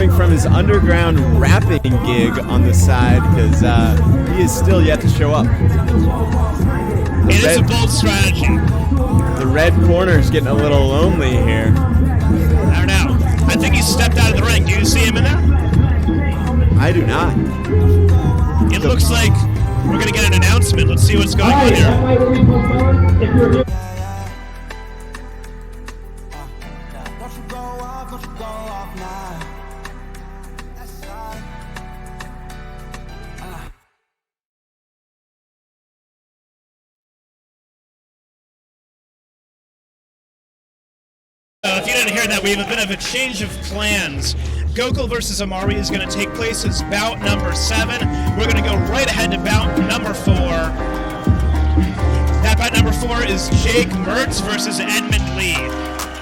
From his underground rapping gig on the side because he is still yet to show up. It is a bold strategy. The red corner is getting a little lonely here. I don't know. I think he stepped out of the ring. Do you see him in there? I do not. It looks like we're going to get an announcement. Let's see what's going on here. If you didn't hear that, we have a bit of a change of plans. Gokul versus Amari is going to take place as bout number 7. We're going to go right ahead to bout number 4. That bout number 4 is Jake Mertz versus Edmund Lee.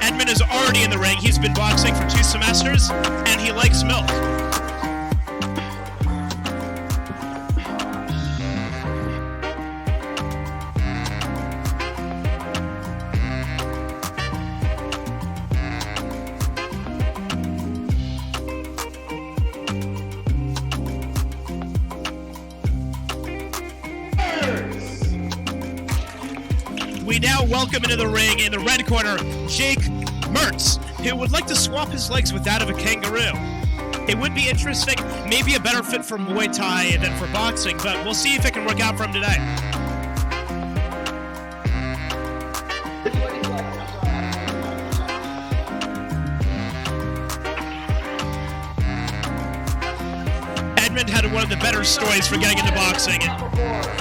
Edmund is already in the ring. He's been boxing for 2 semesters, and he likes milk. We now welcome into the ring in the red corner, Jake Mertz, who would like to swap his legs with that of a kangaroo. It would be interesting, maybe a better fit for Muay Thai than for boxing, but we'll see if it can work out for him today. Edmund had one of the better stories for getting into boxing.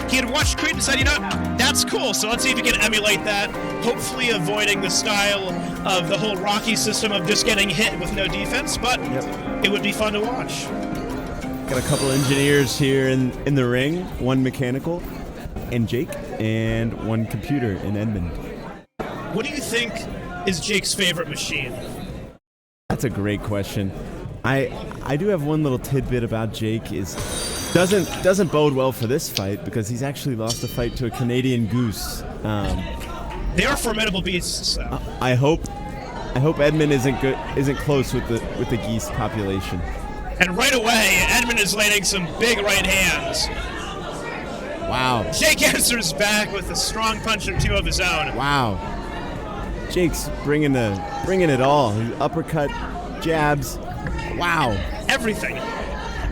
He had watched Creed and said, you know, that's cool, so let's see if we can emulate that, hopefully avoiding the style of the whole Rocky system of just getting hit with no defense, but It would be fun to watch. Got a couple engineers here in the ring, one mechanical in Jake, and one computer in Edmund. What do you think is Jake's favorite machine? That's a great question. I do have one little tidbit about Jake is doesn't bode well for this fight because he's actually lost a fight to a Canadian goose. They are formidable beasts. So. I hope Edmund isn't close with the geese population. And right away, Edmund is landing some big right hands. Wow. Jake answers back with a strong punch or 2 of his own. Wow. Jake's bringing it all. Uppercut, jabs. Wow. Everything.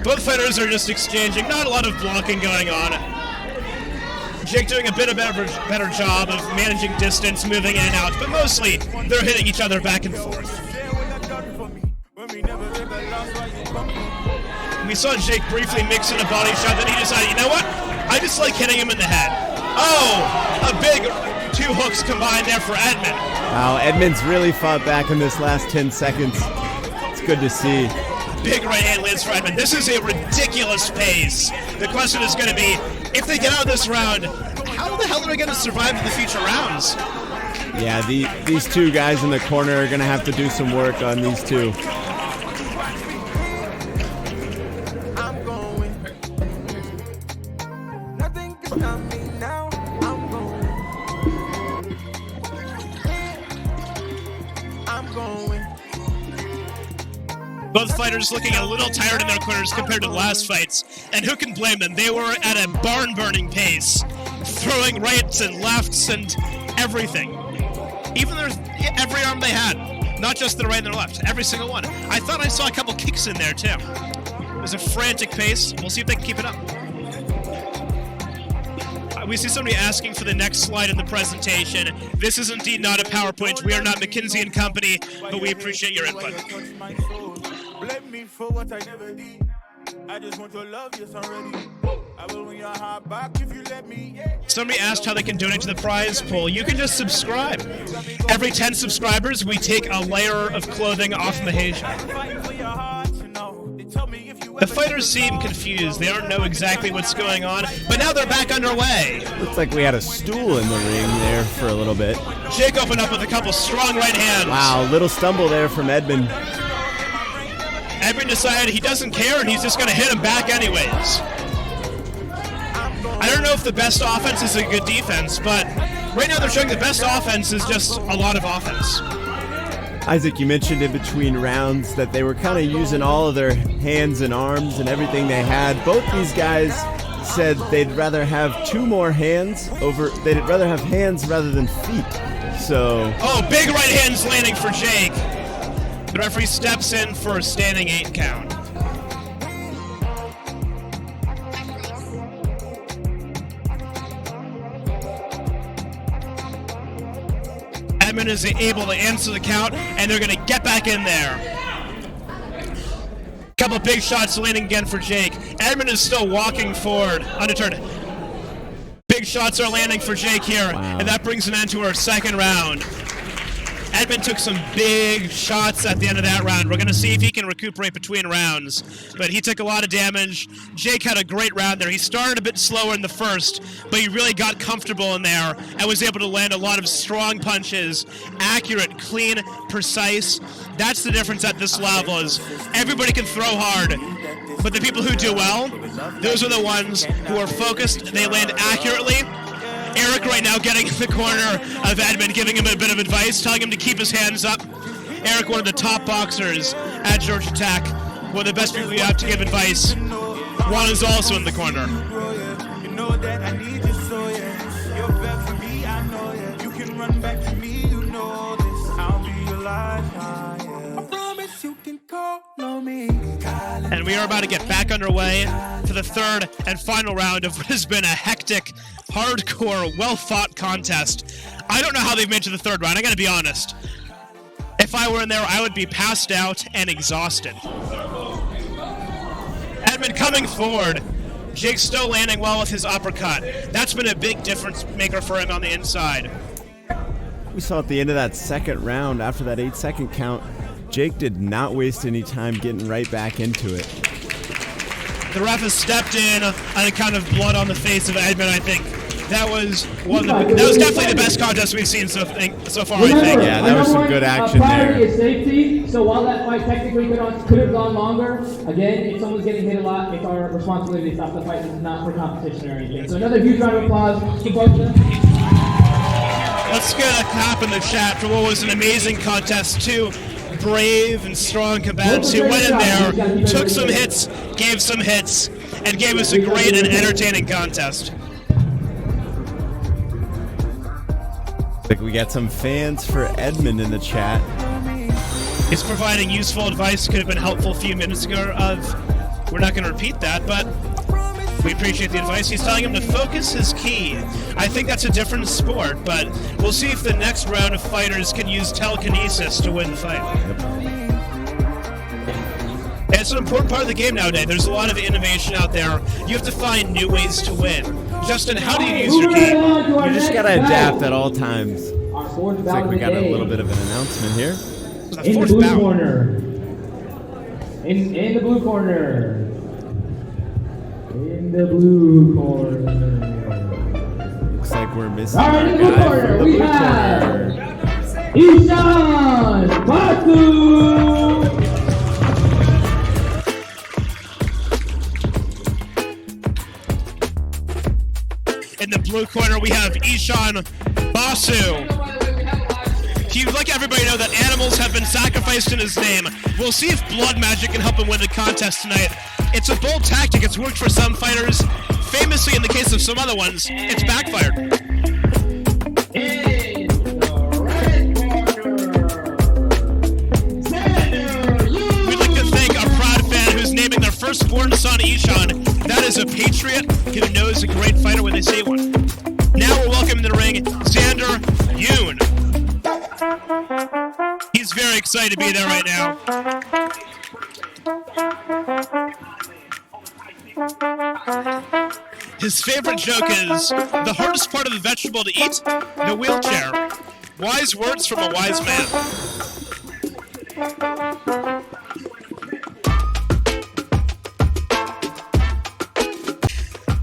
Both fighters are just exchanging. Not a lot of blocking going on. Jake doing a bit of better job of managing distance, moving in and out, but mostly they're hitting each other back and forth. We saw Jake briefly mix in a body shot, then he decided, you know what? I just like hitting him in the head. Oh, a big 2 hooks combined there for Edmund. Wow, Edmund's really fought back in this last 10 seconds. It's good to see. Big right hand lands for Edmund. This is a ridiculous pace. The question is going to be, if they get out of this round, how the hell are they going to survive in the future rounds? Yeah, these 2 guys in the corner are going to have to do some work on these 2. Both fighters looking a little tired in their corners compared to the last fights, and who can blame them? They were at a barn-burning pace, throwing rights and lefts and everything. Even every arm they had, not just their right and their left, every single one. I thought I saw a couple kicks in there too. It was a frantic pace. We'll see if they can keep it up. We see somebody asking for the next slide in the presentation. This is indeed not a PowerPoint. We are not McKinsey & Company, but we appreciate your input. Blame me for what I never did. I just want your love, yes, I'm ready. I will win your heart back if you let me. Somebody asked how they can donate to the prize pool. You can just subscribe. Every 10 subscribers, we take a layer of clothing off Mahesh. The fighters seem confused. They don't know exactly what's going on, but now they're back underway. Looks like we had a stool in the ring there for a little bit. Jake opened up with a couple strong right hands. Wow, little stumble there from Edmund. Edmund decided he doesn't care and he's just going to hit him back anyways. I don't know if the best offense is a good defense, but right now they're showing the best offense is just a lot of offense. Isaac, you mentioned in between rounds that they were kind of using all of their hands and arms and everything they had. Both these guys said they'd rather have 2 more hands they'd rather have hands rather than feet. So. Oh, big right hands landing for Jake. The referee steps in for a standing 8 count. Edmund is able to answer the count, and they're going to get back in there. Couple big shots landing again for Jake. Edmund is still walking forward, undeterred. Big shots are landing for Jake here, and that brings an end to our second round. Edmund took some big shots at the end of that round. We're going to see if he can recuperate between rounds, but he took a lot of damage. Jake had a great round there. He started a bit slower in the first, but he really got comfortable in there and was able to land a lot of strong punches, accurate, clean, precise. That's the difference at this level is everybody can throw hard, but the people who do well, those are the ones who are focused, they land accurately. Eric right now getting in the corner of Edmund, giving him a bit of advice, telling him to keep his hands up. Eric, one of the top boxers at Georgia Tech, one of the best people you have to give advice. Juan is also in the corner. You know that I need you, so yeah. You're back for me, I know, yeah. You can run back to me, you know this. I'll be your lifeline, yeah. I promise you can call on me. And we are about to get back underway for the third and final round of what has been a hectic, hardcore, well-fought contest. I don't know how they've made it to the third round, I gotta be honest. If I were in there, I would be passed out and exhausted. Edmund coming forward. Jake still landing well with his uppercut. That's been a big difference maker for him on the inside. We saw at the end of that second round, after that 8-second count, Jake did not waste any time getting right back into it. The ref has stepped in on account of blood on the face of Edmund, I think. That was definitely the best contest we've seen so far, I think. Yeah, that was some good action priority there. is safety, so while that fight technically could have gone longer, again, if someone's getting hit a lot, it's our responsibility to stop the fight. This is not for competition or anything. So another huge round of applause to both of them. Let's get a clap in the chat for what was an amazing contest. 2 brave and strong combatants who went in there, took some hits, gave some hits, and gave us a great and entertaining contest. I think we got some fans for Edmund in the chat. He's providing useful advice, could have been helpful a few minutes ago we're not going to repeat that, but we appreciate the advice. He's telling him to focus is key. I think that's a different sport, but we'll see if the next round of fighters can use telekinesis to win the fight. And it's an important part of the game nowadays. There's a lot of innovation out there. You have to find new ways to win. Justin, how do you use your game? You just gotta adapt at all times. Our fourth Looks like bout we of the got a day. little bit of an announcement here. In the blue corner. In the blue corner. In the blue corner. Looks like we're missing All right, our in the blue guy corner, from the we blue have corner. Ishan Basu. In the blue corner, we have Ishan Basu. He'd like everybody to know that animals have been sacrificed in his name. We'll see if blood magic can help him win the contest tonight. It's a bold tactic. It's worked for some fighters. Famously, in the case of some other ones, it's backfired. In the red corner, We'd like to thank our proud fan who's naming their firstborn son Ishan. That is a patriot who knows a great fighter when they see one. Now we're welcoming to the ring Xander Yoon. He's very excited to be there right now. His favorite joke is, the hardest part of the vegetable to eat? The wheelchair. Wise words from a wise man.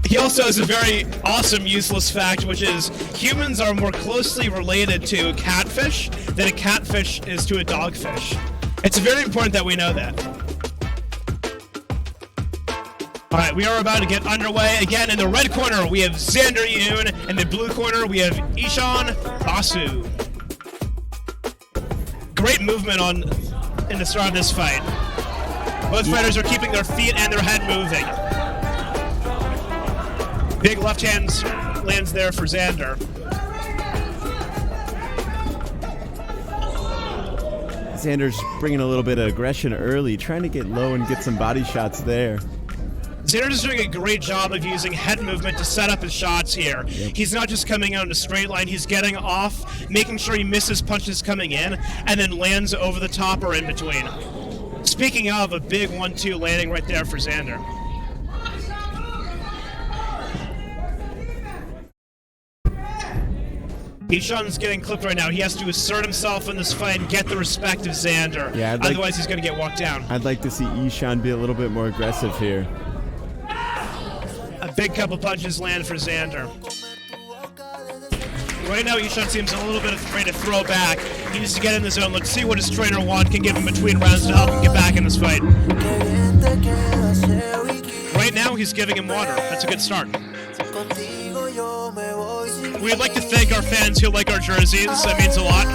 He also has a very awesome useless fact, which is humans are more closely related to catfish than a catfish is to a dogfish. It's very important that we know that. All right, we are about to get underway. Again, in the red corner, we have Xander Yoon. In the blue corner, we have Ishan Basu. great movement in the start of this fight. Both fighters are keeping their feet and their head moving. Big left hand lands there for Xander. Xander's bringing a little bit of aggression early, trying to get low and get some body shots there. Xander's doing a great job of using head movement to set up his shots here. Yep. He's not just coming out in a straight line, he's getting off, making sure he misses punches coming in, and then lands over the top or in between. Speaking of, a big 1-2 landing right there for Xander. Ishan's getting clipped right now. He has to assert himself in this fight and get the respect of Xander. Yeah, otherwise he's going to get walked down. I'd like to see Ishan be a little bit more aggressive here. A big couple punches land for Xander. Right now, Ishan seems a little bit afraid to throw back. He needs to get in the zone. Let's see what his trainer Juan can give him between rounds to help him get back in this fight. Right now, he's giving him water. That's a good start. We'd like to thank our fans who like our jerseys. That means a lot.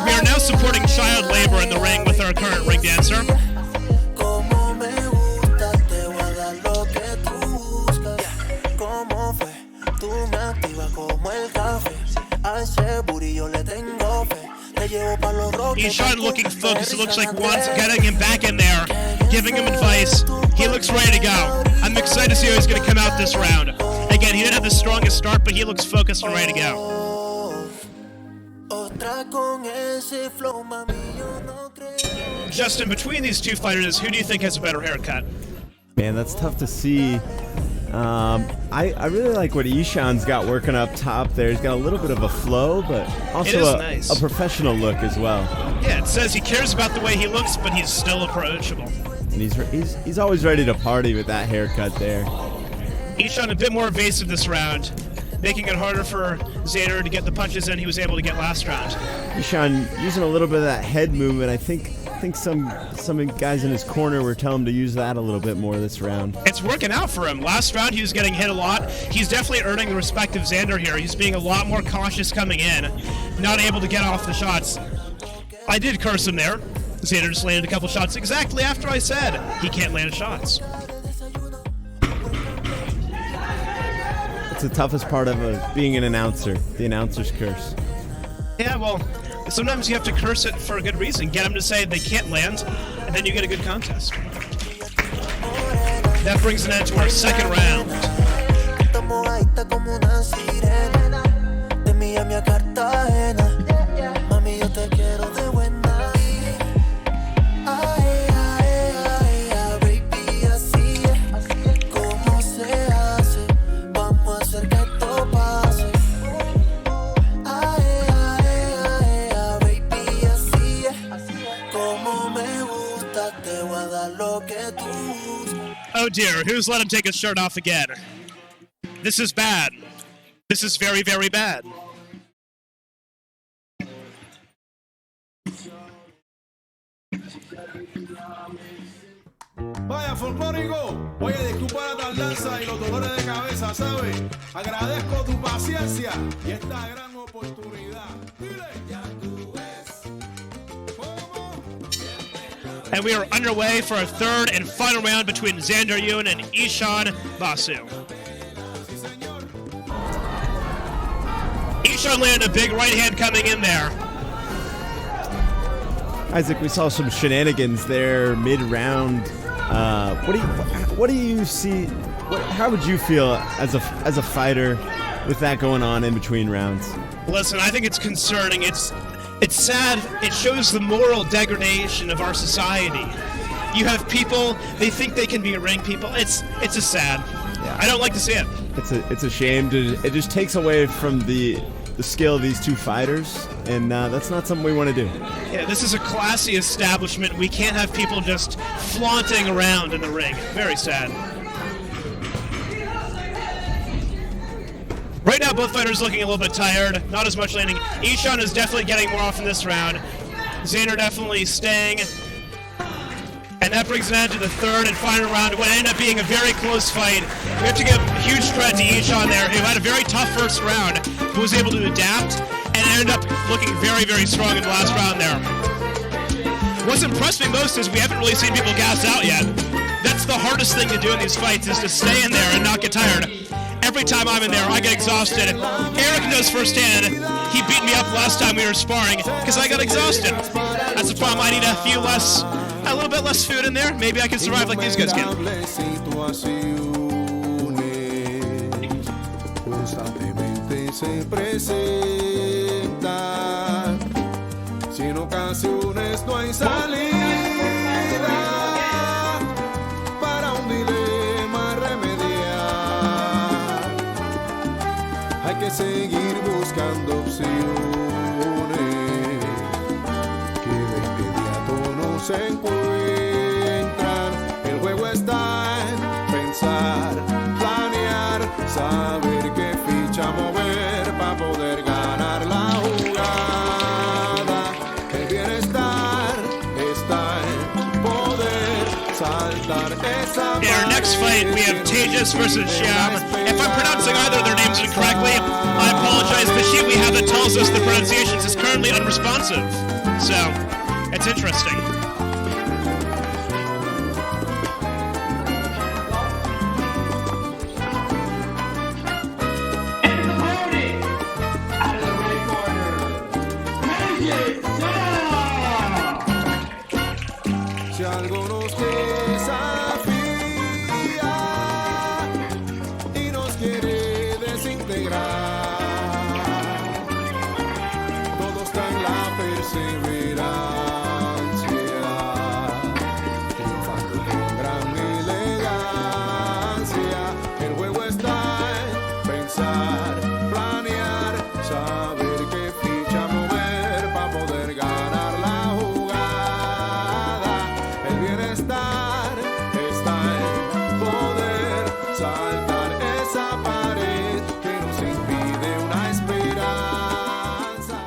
We are now supporting child labor in the ring with our current ring dancer. Ishan looking focused. It looks like Juan's getting him back in there, giving him advice. He looks ready to go. I'm excited to see how he's going to come out this round. Again, he didn't have the strongest start, but he looks focused and ready to go. Justin, between these two fighters, who do you think has a better haircut? Man, that's tough to see. I really like what Ishan's got working up top there. He's got a little bit of a flow, but also nice. a professional look as well. Yeah, it says he cares about the way he looks, but he's still approachable. And he's always ready to party with that haircut there. Ishan a bit more evasive this round, making it harder for Xander to get the punches in he was able to get last round. Ishan using a little bit of that head movement. I think some guys in his corner were telling him to use that a little bit more this round. It's working out for him. Last round he was getting hit a lot. He's definitely earning the respect of Xander here. He's being a lot more cautious coming in, not able to get off the shots. I did curse him there. Xander just landed a couple shots exactly after I said he can't land shots. It's the toughest part of being an announcer, the announcer's curse. Yeah, well, sometimes you have to curse it for a good reason. Get them to say they can't land, and then you get a good contest. That brings an end to our second round. Oh dear, who's let him take his shirt off again? This is bad. This is very, very bad. Vaya, folclórico. Oye, disculpa la tardanza y los dolores de cabeza, ¿sabes? Agradezco tu paciencia y esta gran oportunidad. Dile, ya tú ves. ¿Cómo? And we are underway for a third and final round between Xander Yun and Ishan Basu. Ishan landed a big right hand coming in there. Isaac, we saw some shenanigans there mid-round. What do you see? How would you feel as a fighter with that going on in between rounds? Listen, I think it's concerning. It's sad. It shows the moral degradation of our society. You have people, they think they can be ring people. It's just sad. Yeah. I don't like to see it. It's a shame. It just takes away from the skill of these two fighters, and that's not something we want to do. Yeah, this is a classy establishment. We can't have people just flaunting around in the ring. Very sad. Right now, both fighters looking a little bit tired. Not as much landing. Ishan is definitely getting more off in this round. Xander definitely staying. And that brings an end to the third and final round. It ended up being a very close fight. We have to give huge credit to each on there who had a very tough first round, who was able to adapt, and ended up looking very, very strong in the last round there. What's impressed me most is we haven't really seen people gas out yet. That's the hardest thing to do in these fights, is to stay in there and not get tired. Every time I'm in there, I get exhausted. Eric knows firsthand. He beat me up last time we were sparring because I got exhausted. That's the problem. I need a little bit less food in there. Maybe I can survive like these guys can. Sin ocasiones no hay salida para un dilema remediar. Hay que seguir buscando opciones que de inmediato no se encuentran. El juego está en pensar, planear, saber qué ficha mover para poder ganar la jugada. In our next fight, we have Tejas versus Shyam. If I'm pronouncing either of their names incorrectly, I apologize. The sheet we have that tells us the pronunciations is currently unresponsive. So, it's interesting. Si algo nos desafía y nos quiere desintegrar, todo está en la perseverancia, triunfando con gran elegancia. El juego está en pensar, planear, saber qué ficha mover para poder ganar la jugada. El bienestar está en poder saltar esa pared que nos impide una esperanza.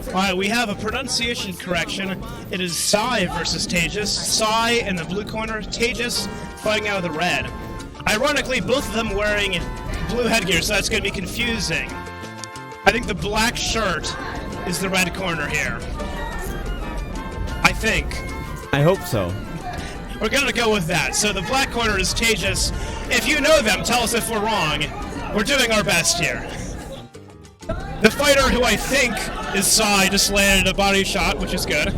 All right, we have a pronunciation correction. It is Sai versus Tejas. Sai in the blue corner, Tejas fighting out of the red. Ironically, both of them wearing blue headgear, so that's going to be confusing. I think the black shirt is the red corner here. I think. I hope so. We're going to go with that. So the black corner is Tejas. If you know them, tell us if we're wrong. We're doing our best here. The fighter who I think is Sai just landed a body shot, which is good.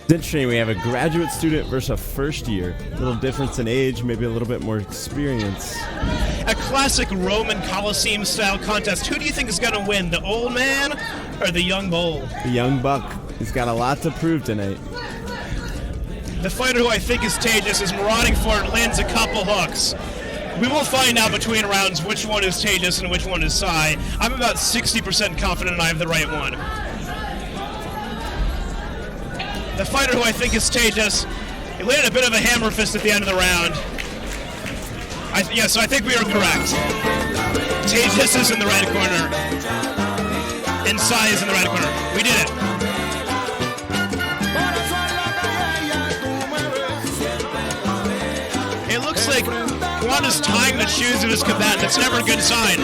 It's interesting, we have a graduate student versus a first year. A little difference in age, maybe a little bit more experience. A classic Roman Colosseum style contest. Who do you think is going to win, the old man or the young bull? The young buck. He's got a lot to prove tonight. The fighter who I think is Tejas is marauding forward, lands a couple hooks. We will find out between rounds which one is Tejas and which one is Sai. I'm about 60% confident I have the right one. The fighter who I think is Tejas, he landed a bit of a hammer fist at the end of the round. So I think we are correct. Tejas is in the red corner, and Sai is in the red corner. We did it. It looks like Juan is tying the shoes of his combatant. That's never a good sign.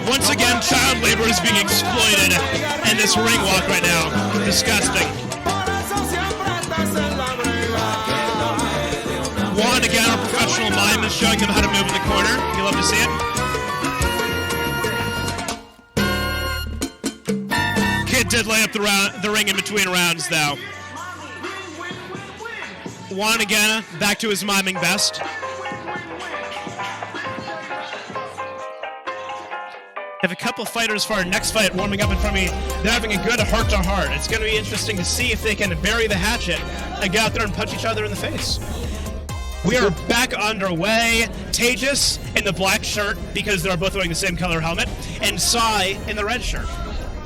Once again, child labor is being exploited in this ring walk right now. Disgusting. Juan, again, our professional mime, is showing them how to move in the corner. You love to see it. Kid did lay up the ring in between rounds, though. Juan again, back to his miming best. I have a couple fighters for our next fight warming up in front of me. They're having a good heart-to-heart. It's going to be interesting to see if they can bury the hatchet and get out there and punch each other in the face. We are back underway. Tejas in the black shirt, because they're both wearing the same color helmet, and Sai in the red shirt.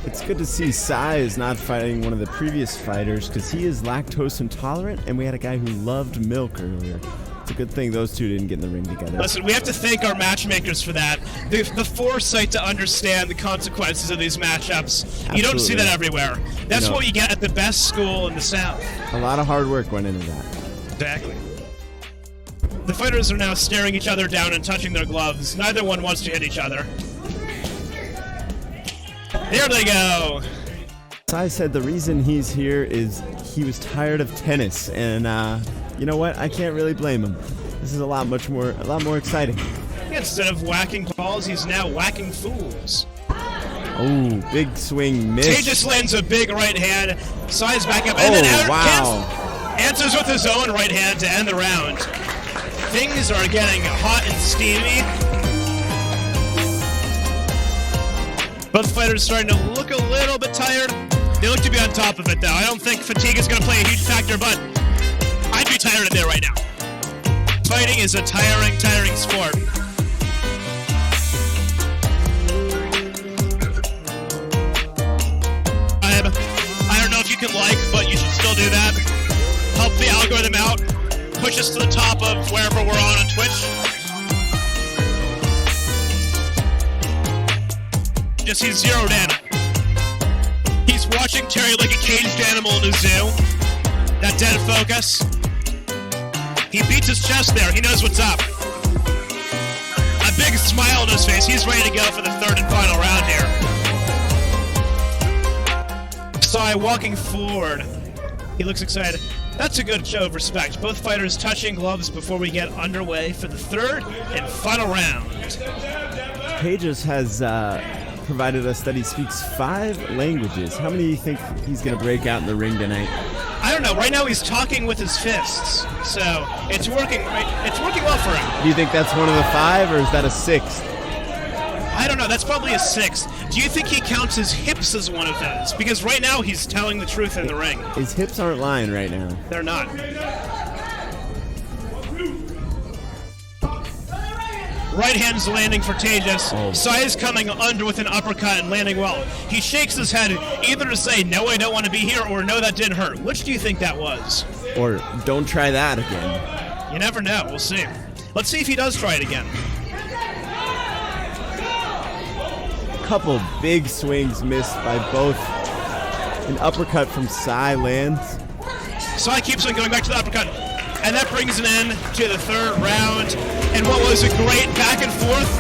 It's good to see Sai is not fighting one of the previous fighters because he is lactose intolerant, and we had a guy who loved milk earlier. It's a good thing those two didn't get in the ring together. Listen, we have to thank our matchmakers for that. The foresight to understand the consequences of these matchups. Absolutely. You don't see that everywhere. That's No. what you get at the best school in the South. A lot of hard work went into that. Exactly. The fighters are now staring each other down and touching their gloves. Neither one wants to hit each other. There they go. Sai said the reason he's here is he was tired of tennis, and you know what? I can't really blame him. This is a lot more exciting. Instead of whacking balls, he's now whacking fools. Oh, big swing, miss. Tejas lands a big right hand. Sai's back up, and then answers with his own right hand to end the round. Things are getting hot and steamy. Both fighters starting to look a little bit tired. They look to be on top of it, though. I don't think fatigue is going to play a huge factor, but I'd be tired in there right now. Fighting is a tiring sport. I don't know if you can but you should still do that. Help the algorithm out. Push us to the top of wherever we're on Twitch. Just he's zeroed in. He's watching Terry like a caged animal in a zoo. That dead focus. He beats his chest there. He knows what's up. A big smile on his face. He's ready to go for the third and final round here. Sai walking forward. He looks excited. That's a good show of respect. Both fighters touching gloves before we get underway for the third and final round. Tejas has provided us that he speaks 5 languages. How many do you think he's going to break out in the ring tonight? I don't know. Right now he's talking with his fists, so it's working. It's working well for him. Do you think that's one of the 5, or is that a 6th? I don't know. That's probably a 6th. Do you think he counts his hips as one of those? Because right now he's telling the truth in the ring. His hips aren't lying right now. They're not. Right hand's landing for Tejas. Oh. Sai is coming under with an uppercut and landing well. He shakes his head either to say, no, I don't want to be here, or no, that didn't hurt. Which do you think that was? Or don't try that again. You never know. We'll see. Let's see if he does try it again. Couple big swings missed by both. An uppercut from Sai lands. Sai keeps on going back to the uppercut. And that brings an end to the third round. And what was a great back and forth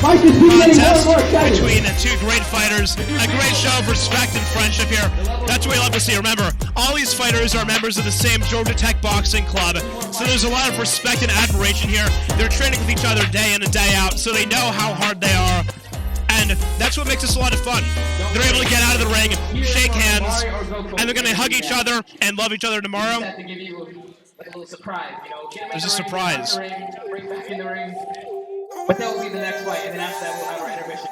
contest between the two great fighters. A great show of respect and friendship here. That's what we love to see. Remember, all these fighters are members of the same Georgia Tech boxing club. So there's a lot of respect and admiration here. They're training with each other day in and day out, so they know how hard they are. And that's what makes this a lot of fun. They're able to get out of the ring, shake hands, and they're going to hug each other and love each other tomorrow. There's a surprise. Bring back in the ring. But that will be the next fight, and then after that we'll have our intermission.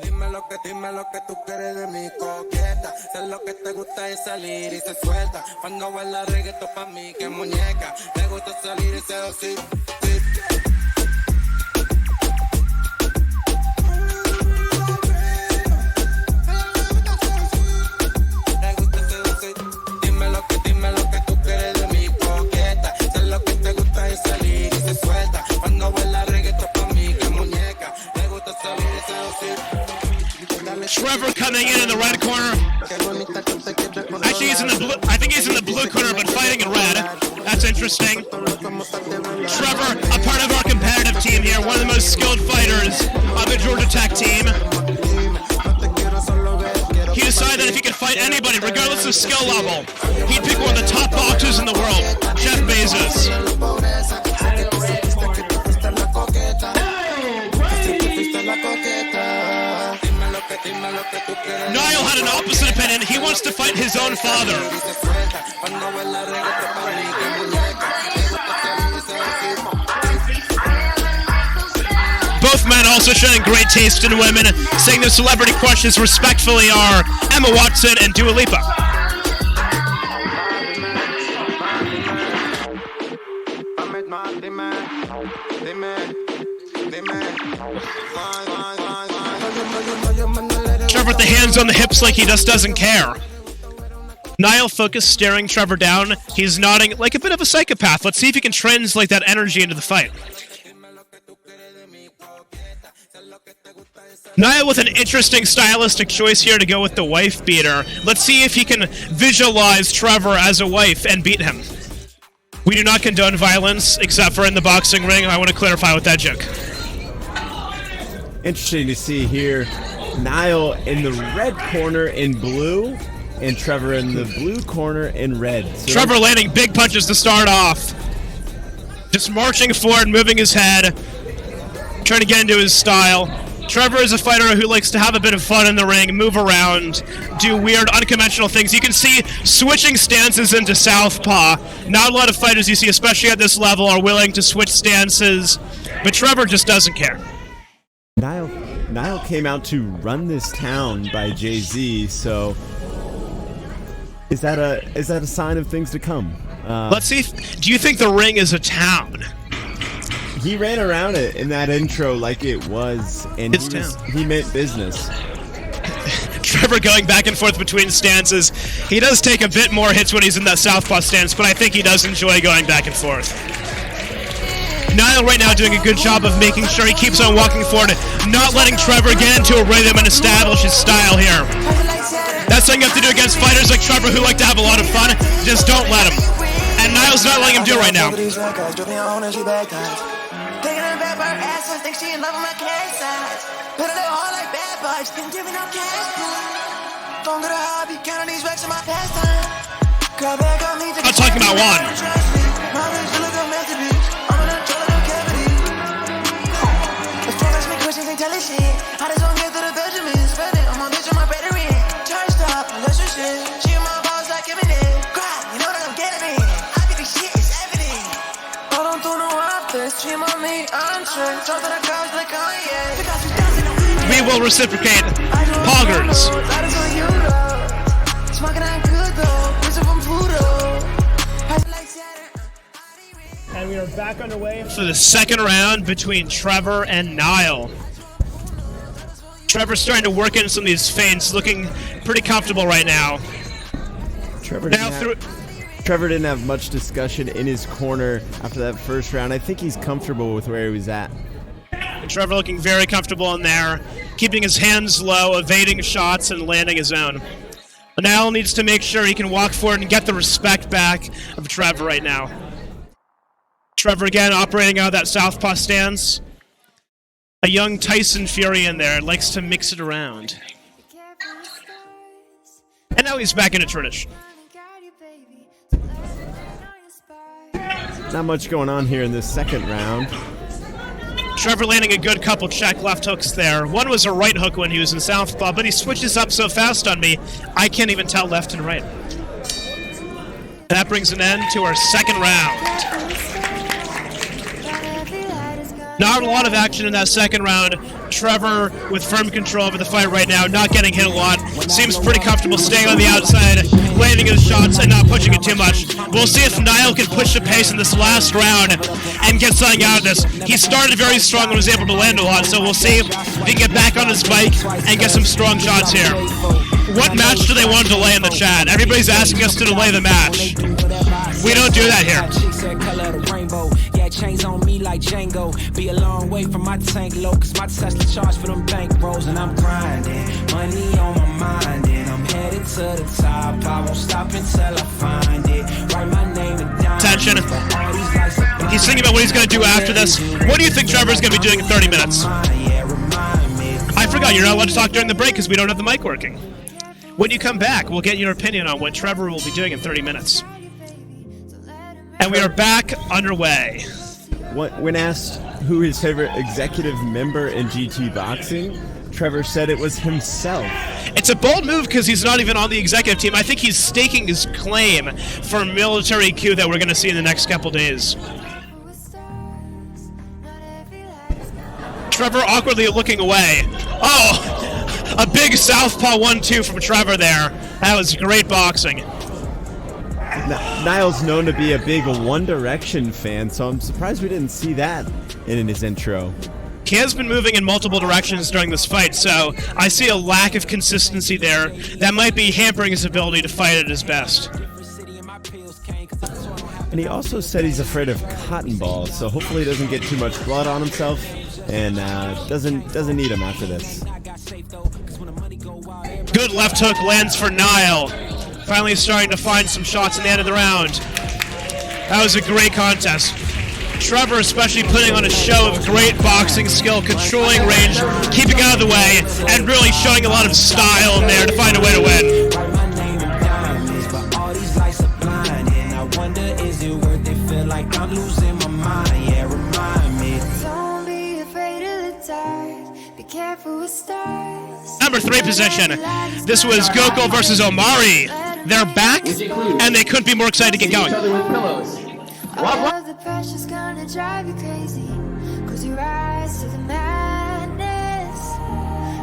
Dime lo que tú quieres de mi coqueta. Sé lo que te gusta es salir y se suelta. Cuando baila reggaetón pa' mí que muñeca. Me gusta salir y seducir. Dime lo que tú quieres de mi coqueta. Sé lo que te gusta es salir y se suelta. Cuando baila reggaetón pa' mí que muñeca. Me gusta salir y seducir. Trevor coming in the red corner. Actually, he's in the blue. I think he's in the blue corner, but fighting in red. That's interesting. Trevor, a part of our competitive team here, one of the most skilled fighters of the Georgia Tech team. He decided that if he could fight anybody, regardless of skill level, he'd pick one of the top boxers in the world, Jeff Bezos. Niall had an opposite opinion. He wants to fight his own father. Both men also showing great taste in women, saying their celebrity crushes respectfully are Emma Watson and Dua Lipa. Trevor with the hands on the hips like he just doesn't care. Niall focused, staring Trevor down. He's nodding like a bit of a psychopath. Let's see if he can translate that energy into the fight. Niall with an interesting stylistic choice here to go with the wife beater. Let's see if he can visualize Trevor as a wife and beat him. We do not condone violence, except for in the boxing ring. I want to clarify with that joke. Interesting to see here. Niall in the red corner in blue, and Trevor in the blue corner in red. So Trevor landing big punches to start off. Just marching forward, moving his head, trying to get into his style. Trevor is a fighter who likes to have a bit of fun in the ring, move around, do weird, unconventional things. You can see switching stances into southpaw. Not a lot of fighters you see, especially at this level, are willing to switch stances, but Trevor just doesn't care. Niall came out to run this town by Jay-Z, so is that a sign of things to come? Let's see. Do you think the ring is a town? He ran around it in that intro like it was, and he meant business. Trevor going back and forth between stances. He does take a bit more hits when he's in that southpaw stance, but I think he does enjoy going back and forth. Niall right now doing a good job of making sure he keeps on walking forward, not letting Trevor get into a rhythm and establish his style here. That's something you have to do against fighters like Trevor who like to have a lot of fun. Just don't let him. And Niall's not letting him do it right now. Taking her back by her ass, I think she in love with my cash size. Put a little hard like bad boys, didn't give me no cash. Don't go to hobby, counting these racks in my pastime. Call back on me to I'm talking about one. My bitch look a masterpiece. I'm in a toilet cavity. As far as me questions ain't telling shit. I just don't get to the Benjamin. Spend it on my bitch and my battery. Charged up, let's just shit. She in my balls like giving it. Cry, you know that I'm getting it. I think this shit is evident. I don't do no office. Dream on me, I'm straight. Talk to the cops like Kanye. We will reciprocate poggers. Smoking on good though. Listen from Pluto. And we are back underway for the second round between Trevor and Niall. Trevor's starting to work in some of these feints, looking pretty comfortable right now. Trevor didn't have much discussion in his corner after that first round. I think he's comfortable with where he was at. Trevor looking very comfortable in there, keeping his hands low, evading shots, and landing his own. Niall needs to make sure he can walk forward and get the respect back of Trevor right now. Trevor again operating out of that southpaw stance. A young Tyson Fury in there, likes to mix it around. And now he's back into tradition. Not much going on here in this second round. Trevor landing a good couple check left hooks there. One was a right hook when he was in southpaw, but he switches up so fast on me, I can't even tell left and right. That brings an end to our second round. Not a lot of action in that second round. Trevor with firm control over the fight right now, not getting hit a lot. Seems pretty comfortable staying on the outside, landing his shots and not pushing it too much. We'll see if Niall can push the pace in this last round and get something out of this. He started very strong and was able to land a lot, so we'll see if he can get back on his bike and get some strong shots here. What match do they want to delay in the chat? Everybody's asking us to delay the match. We don't do that here. Chains on me like Django. Be a long way from my tank low, cause my Tesla charge for them bank rolls. And I'm grinding, money on my mind, and I'm headed to the top. I won't stop until I find it. Write my name and down. Attention. He's thinking about what he's going to do after this. What do you think Trevor's going to be doing in 30 minutes? I forgot, you're not allowed to talk during the break because we don't have the mic working. When you come back, we'll get your opinion on what Trevor will be doing in 30 minutes. And we are back underway. When asked who his favorite executive member in GT Boxing, Trevor said it was himself. It's a bold move because he's not even on the executive team. I think he's staking his claim for a military coup that we're going to see in the next couple days. Trevor awkwardly looking away. Oh, a big southpaw 1-2 from Trevor there. That was great boxing. Niall's known to be a big One Direction fan, so I'm surprised we didn't see that in his intro. He has been moving in multiple directions during this fight, so I see a lack of consistency there that might be hampering his ability to fight at his best. And he also said he's afraid of cotton balls, so hopefully he doesn't get too much blood on himself and doesn't need him after this. Good left hook lands for Nile. Finally starting to find some shots in the end of the round. That was a great contest. Trevor especially putting on a show of great boxing skill, controlling range, keeping out of the way, and really showing a lot of style in there to find a way to win. I'm losing my mind, yeah, remind me. Don't be afraid of the dark. Be careful with stars. Number 3 position. This was Gokul versus Omari. They're back, and they couldn't be more excited to get going. All of the pressure's gonna drive you crazy. Cause you rise to the madness.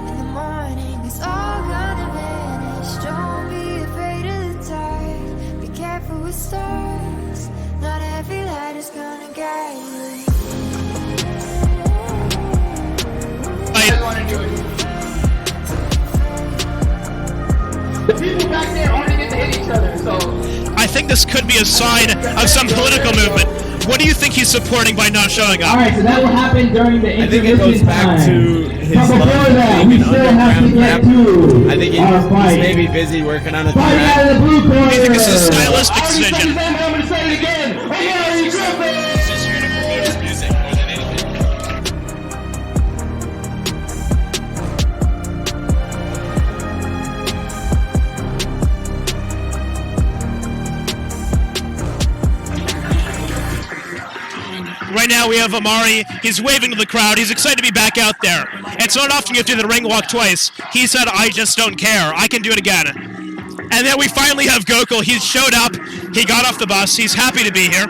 In the morning, it's all gonna vanish. Don't be afraid of the dark. Be careful with stars. Not every light is gonna guide you. The people back there only get to hit each other, so... I think this could be a sign of some political movement. What do you think he's supporting by not showing up? Alright, so that will happen during the I think it goes back to his But before that, we still have to get to I think our fight. he's maybe busy working on a Fight threat. out of the blue corner. Do you think this is a stylistic I already said decision? his name, but I'm gonna say it again. Omari Griffin! Right now we have Omari. He's waving to the crowd. He's excited to be back out there. It's not often you have to do the ring walk twice. He said, I just don't care. I can do it again. And then we finally have Gokul. He showed up. He got off the bus. He's happy to be here.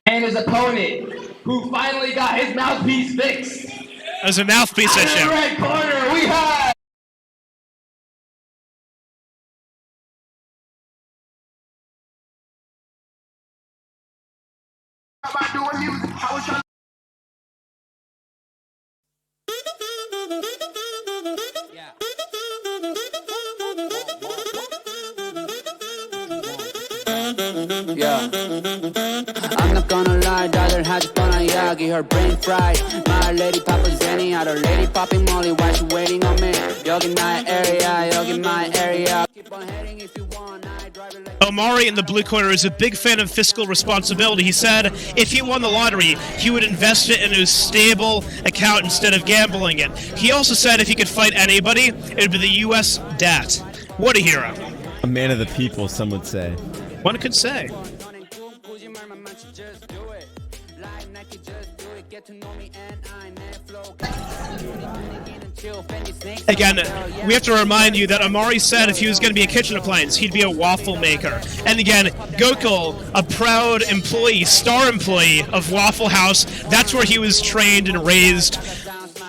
And his opponent, who finally got his mouthpiece fixed. There's a mouthpiece Out of the issue. red corner, we have... Yeah. I'm not gonna lie, daughter has fun on Yagi, her brain fried. My lady poppin' Zenny, other lady popping Molly, why she waiting on me? Yog in my area. Keep on heading if you want, I drive it like... Omari in the blue corner is a big fan of fiscal responsibility. He said if he won the lottery, he would invest it in a stable account instead of gambling it. He also said if he could fight anybody, it would be the U.S. debt. What a hero. A man of the people, some would say. One could say. Again, we have to remind you that Omari said if he was going to be a kitchen appliance, he'd be a waffle maker. And again, Gokul, a proud employee, star employee of Waffle House, that's where he was trained and raised.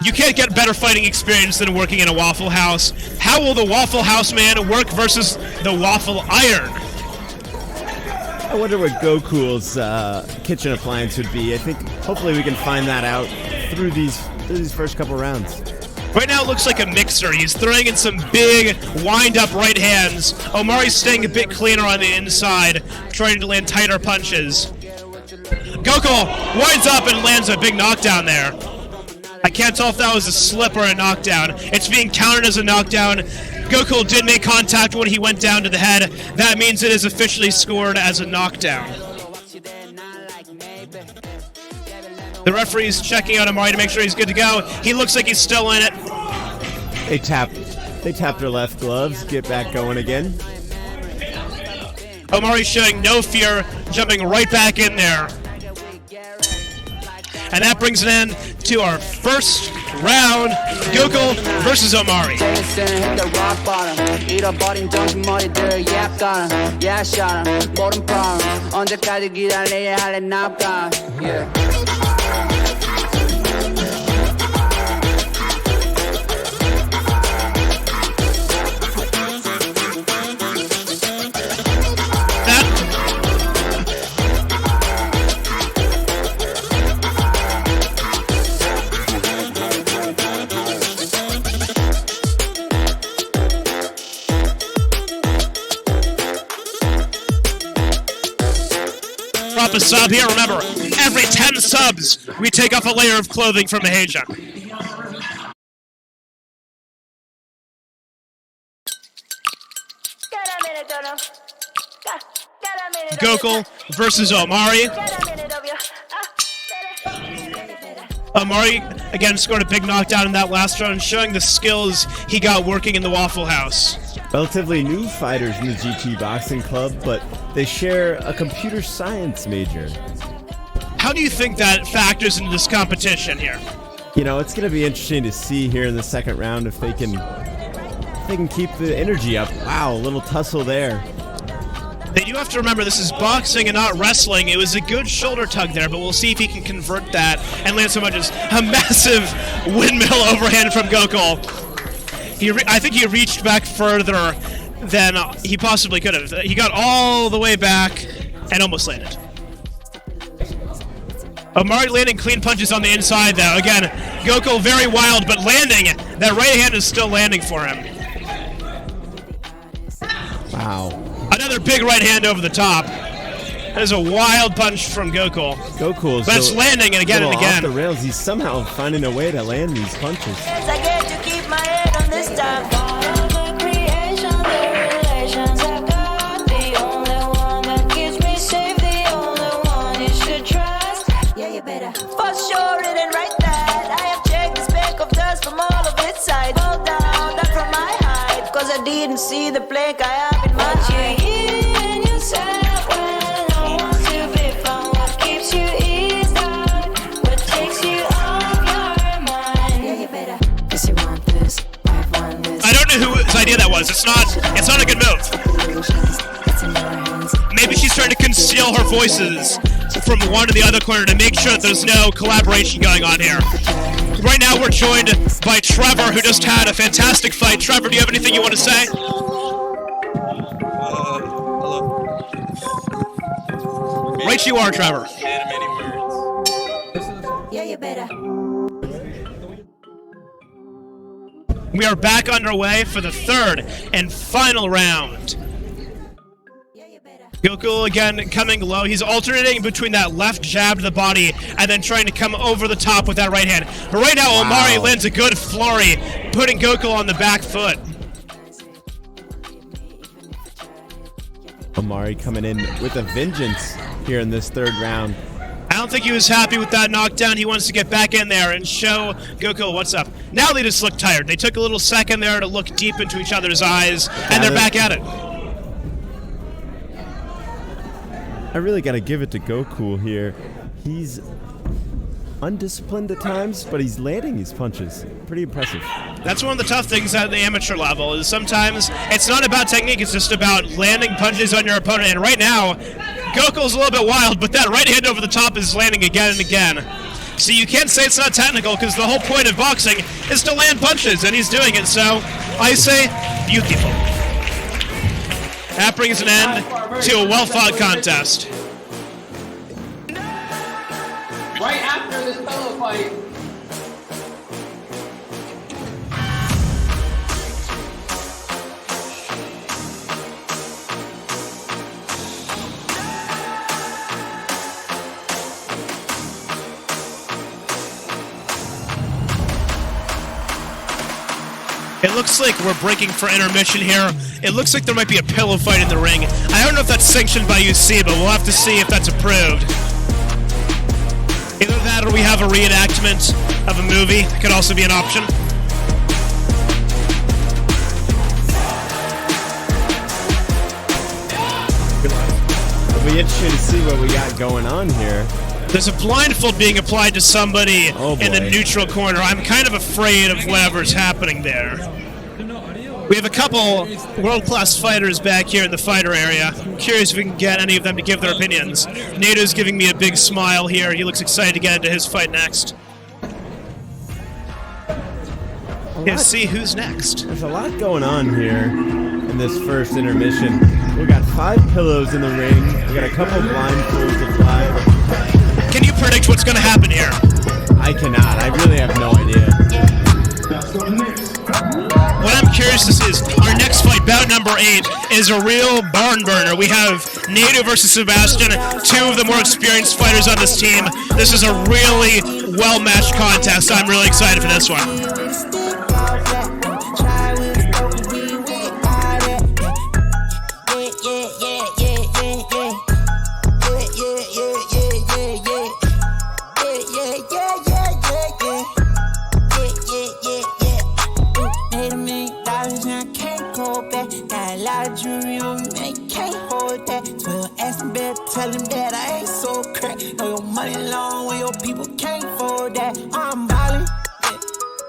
You can't get better fighting experience than working in a Waffle House. How will the Waffle House man work versus the Waffle Iron? I wonder what Gokul's kitchen appliance would be. I think hopefully we can find that out through these first couple rounds. Right now it looks like a mixer. He's throwing in some big wind-up right hands. Omari's staying a bit cleaner on the inside, trying to land tighter punches. Gokul winds up and lands a big knockdown there. I can't tell if that was a slip or a knockdown. It's being counted as a knockdown. Gokul did make contact when he went down to the head. That means it is officially scored as a knockdown. The referee's checking out Omari to make sure he's good to go. He looks like he's still in it. They tap their left gloves, get back going again. Omari's showing no fear, jumping right back in there. And that brings an end to our first round. Gokul versus Omari. drop a sub here. Remember, every 10 subs, we take off a layer of clothing from Asia. Gokul versus Omari. Omari, again, scored a big knockdown in that last round, showing the skills he got working in the Waffle House. Relatively new fighters in the GT Boxing Club, but they share a computer science major. How do you think that factors into this competition here? You know, it's going to be interesting to see here in the second round if they can keep the energy up. Wow, a little tussle there. They do have to remember this is boxing and not wrestling. It was a good shoulder tug there, but we'll see if he can convert that and land so much as a massive windmill overhand from Gokul. I think he reached back further than he possibly could have. He got all the way back and almost landed. Omari landing clean punches on the inside, though. Again, Gokul very wild, but landing. That right hand is still landing for him. Wow. Another big right hand over the top. That is a wild punch from Gokul. Gokul's but it's landing again and again. Off the rails. He's somehow finding a way to land these punches. I get to keep my head on this time. The creation, the relations I've got. The only one that keeps me safe. The only one you should trust. Yeah, you better. For sure, it ain't right that. I have checked the speck of dust from all of its sides. Hold down, that from my height. Cause I didn't see the plank I have in my eye. In yourself when I want to be found. What keeps you eased out? What takes you off your mind? Yeah, you better. Cause you want this. I want this. I don't know whose idea that was. It's not a good move. Maybe she's trying to conceal her voices from one to the other corner to make sure that there's no collaboration going on here. Right now we're joined by Trevor, who just had a fantastic fight. Trevor, do you have anything you want to say? Right you are, Trevor. Yeah, you better. We are back underway for the third and final round. Gokul again coming low. He's alternating between that left jab to the body and then trying to come over the top with that right hand. But right now, Omari lands a good flurry, putting Gokul on the back foot. Omari coming in with a vengeance here in this third round. I don't think he was happy with that knockdown. He wants to get back in there and show Gokul what's up. Now they just look tired. They took a little second there to look deep into each other's eyes, and they're back at it. I really got to give it to Gokul here. He's undisciplined at times, but he's landing these punches. Pretty impressive. That's one of the tough things at the amateur level, is sometimes it's not about technique, it's just about landing punches on your opponent. And right now, Gokul's a little bit wild, but that right hand over the top is landing again and again. So you can't say it's not technical, because the whole point of boxing is to land punches, and he's doing it. So I say, beautiful. That brings an end to a well-fought contest. Right after this pillow fight, it looks like we're breaking for intermission here. It looks like there might be a pillow fight in the ring. I don't know if that's sanctioned by UC, but we'll have to see if that's approved. Either that or we have a reenactment of a movie. Could also be an option. It'll be interesting to see what we got going on here. There's a blindfold being applied to somebody in the neutral corner. I'm kind of afraid of whatever's happening there. We have a couple world-class fighters back here in the fighter area. I'm curious if we can get any of them to give their opinions. Nato's giving me a big smile here. He looks excited to get into his fight next. Let's see who's next. There's a lot going on here in this first intermission. We got 5 pillows in the ring. We got a couple blindfolds applied. Can you predict what's going to happen here? I cannot. I really have no idea. what I'm curious to see is our next fight, bout number 8, is a real barn burner. We have Nato versus Sebastian, 2 of the more experienced fighters on this team. This is a really well-matched contest. I'm really excited for this one. Tell him that I ain't so crack. Know your money long when your people can't afford that. I'm ballin'.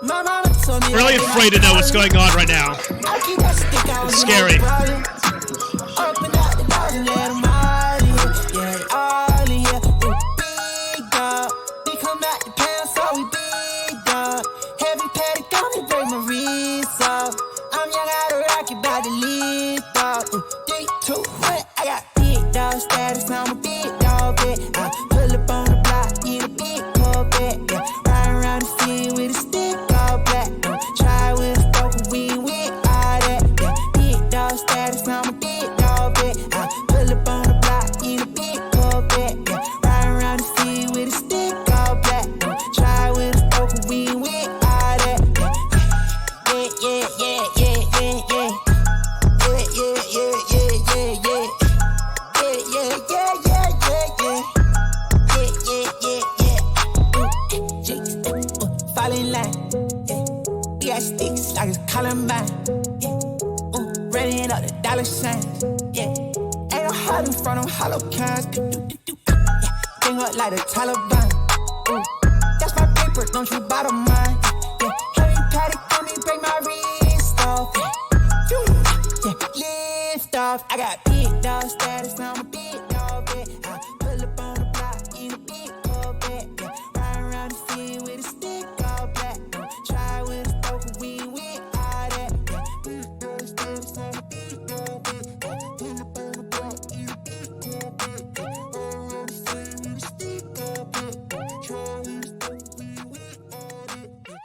My mama told me. Really afraid to know what's going on right now. It's scary. Open up the doors and let 'em all in. Yeah, all in here. Big dog. We come out the pound, so we big dog. Heavy paddock on me, break my wrist off. I'm young out of rocket, about to lift off. 3, 2, 1, I got dog status, I'm a big dog, bet. I pull up on the block in a big Corvette, yeah. Riding around the city with a stick all black. Try with a broken wing with all that, yeah. Big dog status, I'm a big dog, bet. I pull up on the block in a big Corvette, yeah. Riding around the city with a stick all black. Try with a broken wing with all that, yeah. Yeah, yeah, yeah, yeah, yeah, yeah. Yeah, yeah, yeah, yeah, yeah, yeah. Fall in line, yeah. We got sticks like it's Columbine, yeah. Running up the dollar signs, yeah. Ain't no hard in front of hollow cans, yeah. Bring up like the Taliban, that's my paper, don't you bother mine, yeah. Heavy paddock on me, break my wrist off, yeah. Lift off, I got big dog status, I'm a big dog, yeah. I pull up on the block in a big Corvette, yeah. Ride around the city with a stick all black, try with a broken wing with all that, yeah. Big dog status, I'm a big dog, yeah. I pull up on the block in a big Corvette, yeah. Ride around the city with a stick all black, try with a broken wing with all that, yeah.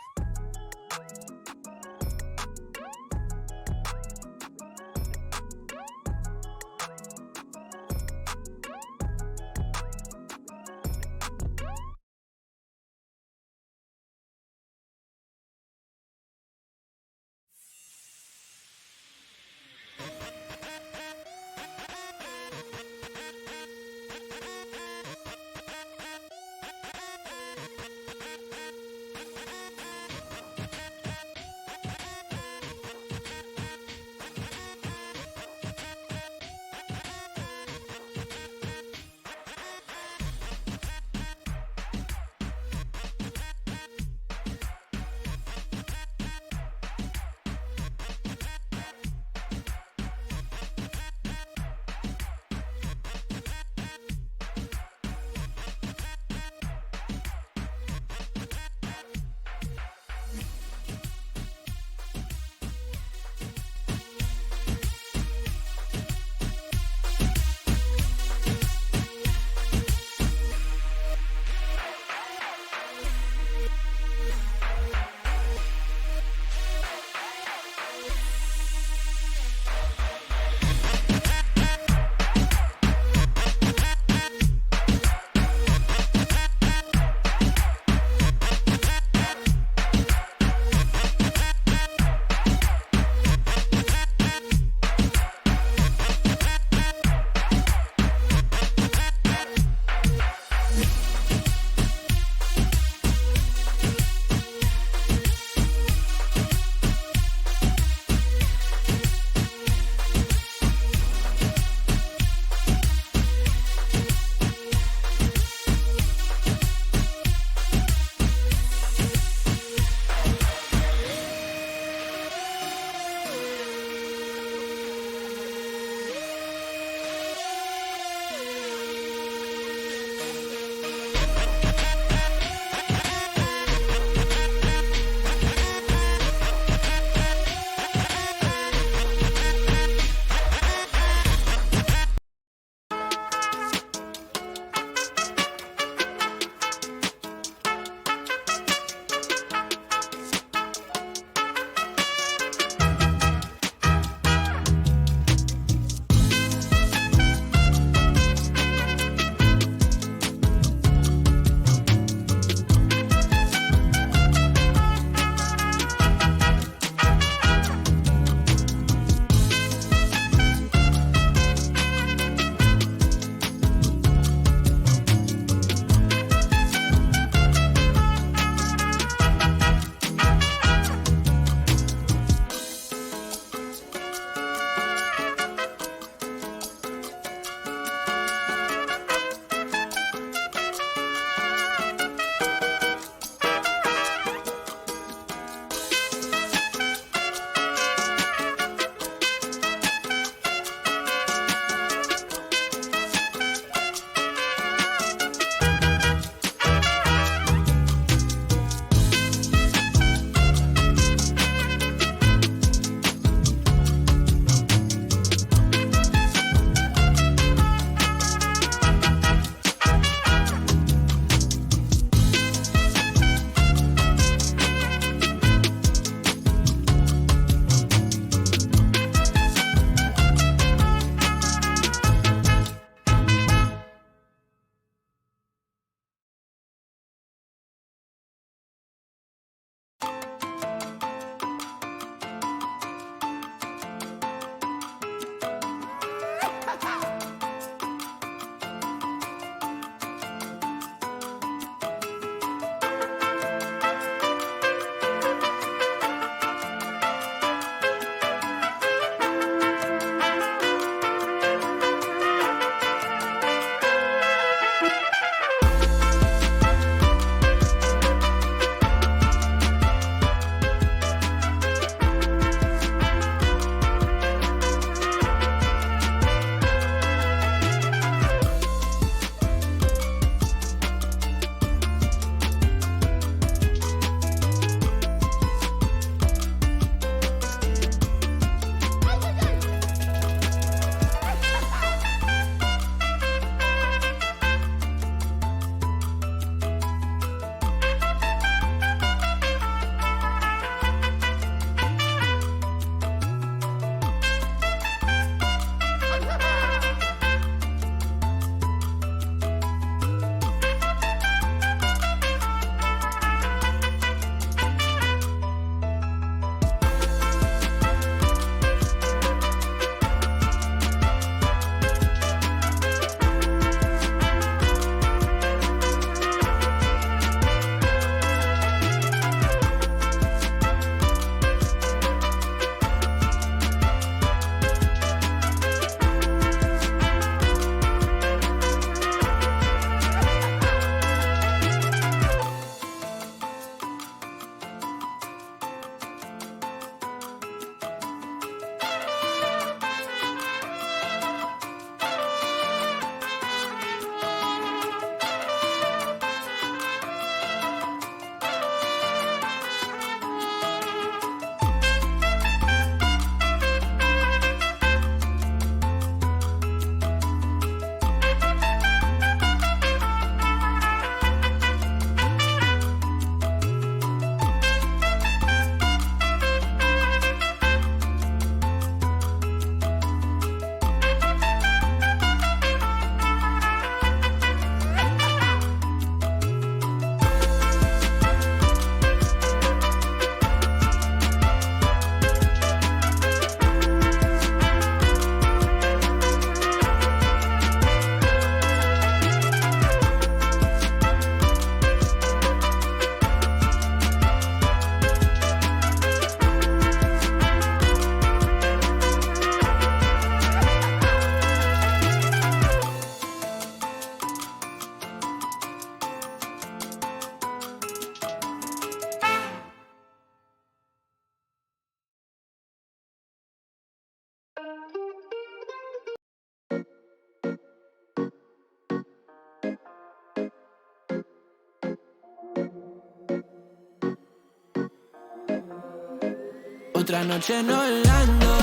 Otra noche en Orlando.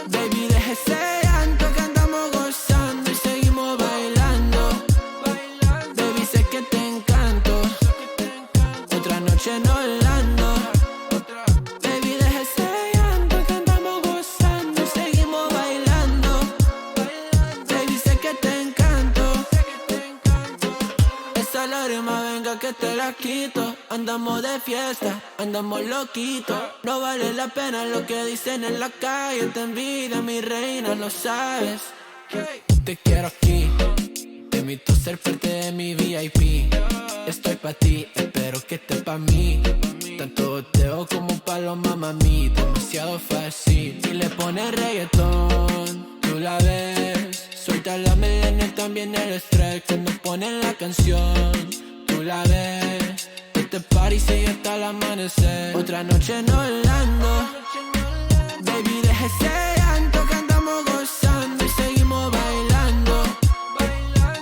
Baby, deja ese llanto que andamos gozando y seguimos bailando. Baby, sé que te encanto. Otra noche en Orlando. Baby, deja ese llanto que andamos gozando y seguimos bailando. Baby, sé que te encanto. Esa lágrima venga que te la quito. Andamos de fiesta, andamos loquitos. No vale la pena lo que dicen en la calle. Te envidia, mi reina, lo sabes. Te quiero aquí, te invito a ser parte de mi VIP. Estoy pa' ti, espero que estés pa' mí. Tanto boteo como paloma, mami. Demasiado fácil. Si le pones reggaetón, tú la ves. Suelta la melena, también el estrés. Cuando ponen la canción, tú la ves. Este party sigue hasta el amanecer. Otra noche en Orlando. Baby, deja ese llanto que andamos gozando y seguimos bailando.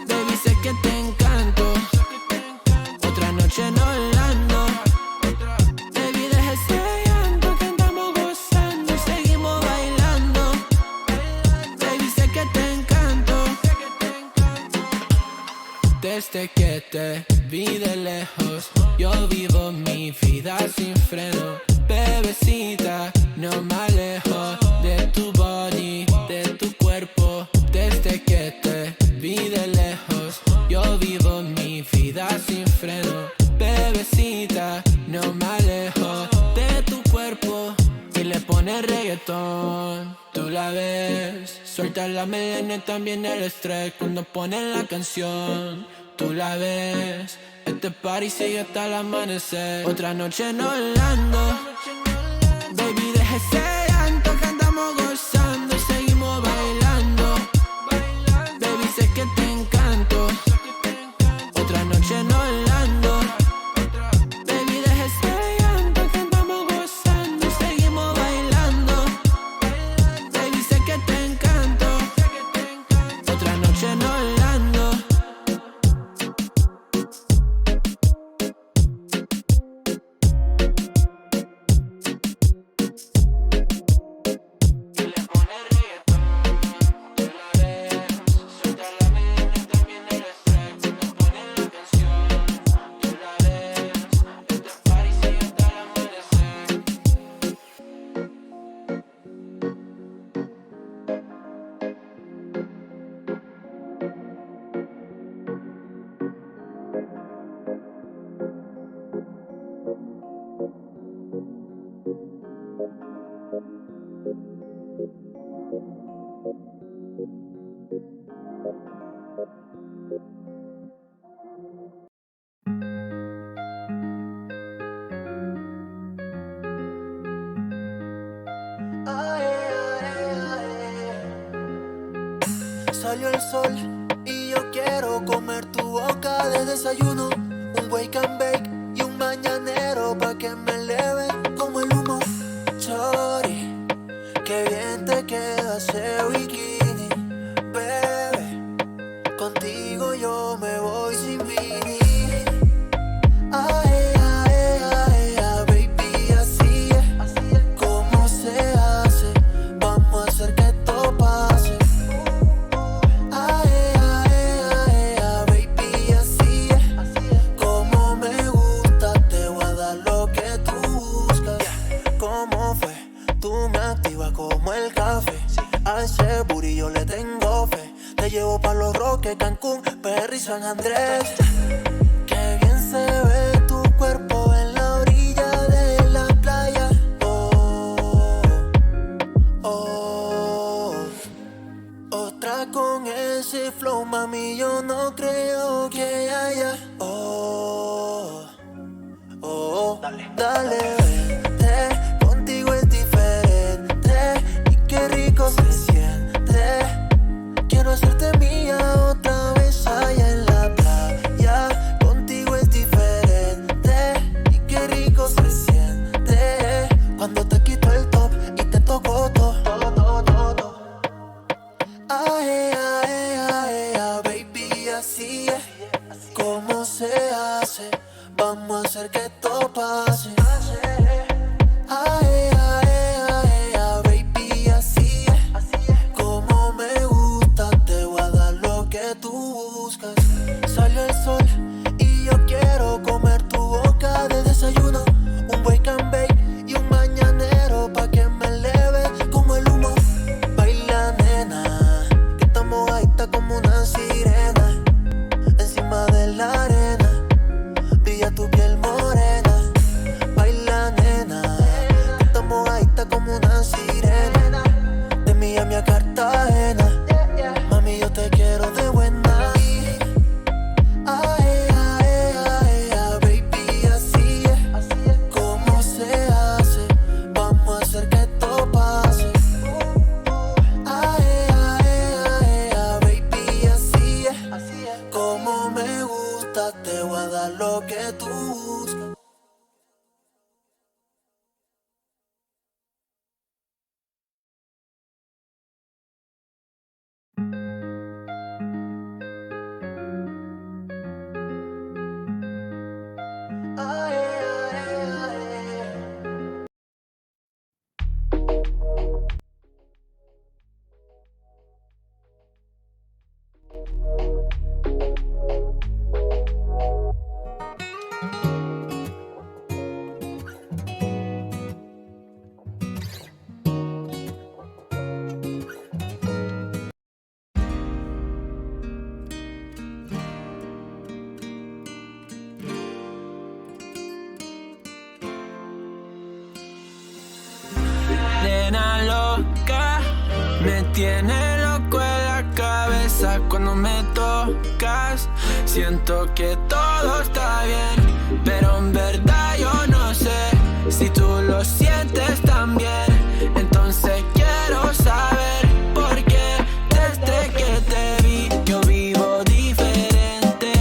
Baby, sé que te encanto. Otra noche en Orlando. Baby, deja ese llanto que andamos gozando y seguimos bailando. Baby, sé que te encanto. Desde que te vi de lejos, yo vivo mi vida sin freno. Bebecita, no me alejo de tu body, de tu cuerpo. Desde que te vi de lejos, yo vivo mi vida sin freno. Bebecita, no me alejo de tu cuerpo. Y le pones reggaetón, tú la ves. Suelta la melena, también el estrés. Cuando ponen la canción, tú la ves. Este party sigue hasta el amanecer. Otra noche en Orlando. Baby, deja ese llanto que andamos gozando y seguimos bailando. Baby, sé que te encanto. Otra noche en Orlando. Baby, deja ese llanto que andamos gozando y seguimos bailando. Baby, sé que te encanto. Otra noche en Orlando. Salió el sol y yo quiero comer tu boca de desayuno. Un wake and bake y un mañanero pa' que me eleve como el humo. Chori, qué bien te queda ese bikini. Bebé, contigo yo me voy sin mini. Ae, ae, ae, ae, baby, así es como se hace. Vamos a hacer que esto pase. Ae, ae, ae, ae, baby, así es como me gusta. Te voy a dar lo que tú buscas. ¿Cómo fue? Tú me activas como el café. A ese booty yo le tengo fe. Te llevo pa' Los Roques, Cancún, Perry, San Andrés. Qué bien se ve tu cuerpo en la orilla de la playa. Oh, oh. Otra con ese flow, mami, yo no creo que haya. Oh, oh, dale, vente, contigo es diferente. Y qué rico se siente. Quiero hacerte mía otra vez allá en la playa. Contigo es diferente. Y qué rico se siente cuando te quito el top y te toco todo. Ae, ae, ae, ae, baby, así es como se hace. Vamos a hacer que esto pase. que tú buscas. Salió el sol y yo quiero comer tu boca de desayuno. Un wake and bake y un mañanero pa' que me eleve como el humo. Baila nena, que estamos mojadita como una sirena. Encima de la arena, brilla tu piel morena. Baila nena, que estamos mojadita como una sirena. De Miami a Cartagena, mami yo te quiero de buena. Ay, ay, ay, ay, baby, así es como se hace. Vamos a hacer que esto pase. Ay, ay, ay, ay, baby, así es como me gusta. Te voy a dar lo que tú buscas. Ay, ay, ay. Nena loca, me tiene loco en la cabeza cuando me tocas. Siento que todo está bien, pero en verdad yo no sé si tú lo sientes también. Entonces quiero saber por qué desde que te vi yo vivo diferente.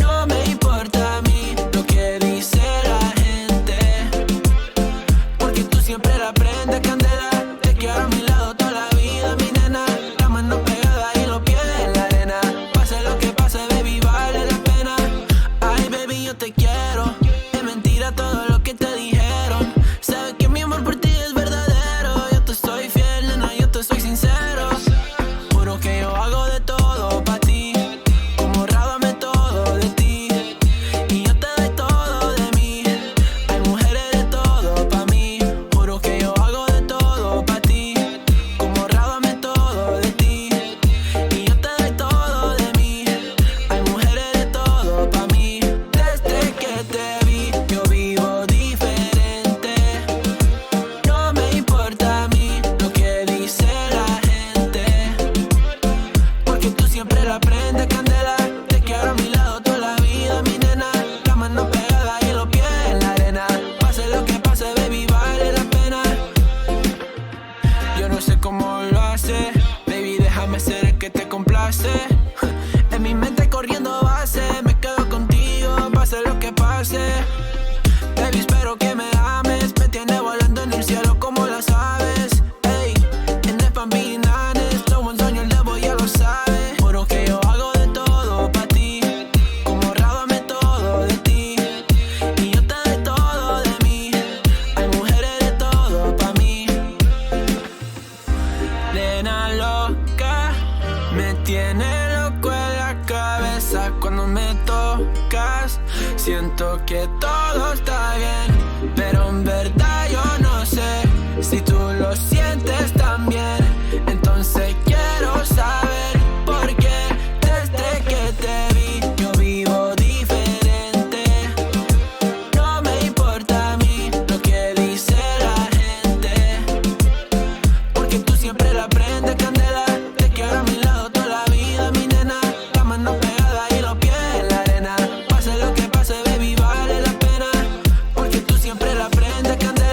No me importa a mí lo que dice la gente, porque tú siempre la prendes candela. Te quiero a mi lado toda la vida, mi nena. La mano pegada y los pies en la arena. Pase lo que pase, baby, vale la pena. Ay, baby, yo te quiero. Es mentira todo lo que te dijeron. Sabes que mi amor por ti es verdadero. Yo te soy fiel, nena, yo te soy sincero. Juro que yo hago de todo pa' ti. Como rábame todo de ti. Y yo te doy todo de mí. Hay mujeres de todo pa' mí. Juro que yo hago de todo pa' ti. Como rábame todo de ti. Y yo te doy todo de mí. Hay mujeres de todo pa' mí. Desde que te vi yo vivo diferente. No me importa a mí lo que dice la gente, porque tú siempre la prendes candela. Te quiero a mi lado toda la vida, mi nena. La mano pegada y los pies en la arena. Pase lo que pase, baby, vale la pena. Yo no sé cómo lo hace, baby, déjame ser el que te complace. En mi mente corriendo base, me quedo contigo, pase lo que pase. Baby, espero que me ames, me tiene volando en el cielo como las aves. Ey, en el Pambinanes, todo un sueño el debo ya lo sabe. Juro que yo hago de todo pa' ti, como rábame todo de ti. Y yo te doy todo de mí, hay mujeres de todo pa' mí. Nena loca, me tiene loco en la cabeza cuando me tocas. Siento que todo está bien, pero en verdad yo no sé si tú lo sientes también. Entonces quiero saber por qué desde que te vi yo vivo diferente. No me importa a mí lo que dice la gente, porque tú siempre la prendes candela. Te quiero a mi lado toda la vida, mi nena. La mano pegada y los pies en la arena. Pase lo que pase, baby, vale la pena, porque tú siempre la prendes candela.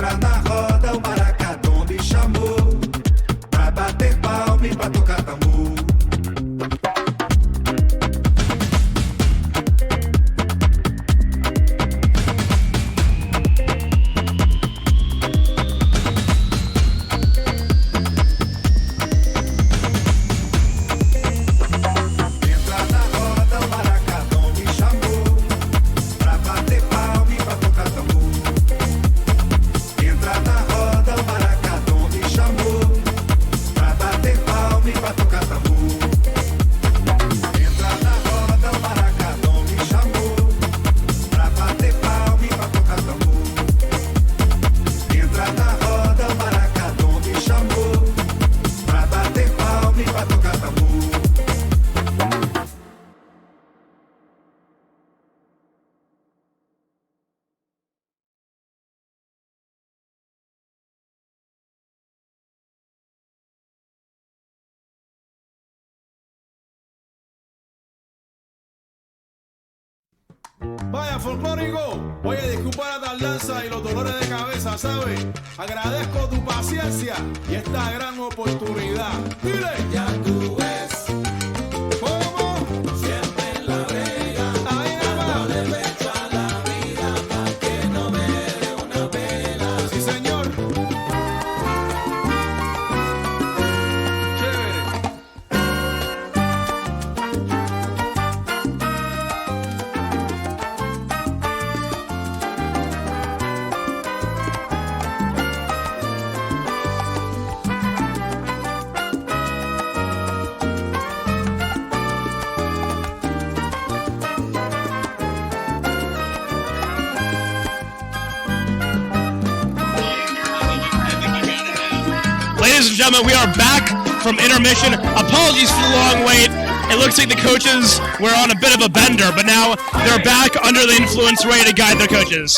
Entra na roda, o maracadão me chamou pra bater palma e pra tocar tambor. Vaya folclórico, oye, disculpa la tardanza y los dolores de cabeza, ¿sabes? Agradezco tu paciencia y esta gran oportunidad. Dile, ya tú ves. ¿Cómo? Siempre en la brega. Ahí nada más. No le pecho a la vida pa' que no me dé una pela. Sí, señor. Chévere. Ladies and gentlemen, we are back from intermission. Apologies for the long wait. It looks like the coaches were on a bit of a bender, but now they're back under the influence, ready to guide their coaches.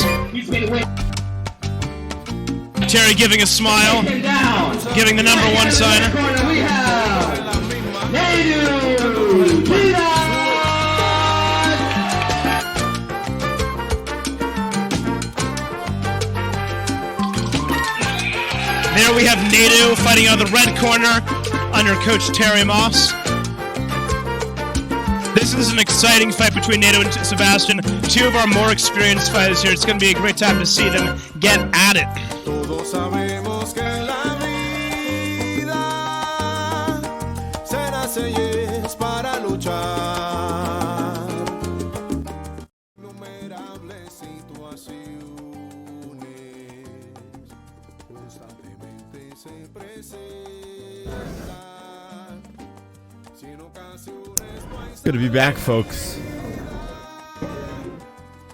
Terry giving a smile, giving the number one sign. We have Nadu. There we have Nadu fighting out of the red corner under Coach Terry Moss. This is an exciting fight between Nadu and Sebastian, two of our more experienced fighters here. It's going to be a great time to see them get at it. Todos sabemos que en la vida se nace y es para luchar. Innumerables situaciones constantemente se presentan. Si en ocasiones no hay Good to be back, folks.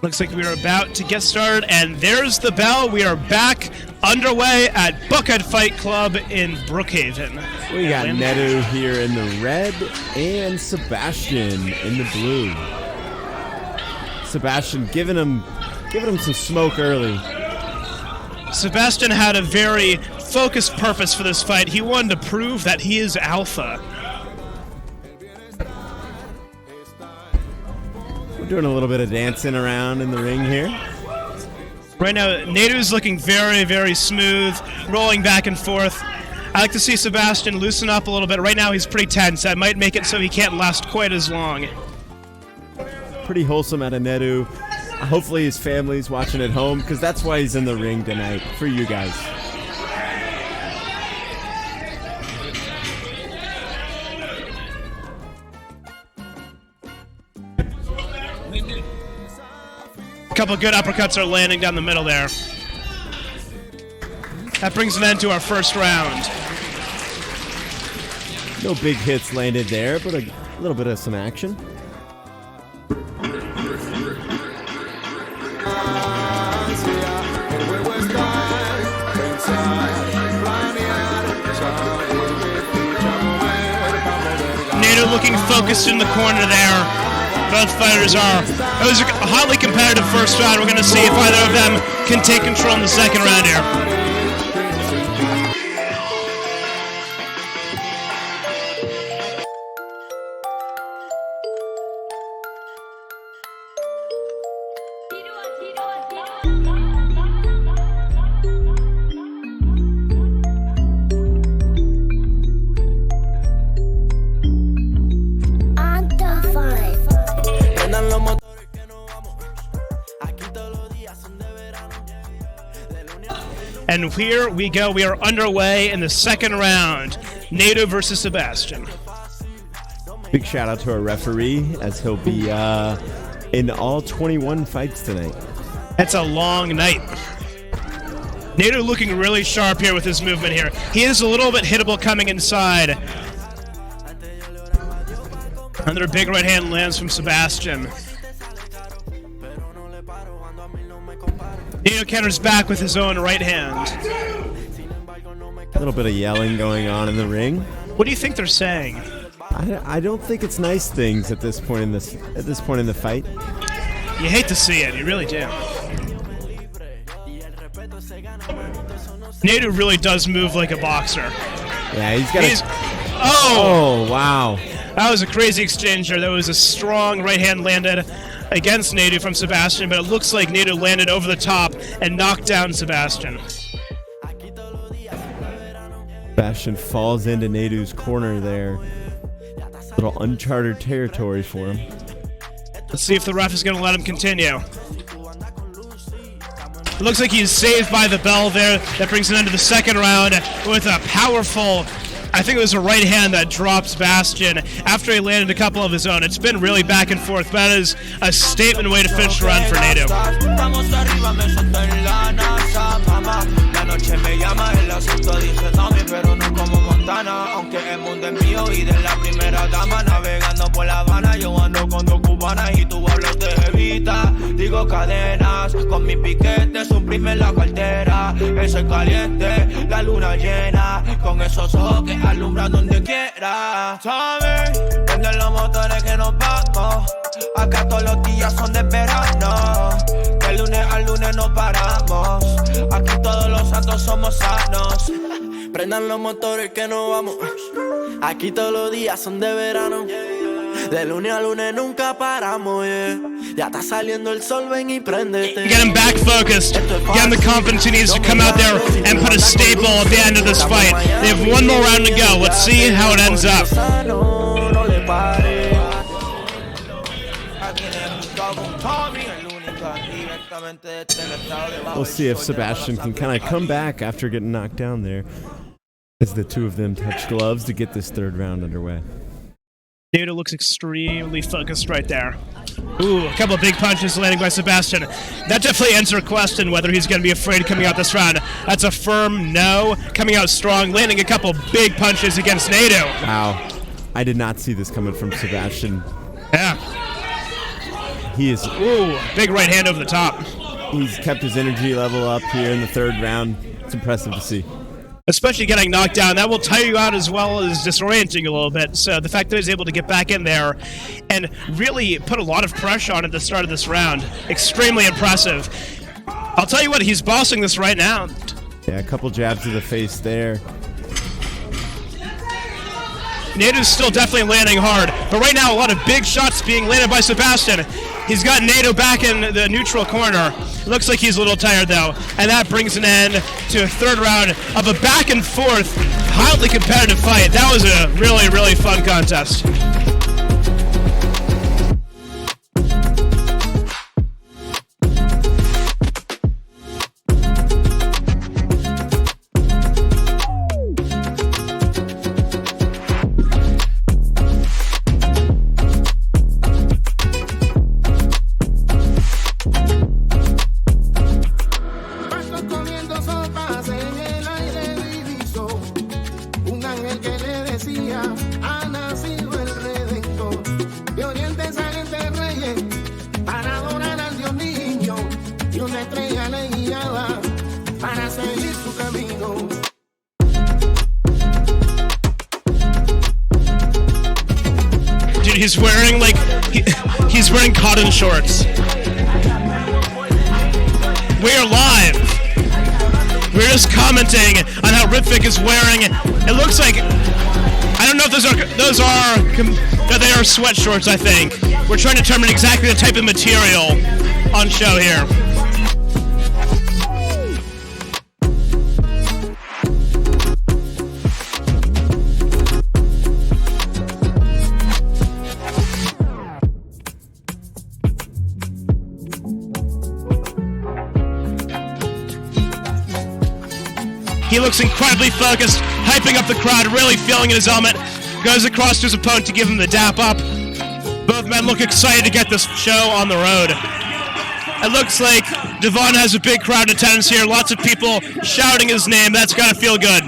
Looks like we are about to get started, and there's the bell. We are back underway at Buckhead Fight Club in Brookhaven. We got Nedu here in the red and Sebastian in the blue. Sebastian giving him some smoke early. Sebastian had a very focused purpose for this fight. He wanted to prove that he is alpha. We're doing a little bit of dancing around in the ring here. Right now, Nadu's looking very, very smooth, rolling back and forth. I like to see Sebastian loosen up a little bit. Right now, he's pretty tense. That might make it so he can't last quite as long. Pretty wholesome out of Nedu. Hopefully his family's watching at home, because that's why he's in the ring tonight, for you guys. A couple good uppercuts are landing down the middle there. That brings an end to our first round. No big hits landed there, but a little bit of some action. Nadu looking focused in the corner there. Both fighters are. It was a hotly competitive first round. We're going to see if either of them can take control in the second round here. And here we go. We are underway in the second round. Nato versus Sebastian. Big shout out to our referee, as he'll be in all 21 fights tonight. That's a long night. Nato looking really sharp here with his movement here. He is a little bit hittable coming inside. Another big right hand lands from Sebastian. Nato counters back with his own right hand. A little bit of yelling going on in the ring. What do you think they're saying? I don't think it's nice things at this point in the fight. You hate to see it, you really do. Nato really does move like a boxer. Yeah, he's got. Oh, wow! That was a crazy exchange there. That was a strong right hand landed against Nato from Sebastian, but it looks like Nato landed over the top and knocked down Sebastian. Sebastian falls into Nato's corner there. Little uncharted territory for him. Let's see if the ref is going to let him continue. It looks like he's saved by the bell there. That brings an end to the second round with a powerful, I think it was a right hand that dropped Sebastian after he landed a couple of his own. It's been really back and forth. That is a statement way to finish the run for Nato. Aunque el mundo es mío y de la primera dama navegando por La Habana, yo ando con dos cubanas y tú hablas de jevita. Digo cadenas, con mi piquete suprime la cartera. Eso es caliente, la luna llena, con esos ojos que alumbran donde quiera. ¿Sabes? Prenden los motores que nos vamos. Acá todos los días son de verano. De lunes al lunes no paramos. Aquí todos los santos somos sanos. Prendan los motores que nos vamos. Aquí todos los días son de verano. De lunes a lunes nunca paramos, yeah. Ya está saliendo el sol, ven y préndete. Get him back focused. Get him the confidence he needs to come out there and put a staple at the end of this fight. They have one more round to go. Let's see how it ends up. We'll see if Sebastian can kind of come back after getting knocked down there, as the two of them touch gloves to get this third round underway. Nato looks extremely focused right there. Ooh, a couple of big punches landing by Sebastian. That definitely answers a question whether he's going to be afraid coming out this round. That's a firm no. Coming out strong, landing a couple big punches against Nato. Wow. I did not see this coming from Sebastian. Yeah. He is. Ooh, big right hand over the top. He's kept his energy level up here in the third round. It's impressive to see. Especially getting knocked down, that will tire you out as well as disorienting a little bit. So the fact that he's able to get back in there and really put a lot of pressure on at the start of this round, extremely impressive. I'll tell you what, he's bossing this right now. Yeah, a couple jabs to the face there. Nato's still definitely landing hard, but right now a lot of big shots being landed by Sebastian. He's got Nato back in the neutral corner. Looks like he's a little tired though, and that brings an end to a third round of a back and forth, highly competitive fight. That was a really, really fun contest. He's wearing he's wearing cotton shorts. We are live. We're just commenting on how Ritvic is wearing. It looks like, I don't know if they are sweat shorts. I think we're trying to determine exactly the type of material on show here. He looks incredibly focused, hyping up the crowd, really feeling in his element. Goes across to his opponent to give him the dap up. Both men look excited to get this show on the road. It looks like Devon has a big crowd attendance here. Lots of people shouting his name. That's gotta feel good.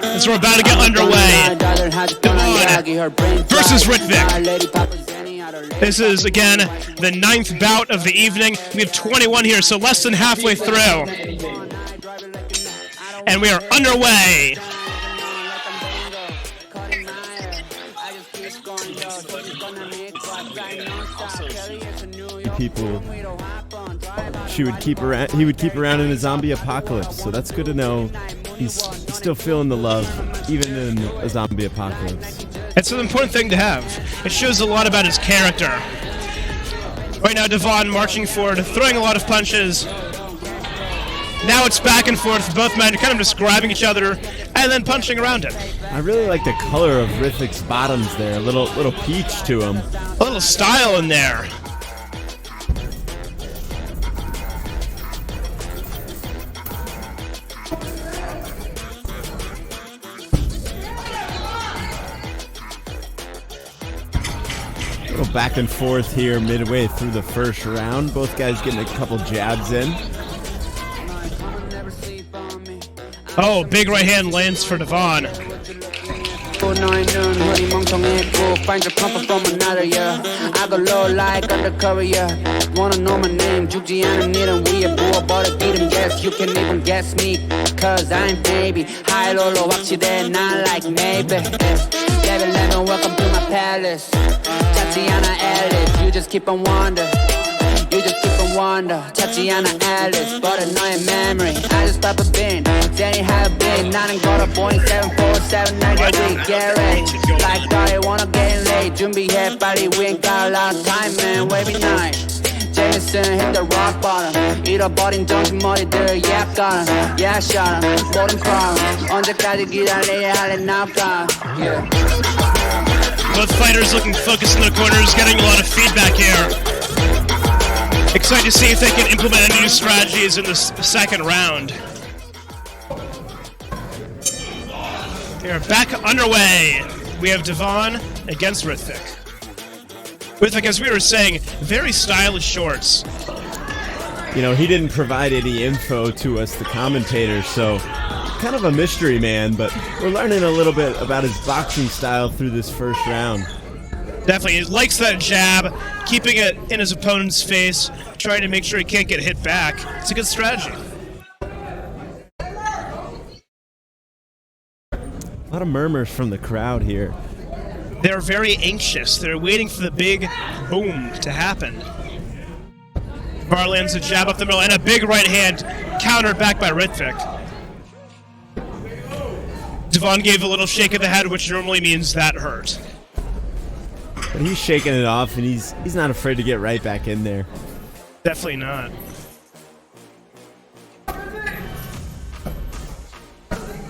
As we're about to get underway, Devon versus Ritvik. This is, again, the 9th bout of the evening. We have 21 here, so less than halfway through. And we are underway. People he would keep around in a zombie apocalypse, so that's good to know. He's still feeling the love, even in a zombie apocalypse. It's an important thing to have. It shows a lot about his character. Right now, Devon marching forward, throwing a lot of punches. Now it's back and forth, both men kind of just grabbing each other and then punching around it. I really like the color of Ritvik's bottoms there, a little peach to him. A little style in there. Back and forth here midway through the first round. Both guys getting a couple jabs in. Oh, big right hand lands for Devon. Find your comfort from another, yeah. I go low like undercover, yeah. Wanna know my name, 죽지 않은 일은 위에 부어버려 기름. Yes, you can even guess me, cause I'm baby. High low 확실해, not like maybe. Level 11, welcome to my palace. Tatiana Alice, you just keep on wonder. You just keep on wonder. Tatiana Alice, but a annoying memory. I just pop a bin, Danny have been. 나는 걸어 Boeing 747, 날 get ready. Like I wanna get late. 준비해 빨리, we ain't got a lot of time, man. Wavy night. Jameson hit the rock bottom. 잃어버린 정신 머리들, yeah, got him. Yeah, shot him. 모든 problem. 언제까지 기다려야 할래, now got him. Yeah. Both fighters looking focused in the corners, getting a lot of feedback here. Excited to see if they can implement any new strategies in this second round. They are back underway. We have Devon against Ritvik. Ritvik, as we were saying, very stylish shorts. You know, he didn't provide any info to us, the commentators, so kind of a mystery man, but we're learning a little bit about his boxing style through this first round. Definitely, he likes that jab, keeping it in his opponent's face, trying to make sure he can't get hit back. It's a good strategy. A lot of murmurs from the crowd here. They're very anxious. They're waiting for the big boom to happen. Var lands a jab up the middle and a big right hand countered back by Ritvik. Devon gave a little shake of the head, which normally means that hurt. But he's shaking it off, and he's not afraid to get right back in there. Definitely not.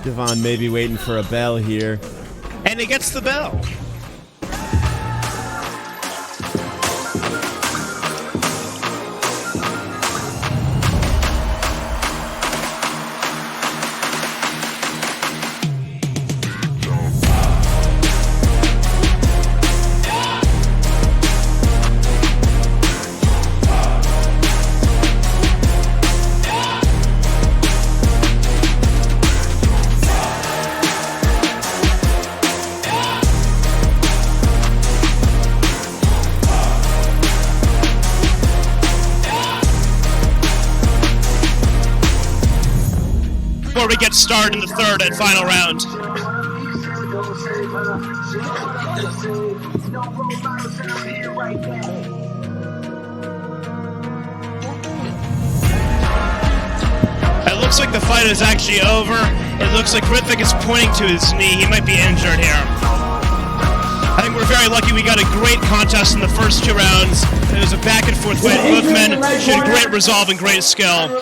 Devon may be waiting for a bell here. And he gets the bell. Before we get started in the third and final round. It looks like the fight is actually over. It looks like Ritvik is pointing to his knee. He might be injured here. I think think we're very lucky we got a great contest in the first 2 rounds. It was a back and forth fight. Both men showed great resolve and great skill.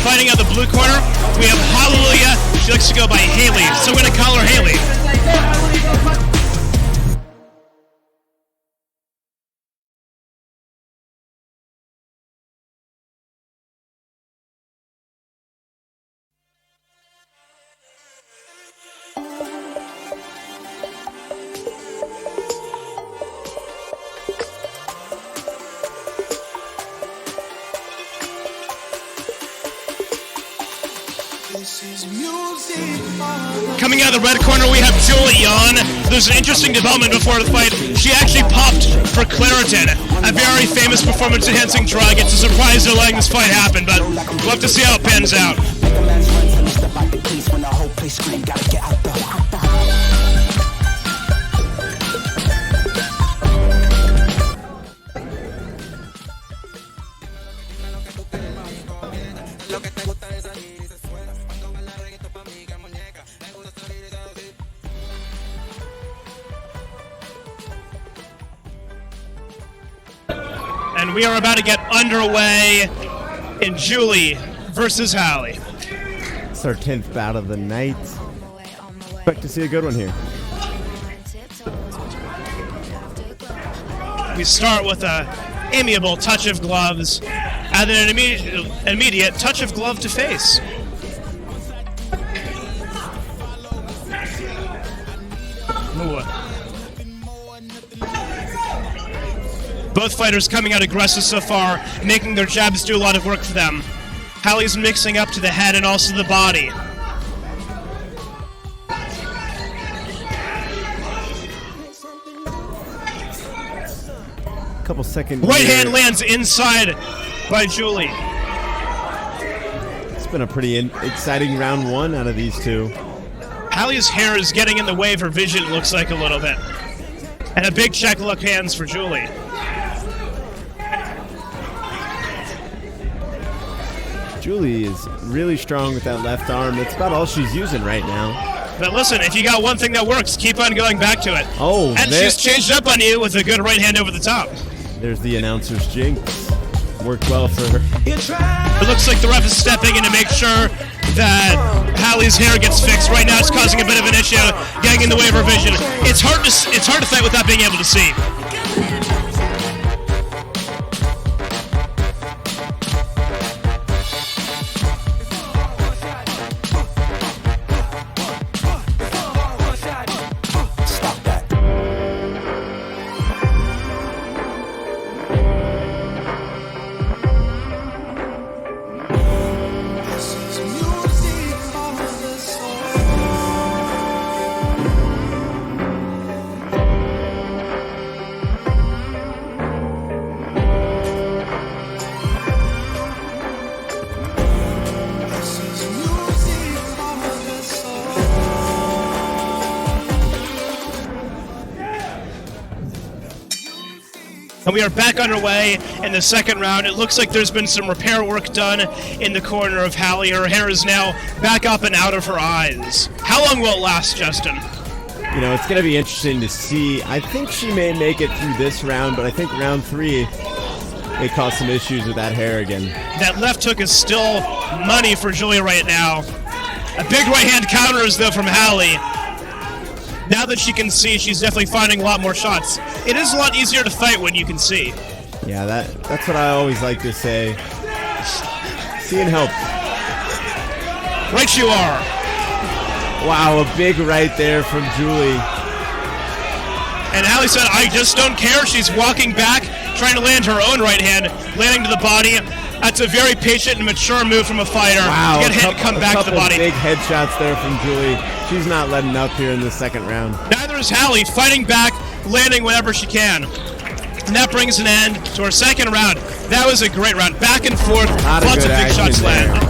Fighting out the blue corner, we have Hallelujah. She likes to go by Haley, so we're gonna call her Haley. Coming out of the red corner, we have Julie on. There's an interesting development before the fight. She actually popped for Claritin, a very famous performance-enhancing drug. It's a surprise they're letting this fight happen, but we'll have to see how it pans out. And we are about to get underway in Julie versus Hallie. It's our 10th bout of the night. Expect to see a good one here. We start with a amiable touch of gloves, and then an immediate touch of glove to face. Ooh. Both fighters coming out aggressive so far, making their jabs do a lot of work for them. Hallie's mixing up to the head and also the body. Couple seconds. Right hand lands inside by Julie. It's been a pretty exciting round 1 out of these two. Hallie's hair is getting in the way of her vision, it looks like, a little bit. And a big check look hands for Julie. Julie is really strong with that left arm. That's about all she's using right now. But listen, if you got one thing that works, keep on going back to it. Oh, and she's changed up on you with a good right hand over the top. There's the announcer's jinx. Worked well for her. It looks like the ref is stepping in to make sure that Hallie's hair gets fixed. Right now it's causing a bit of an issue, getting in the way of her vision. It's hard to fight without being able to see. And we are back underway in the second round. It looks like there's been some repair work done in the corner of Hallie. Her hair is now back up and out of her eyes. How long will it last, Justin? You know, it's going to be interesting to see. I think she may make it through this round, but I think round 3 may cause some issues with that hair again. That left hook is still money for Julia right now. A big right hand counters though from Hallie. Now that she can see, she's definitely finding a lot more shots. It is a lot easier to fight when you can see. Yeah, that's what I always like to say. Seeing helps. Right you are. Wow, a big right there from Julie. And Hallie said, I just don't care. She's walking back, trying to land her own right hand, landing to the body. That's a very patient and mature move from a fighter. Wow, to get hit and come back to the body. Big headshots there from Julie. She's not letting up here in the second round. Neither is Hallie, fighting back, landing whenever she can. And that brings an end to our second round. That was a great round. Back and forth, lots of big shots land.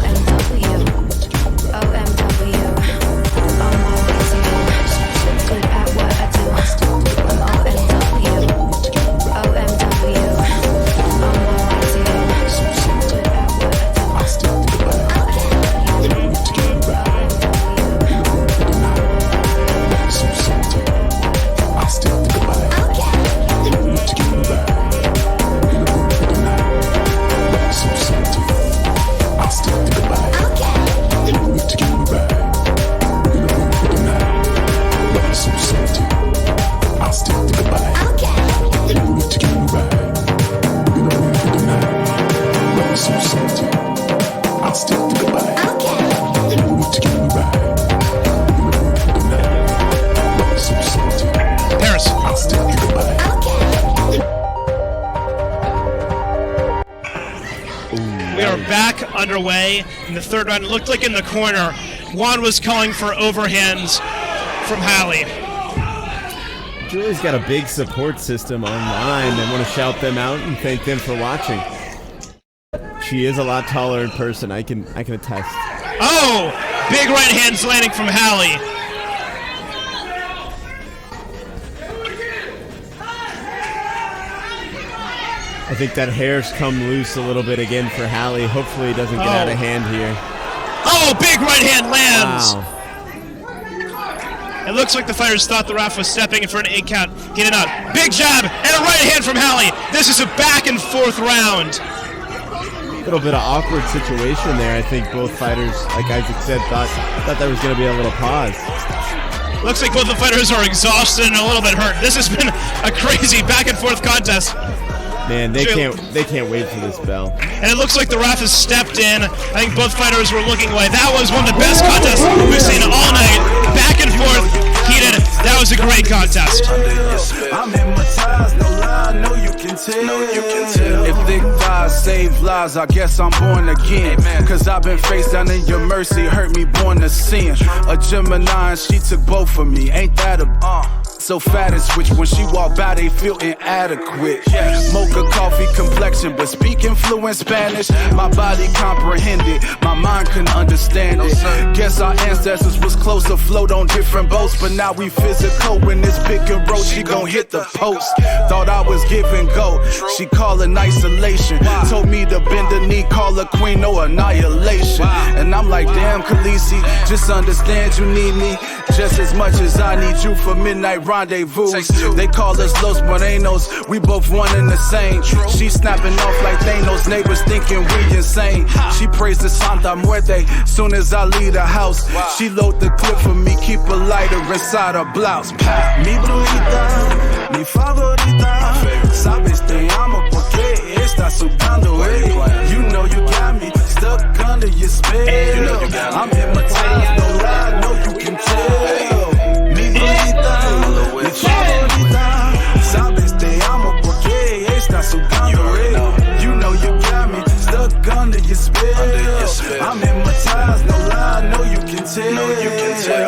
Underway in the third round. It looked like in the corner, Juan was calling for overhands from Hallie. Julie's got a big support system online. I want to shout them out and thank them for watching. She is a lot taller in person. I can attest. Oh, big right hands landing from Hallie. I think that hair's come loose a little bit again for Hallie. Hopefully it doesn't get out of hand here. Oh, big right hand lands! Wow. It looks like the fighters thought the ref was stepping in for an 8 count. Get it up. Big jab and a right hand from Hallie. This is a back and forth round. A little bit of awkward situation there. I think both fighters, like Isaac said, thought there was going to be a little pause. Looks like both the fighters are exhausted and a little bit hurt. This has been a crazy back and forth contest. Man, they can't wait for this bell. And it looks like the ref has stepped in. I think both fighters were looking away. That was one of the best contests we've seen all night. Back and forth, heated. That was a great contest. I'm hypnotized, no lie, no you can tell. If thick thighs save lives, I guess I'm born again. Cause I've been face down in your mercy, hurt me born to sin. A Gemini and she took both of me, ain't that a so fat and switch when she walk by they feel inadequate. Mocha coffee complexion but speaking fluent Spanish. My body comprehended, my mind couldn't understand it. Guess our ancestors was close afloat on different boats, but now we physical when this big and road she gon' hit the post. Thought I was giving go, she callin' isolation. Told me to bend the knee, call her queen, no annihilation. And I'm like damn Khaleesi, just understand you need me just as much as I need you for midnight rendezvous. They call us Los Morenos, we both one and the same. She snapping off like Thanos, neighbors thinking we insane. She prays to Santa Muerte, soon as I leave the house. She load the clip for me, keep a lighter inside her blouse. Mi brujita, mi favorita, sabes te amo porque estás sudando, You know you got me stuck under your spell. I'm hypnotized, no lie, no you can tell. Mi brujita, mi favorita, sabes te amo porque estás sudando, You know you got me stuck under your spell. I'm hypnotized, no lie, no you can tell.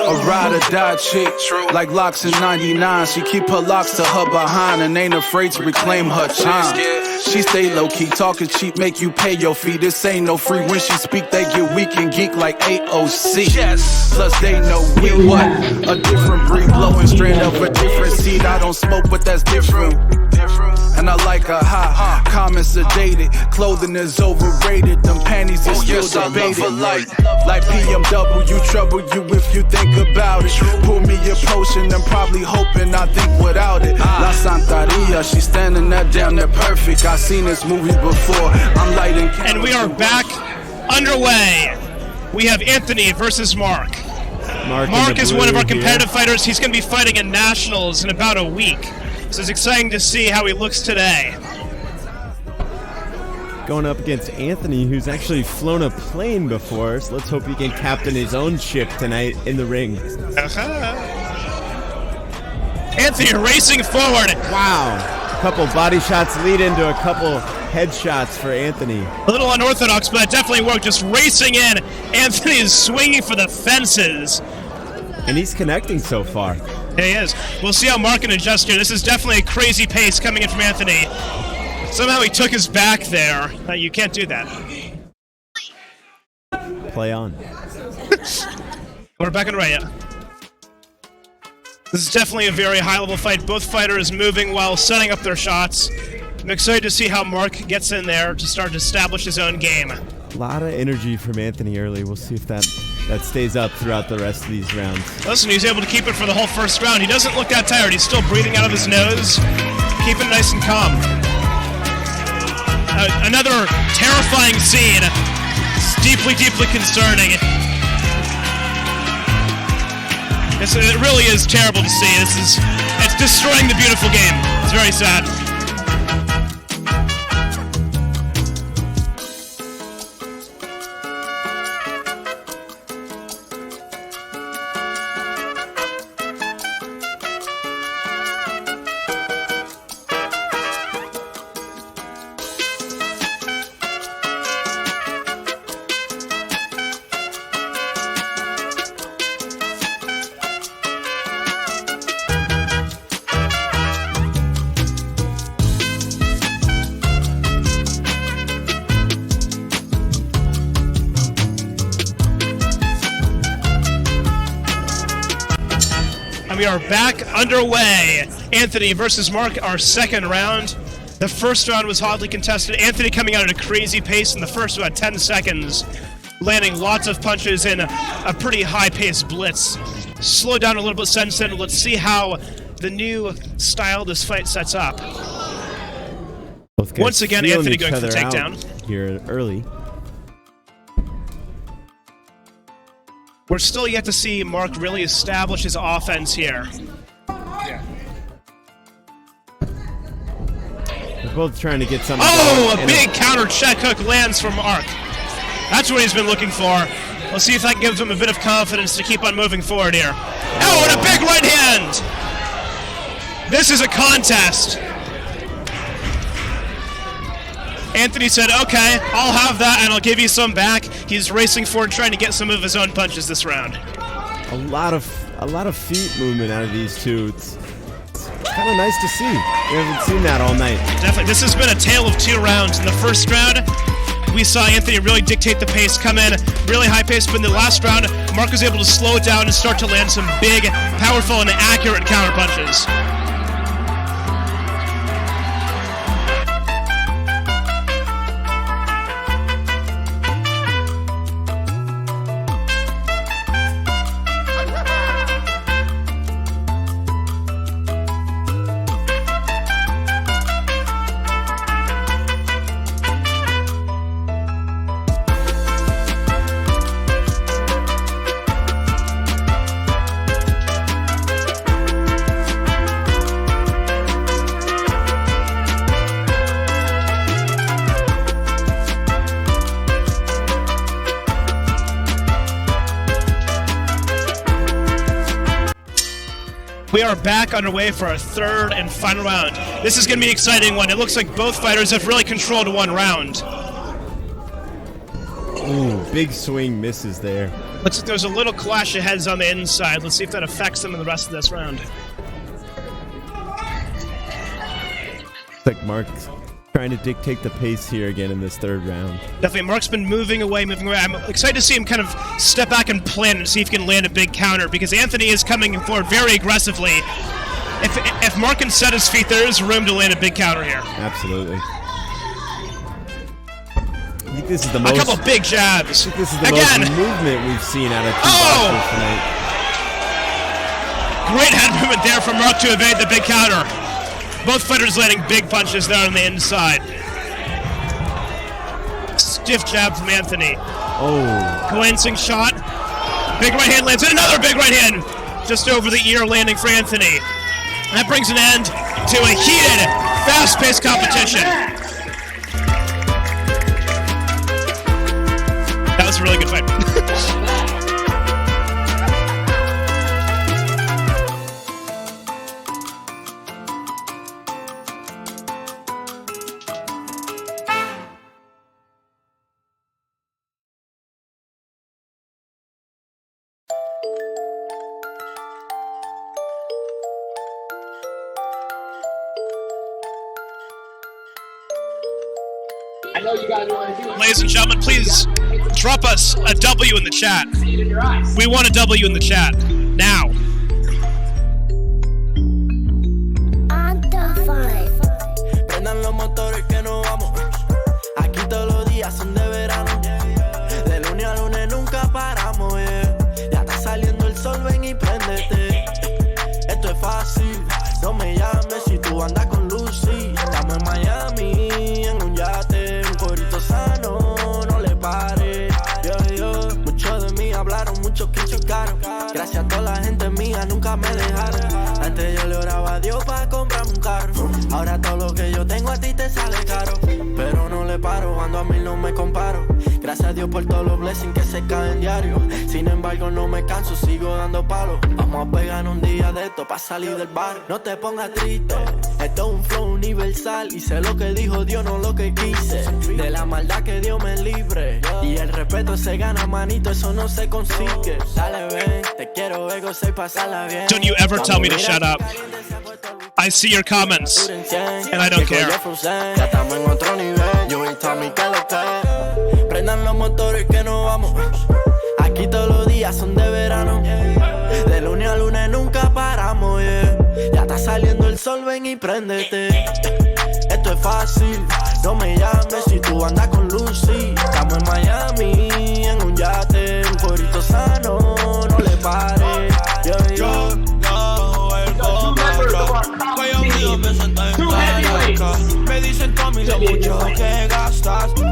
A ride or die chick, like locks in 99. She keep her locks to her behind and ain't afraid to reclaim her time. She stay low-key, talking cheap, make you pay your fee. This ain't no free. When she speak, they get weak and geek like AOC. Plus they know we what? A different breed, blowing straight up a different seed. I don't smoke, but that's different. And I like her hot, calm and sedated. Clothing is overrated, them panties is still debated. Like PMW, trouble you if you think about it. Pour me a potion and probably hoping I think without it. La Santeria, she's standing there damn near perfect. I seen this movie before, I'm lighting. And we are back underway. We have Anthony versus Mark. Mark is one of our competitive fighters. He's going to be fighting in Nationals in about a week. So it's exciting to see how he looks today. Going up against Anthony, who's actually flown a plane before, so let's hope he can captain his own ship tonight in the ring. Anthony racing forward. Wow. A couple body shots lead into a couple headshots for Anthony. A little unorthodox, but it definitely worked. Just racing in. Anthony is swinging for the fences. And he's connecting so far. Yeah, he is. We'll see how Mark can adjust here. This is definitely a crazy pace coming in from Anthony. Somehow he took his back there. You can't do that. Play on. We're back on right. This is definitely a very high-level fight. Both fighters moving while setting up their shots. I'm excited to see how Mark gets in there to start to establish his own game. A lot of energy from Anthony early. We'll see if that stays up throughout the rest of these rounds. Listen, he's able to keep it for the whole first round. He doesn't look that tired. He's still breathing out of his nose, keeping nice and calm. Another terrifying scene. It's deeply, deeply concerning. It really is terrible to see. It's destroying the beautiful game. It's very sad. We are back underway. Anthony versus Mark, our second round. The first round was hotly contested. Anthony coming out at a crazy pace in the first about 10 seconds, landing lots of punches in a pretty high-paced blitz. Slow down a little bit since then. Let's see how the new style this fight sets up. Once again, Anthony going for the takedown. Here early. We're still yet to see Mark really establish his offense here. They're both trying to get something. Oh, a big counter check hook lands from Mark. That's what he's been looking for. We'll see if that gives him a bit of confidence to keep on moving forward here. Oh, and a big right hand! This is a contest. Anthony said, okay, I'll have that and I'll give you some back. He's racing forward trying to get some of his own punches this round. A lot of feet movement out of these two. It's kind of nice to see. We haven't seen that all night. Definitely. This has been a tale of two rounds. In the first round, we saw Anthony really dictate the pace, come in really high pace, but in the last round, Mark was able to slow it down and start to land some big, powerful, and accurate counter punches. We are back underway for our third and final round. This is going to be an exciting one. It looks like both fighters have really controlled one round. Ooh, big swing misses there. There's a little clash of heads on the inside. Let's see if that affects them in the rest of this round. Looks like Mark's trying to dictate the pace here again in this third round. Definitely, Mark's been moving away. I'm excited to see him kind of step back and plan and see if he can land a big counter, because Anthony is coming forward very aggressively. If Mark can set his feet, there is room to land a big counter here. Absolutely. I think this is the most... A couple big jabs. I think this is the most movement we've seen out of two boxers tonight. Great head movement there from Mark to evade the big counter. Both fighters landing big punches there on the inside. stiff jab from Anthony. Oh. Glancing shot. Big right hand lands, and another big right hand just over the ear landing for Anthony. That brings an end to a heated, fast-paced competition. That was a really good fight. I know you guys want to do it. Ladies and gentlemen, please drop us a W in the chat. See it in your eyes. We want a W in the chat. Now. Prendan los motores que nos vamos. Aquí todos los días son de verano. De lunes a lunes nunca paramos, yeah. Ya está saliendo el sol, ven y préndete. Esto es fácil, no me llames si tú andas con Lucy. Estamos en Miami, en un yate, un corito sano, no le pares. Muchos de mí hablaron, muchos que chocaron. Gracias a toda la gente mía, nunca me dejaron. Antes yo le oraba a Dios para comprarme un carro. Ahora todo lo que yo tengo a ti te sale caro. Pero no le paro, ando a mí no me comparo. Gracias a Dios por todos los blessings que se caen diario. Sin embargo no me canso, sigo dando palos. Vamos a pegar un día de esto para salir del bar. No te pongas triste, esto es un flow universal. Y sé lo que dijo Dios, no lo que quise. De la maldad que Dios me libre. Y el respeto se gana, manito, eso no se consigue. Dale, ven, te quiero ver, gozar y pasarla bien. Don't you ever tell me to shut up. I see your comments, and I don't care. Ya estamos en otro nivel. Yo y Tommy que lo que. Prendan los motores que nos vamos. Aquí todos los días son de verano. De lunes a lunes nunca paramos, yeah. Ya está saliendo el sol, ven y préndete. Esto es fácil, no me llames si tú andas con Lucy. Estamos en Miami, en un yate, un corito sano, no le pares. Yo no el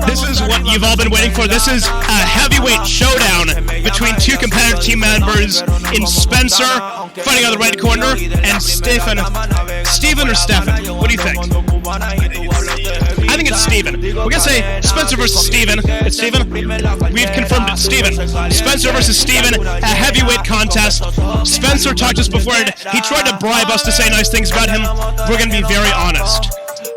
This is what you've all been waiting for. This is a heavyweight showdown between two competitive team members in Spencer, fighting on the right corner, and Stephen. Steven or Stefan? What do you think? I think it's Steven. We're gonna say Spencer versus Steven. It's Steven? We've confirmed it's Steven. Spencer versus Steven, a heavyweight contest. Spencer talked to us before, and he tried to bribe us to say nice things about him. We're gonna be very honest.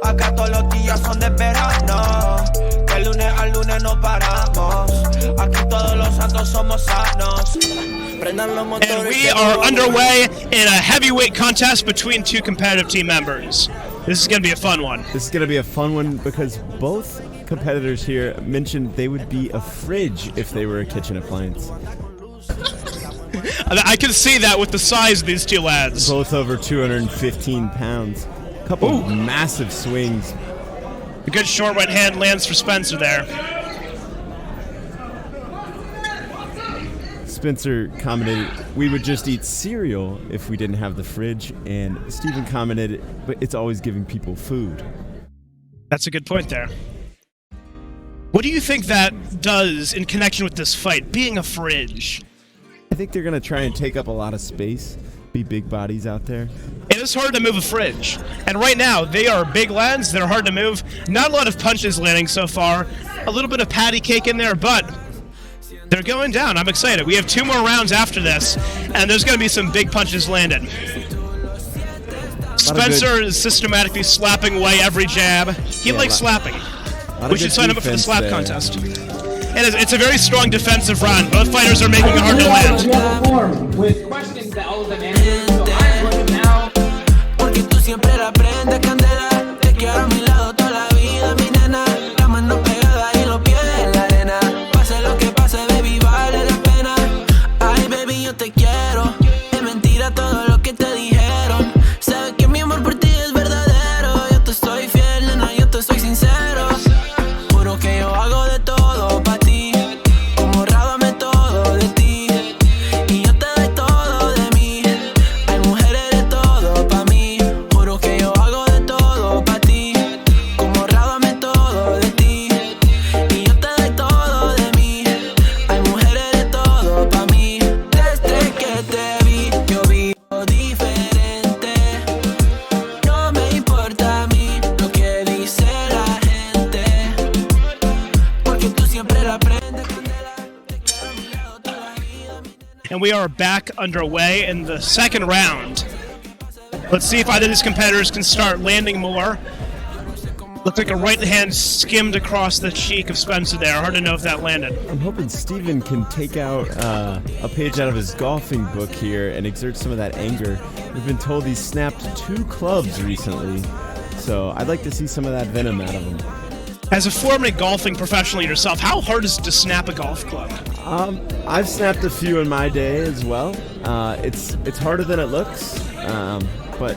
Acá todos los días son de verano. De lunes a lunes no paramos. Aquí todos los santos somos sanos. And we are underway in a heavyweight contest between two competitive team members. This is going to be a fun one. This is going to be a fun one because both competitors here mentioned they would be a fridge if they were a kitchen appliance. I can see that with the size of these two lads. Both over 215 pounds. A couple massive swings. A good short right hand lands for Spencer there. Spencer commented, we would just eat cereal if we didn't have the fridge, and Steven commented, but it's always giving people food. That's a good point there. What do you think that does in connection with this fight, being a fridge? I think they're going to try and take up a lot of space, be big bodies out there. It is hard to move a fridge, and right now they are big lads, they're hard to move. Not a lot of punches landing so far, a little bit of patty cake in there, but they're going down. I'm excited. We have 2 more rounds after this, and there's going to be some big punches landed. Spencer is systematically slapping away every jab. He likes slapping. We should sign him up for the slap contest. And it's a very strong defensive round. Both fighters are making it hard to land. With questions that all of them answered, so I'm going now. Porque tú siempre la prendes candela. Te quiero a mi lado toda la vida, mi nena. La mano pegada y los pies en la arena. Pase lo que pase, baby, vale la pena. Ay, baby, yo te quiero. Es mentira todo lo que te dijeron. Sabes que mi amor por ti es verdadero. Yo te soy fiel, nena, yo te soy sincero. Juro que yo hago de todo pa' ti. Como rábame todo de ti. Y yo te doy todo de mí. Hay mujeres de todo pa' mí. Juro que yo hago de todo pa' ti. and we are back underway in the second round. Let's see if either of these competitors can start landing more. Looked like a right hand skimmed across the cheek of Spencer there. Hard to know if that landed. I'm hoping Steven can take out a page out of his golfing book here and exert some of that anger. We've been told he's snapped 2 clubs recently, so I'd like to see some of that venom out of him. As a former golfing professional yourself, how hard is it to snap a golf club? I've snapped a few in my day as well. It's harder than it looks, but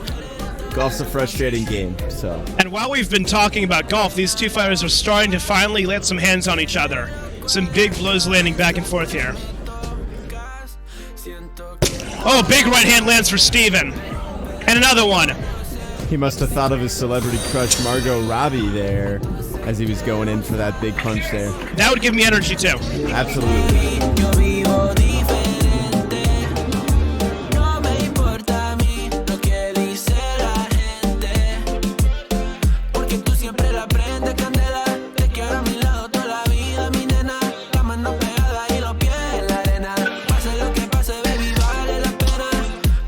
golf's a frustrating game, so. And while we've been talking about golf, these two fighters are starting to finally let some hands on each other. Some big blows landing back and forth here. Oh, big right hand lands for Steven. And another one. He must have thought of his celebrity crush Margot Robbie there as he was going in for that big punch there. That would give me energy too. Absolutely.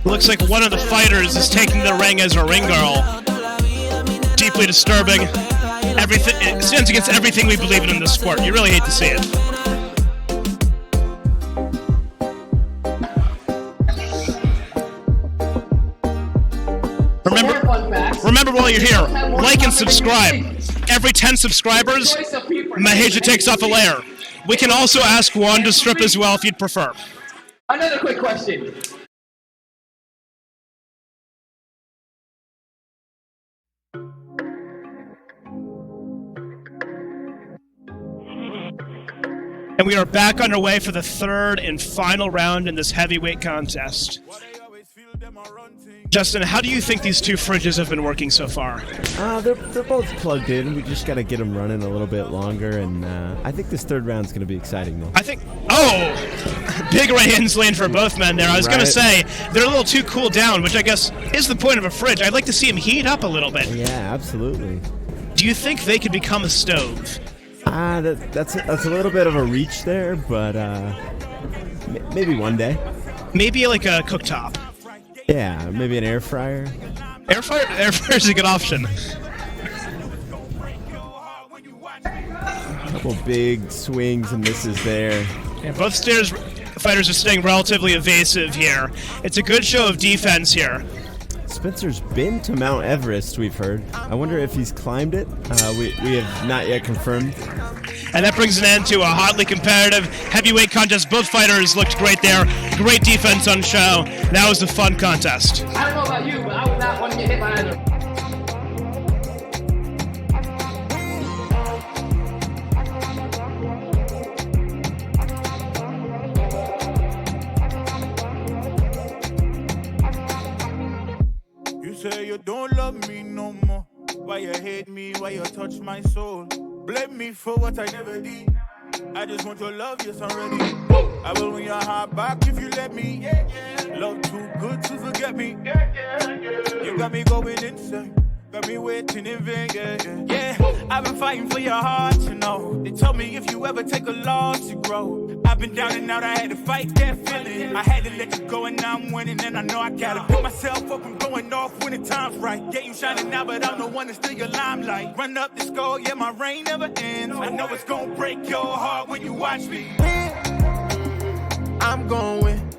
Looks like one of the fighters is taking the ring as a ring girl. Deeply disturbing. It stands against everything we believe in this sport. You really hate to see it. Remember while you're here, like and subscribe. Every 10 subscribers, Maheja takes off a layer. We can also ask Juan to strip as well if you'd prefer. Another quick question. And we are back underway for the third and final round in this heavyweight contest. Justin, how do you think these two fridges have been working so far? They're both plugged in. We just got to get them running a little bit longer, and I think this third round's going to be exciting, though. Big right hands land for both men there. I was going to say, they're a little too cooled down, which I guess is the point of a fridge. I'd like to see them heat up a little bit. Yeah, absolutely. Do you think they could become a stove? That's a little bit of a reach there, but maybe one day. Maybe like a cooktop. Yeah, maybe an air fryer. Air fryer's a good option. A couple big swings and misses there. Yeah, both fighters are staying relatively evasive here. It's a good show of defense here. Spencer's been to Mount Everest, we've heard. I wonder if he's climbed it. We have not yet confirmed. And that brings an end to a hotly competitive heavyweight contest. Both fighters looked great there. Great defense on show. That was a fun contest. I don't know about you, but I would not want to get hit by either. Say you don't love me no more. Why you hate me? Why you touch my soul? Blame me for what I never did. I just want your love, yes I'm ready. I will win your heart back if you let me. Love too good to forget me. You got me going insane. Got me waiting in vain, yeah. I've been fighting for your heart, you know. They told me if you ever take a loss, you grow. I've been down and out, I had to fight that feeling. I had to let you go and now I'm winning. And I know I gotta pick myself up and going off when the time's right. Yeah, you shining now, but I'm the one that's still your limelight. Run up the score, yeah, my reign never ends. I know it's gonna break your heart when you watch me. I'm gonna win.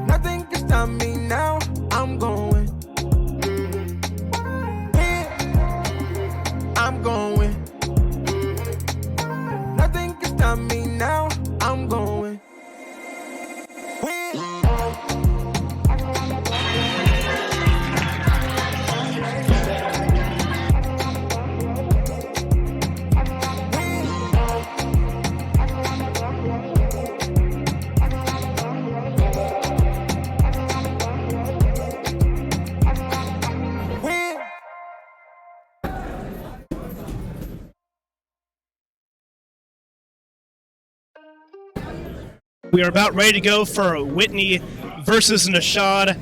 Nothing can stop me now, I'm gonna win. I'm going win. Nothing can stop me now. I'm going win. We are about ready to go for Whitney versus Nishad.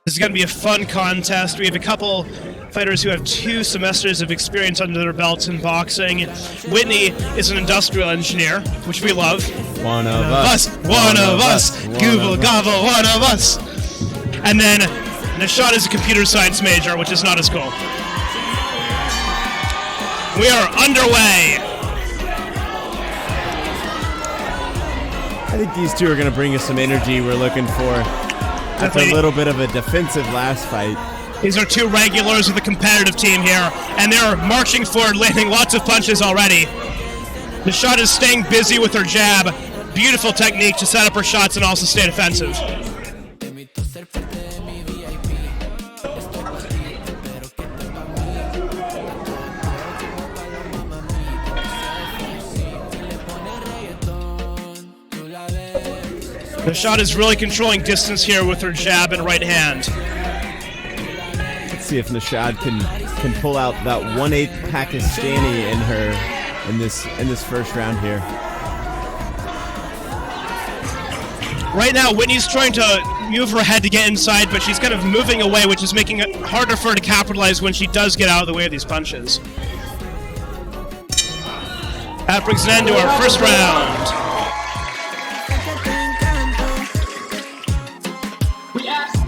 This is going to be a fun contest. We have a couple fighters who have 2 semesters of experience under their belts in boxing. Whitney is an industrial engineer, which we love. One of us. One of us. Google gobble, one of us. And then Nishad is a computer science major, which is not as cool. We are underway. I think these two are going to bring us some energy we're looking for. That's a little bit of a defensive last fight. These are 2 regulars of the competitive team here, and they're marching forward, landing lots of punches already. Nishad is staying busy with her jab. Beautiful technique to set up her shots and also stay defensive. Nishad is really controlling distance here with her jab and right hand. Let's see if Nishad can pull out that 1/8 Pakistani in her in this first round here. Right now, Whitney's trying to move her head to get inside, but she's kind of moving away, which is making it harder for her to capitalize when she does get out of the way of these punches. That brings an end to our first round.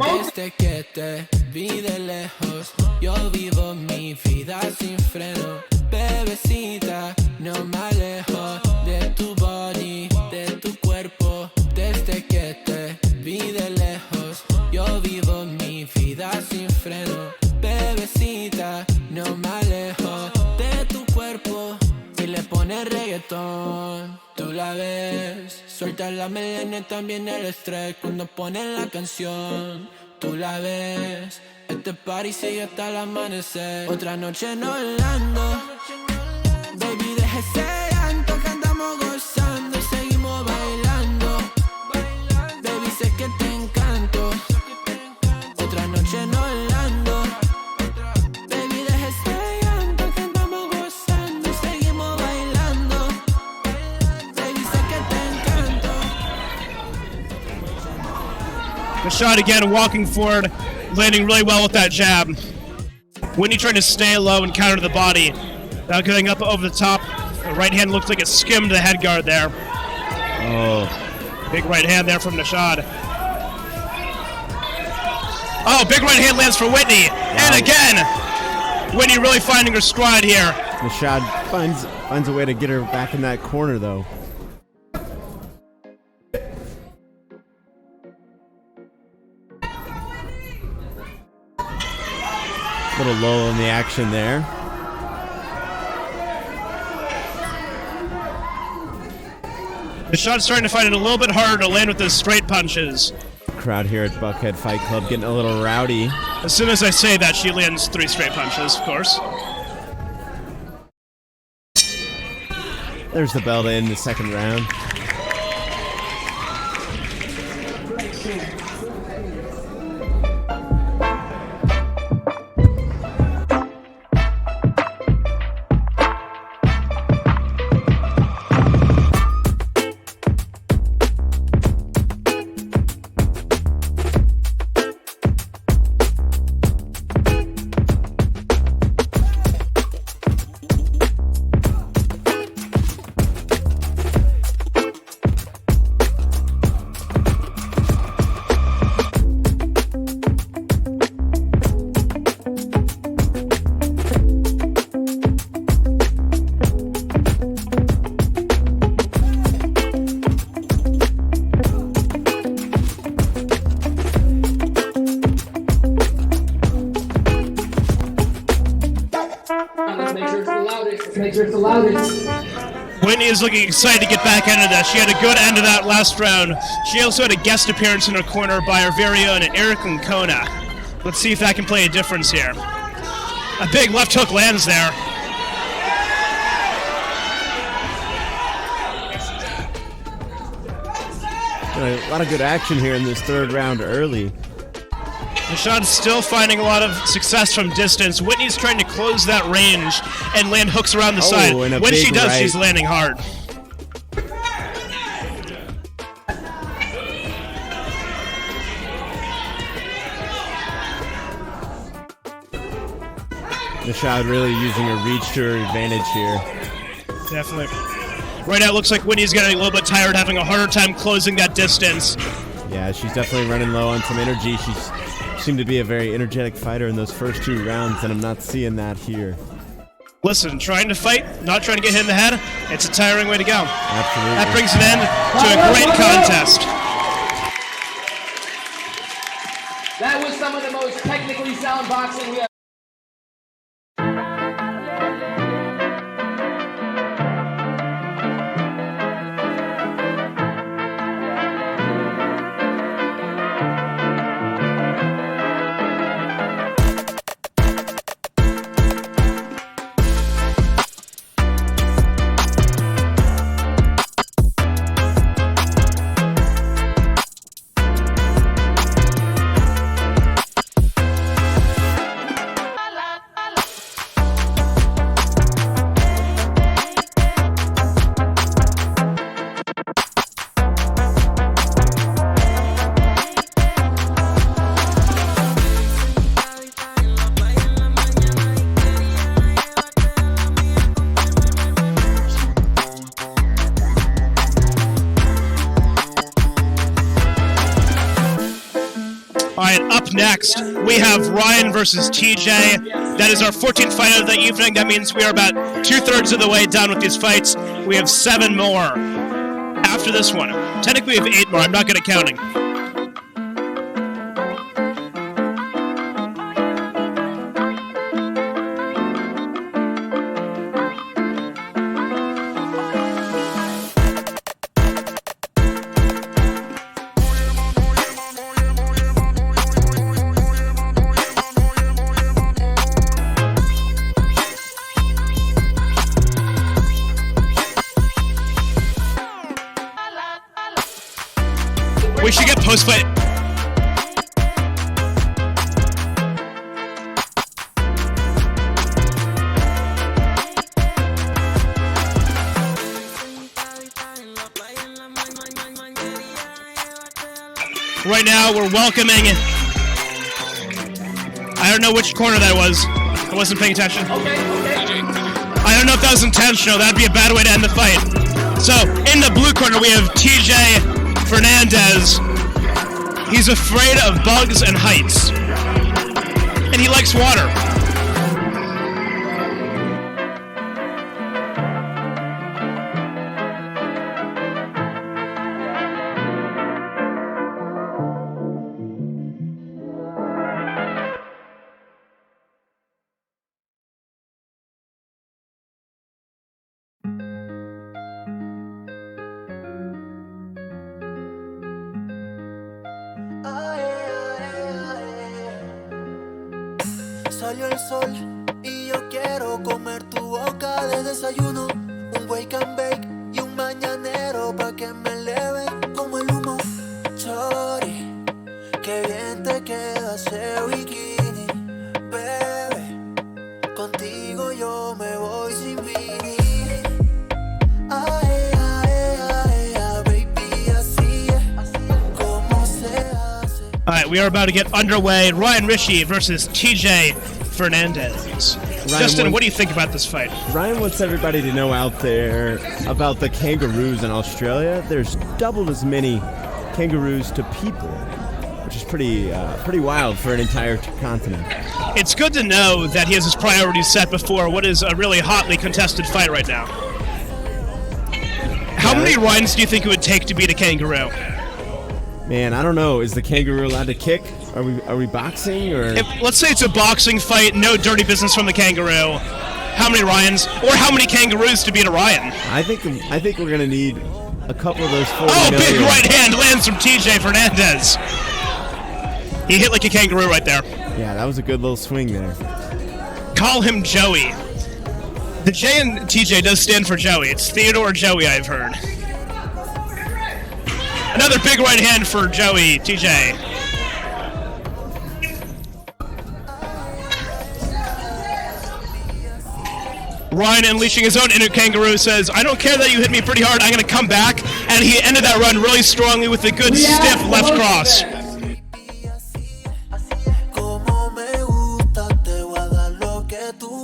Desde que te vi de lejos, yo vivo mi vida sin freno. Bebecita, no me alejo de tu body, de tu cuerpo. Desde que te vi de lejos, yo vivo mi vida sin freno. Bebecita, no me alejo de tu cuerpo. Y le pone reggaetón, tú la ves. Suelta la melena, también el estrés cuando ponen la canción. Tú la ves, este party sigue hasta el amanecer. Otra noche en Orlando, baby, deja ese llanto que andamos gozando y seguimos bailando. Baby, sé que te encanto. Otra noche en Orlando, baby, deja ese llanto que andamos gozando y seguimos bailando. Baby, sé que te encanto. Nishad again walking forward, landing really well with that jab. Whitney trying to stay low and counter the body. Now getting up over the top. The right hand looks like it skimmed the head guard there. Oh. Big right hand there from Nishad. Oh, big right hand lands for Whitney. Wow. And again, Whitney really finding her stride here. Nishad finds a way to get her back in that corner, though. Little lull in the action there. Nishad's starting to find it a little bit harder to land with those straight punches. Crowd here at Buckhead Fight Club getting a little rowdy. As soon as I say that, she lands 3 straight punches, of course. There's the bell to end the second round. Whitney is looking excited to get back into this. She had a good end of that last round. She also had a guest appearance in her corner by her very own Eric Nkona. Let's see if that can play a difference here. A big left hook lands there. A lot of good action here in this third round early. Nishad's still finding a lot of success from distance. Whitney's trying to close that range and land hooks around the side. When she does, she's landing hard. Nishad really using her reach to her advantage here. Definitely. Right now, it looks like Winnie's getting a little bit tired, having a harder time closing that distance. Yeah, she's definitely running low on some energy. She seemed to be a very energetic fighter in those first 2 rounds, and I'm not seeing that here. Listen, trying to fight, not trying to get hit in the head, it's a tiring way to go. Absolutely. That brings an end to a great contest. That was some of the most technically sound boxing we have. Up next, we have Ryan versus TJ. That is our 14th fight of the evening. That means we are about 2/3 of the way done with these fights. We have 7 more after this one. Technically, we have 8 more. I'm not good at counting. We should get post-fight. Right now, we're welcoming... I don't know which corner that was. I wasn't paying attention. I don't know if that was intentional. That'd be a bad way to end the fight. So, in the blue corner, we have TJ Fernandez. He's afraid of bugs and heights. And he likes water. Salió el sol y yo quiero comer tu boca de desayuno. Un wake and bake y un mañanero pa' que me eleve como el humo. Chori, qué bien te queda ese bikini. Bebé, contigo yo me voy sin vini. Ay, ay, ay, ay, baby, así es como se hace. Alright, we are about to get underway. Ryan Rishi versus TJ Fernandez. Justin, what do you think about this fight? Ryan wants everybody to know out there about the kangaroos in Australia. There's double as many kangaroos to people, which is pretty wild for an entire continent. It's good to know that he has his priorities set before what is a really hotly contested fight right now. How many rounds do you think it would take to beat a kangaroo? Man, I don't know. Is the kangaroo allowed to kick? Are we boxing or? Let's say it's a boxing fight, no dirty business from the kangaroo. How many Ryans or how many kangaroos to beat a Ryan? I think we're gonna need a couple of those 40 million. Big right hand lands from TJ Fernandez. He hit like a kangaroo right there. Yeah, that was a good little swing there. Call him Joey. The J in TJ does stand for Joey. It's Theodore Joey, I've heard. Another big right hand for Joey, TJ. Ryan, unleashing his own inner kangaroo, says, I don't care that you hit me pretty hard, I'm going to come back. And he ended that run really strongly with a good stiff left cross. Como me gusta, te voy a dar lo que tú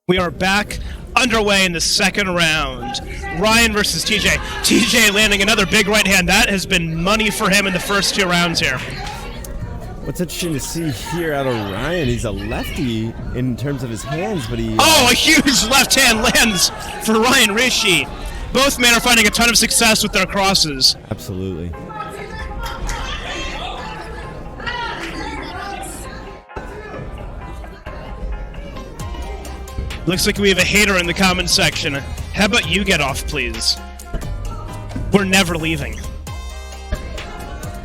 We are back underway in the second round. Ryan versus TJ. TJ landing another big right hand. That has been money for him in the first 2 rounds here. What's interesting to see here out of Ryan, he's a lefty in terms of his hands, but he... Oh, a huge left hand lands for Ryan Rishi. Both men are finding a ton of success with their crosses. Absolutely. Looks like we have a hater in the comments section. How about you get off, please? We're never leaving.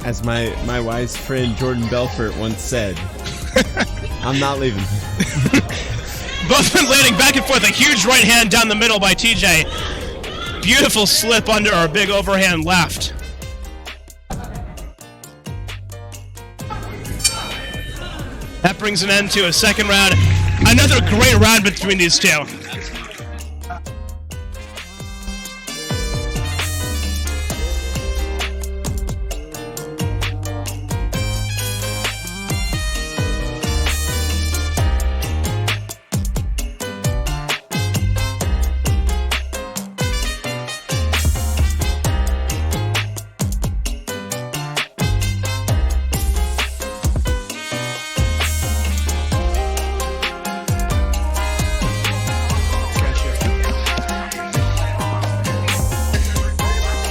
As my wise friend Jordan Belfort once said, I'm not leaving. Both men landing back and forth. A huge right hand down the middle by TJ. Beautiful slip under our big overhand left. That brings an end to a second round. Another great round between these two.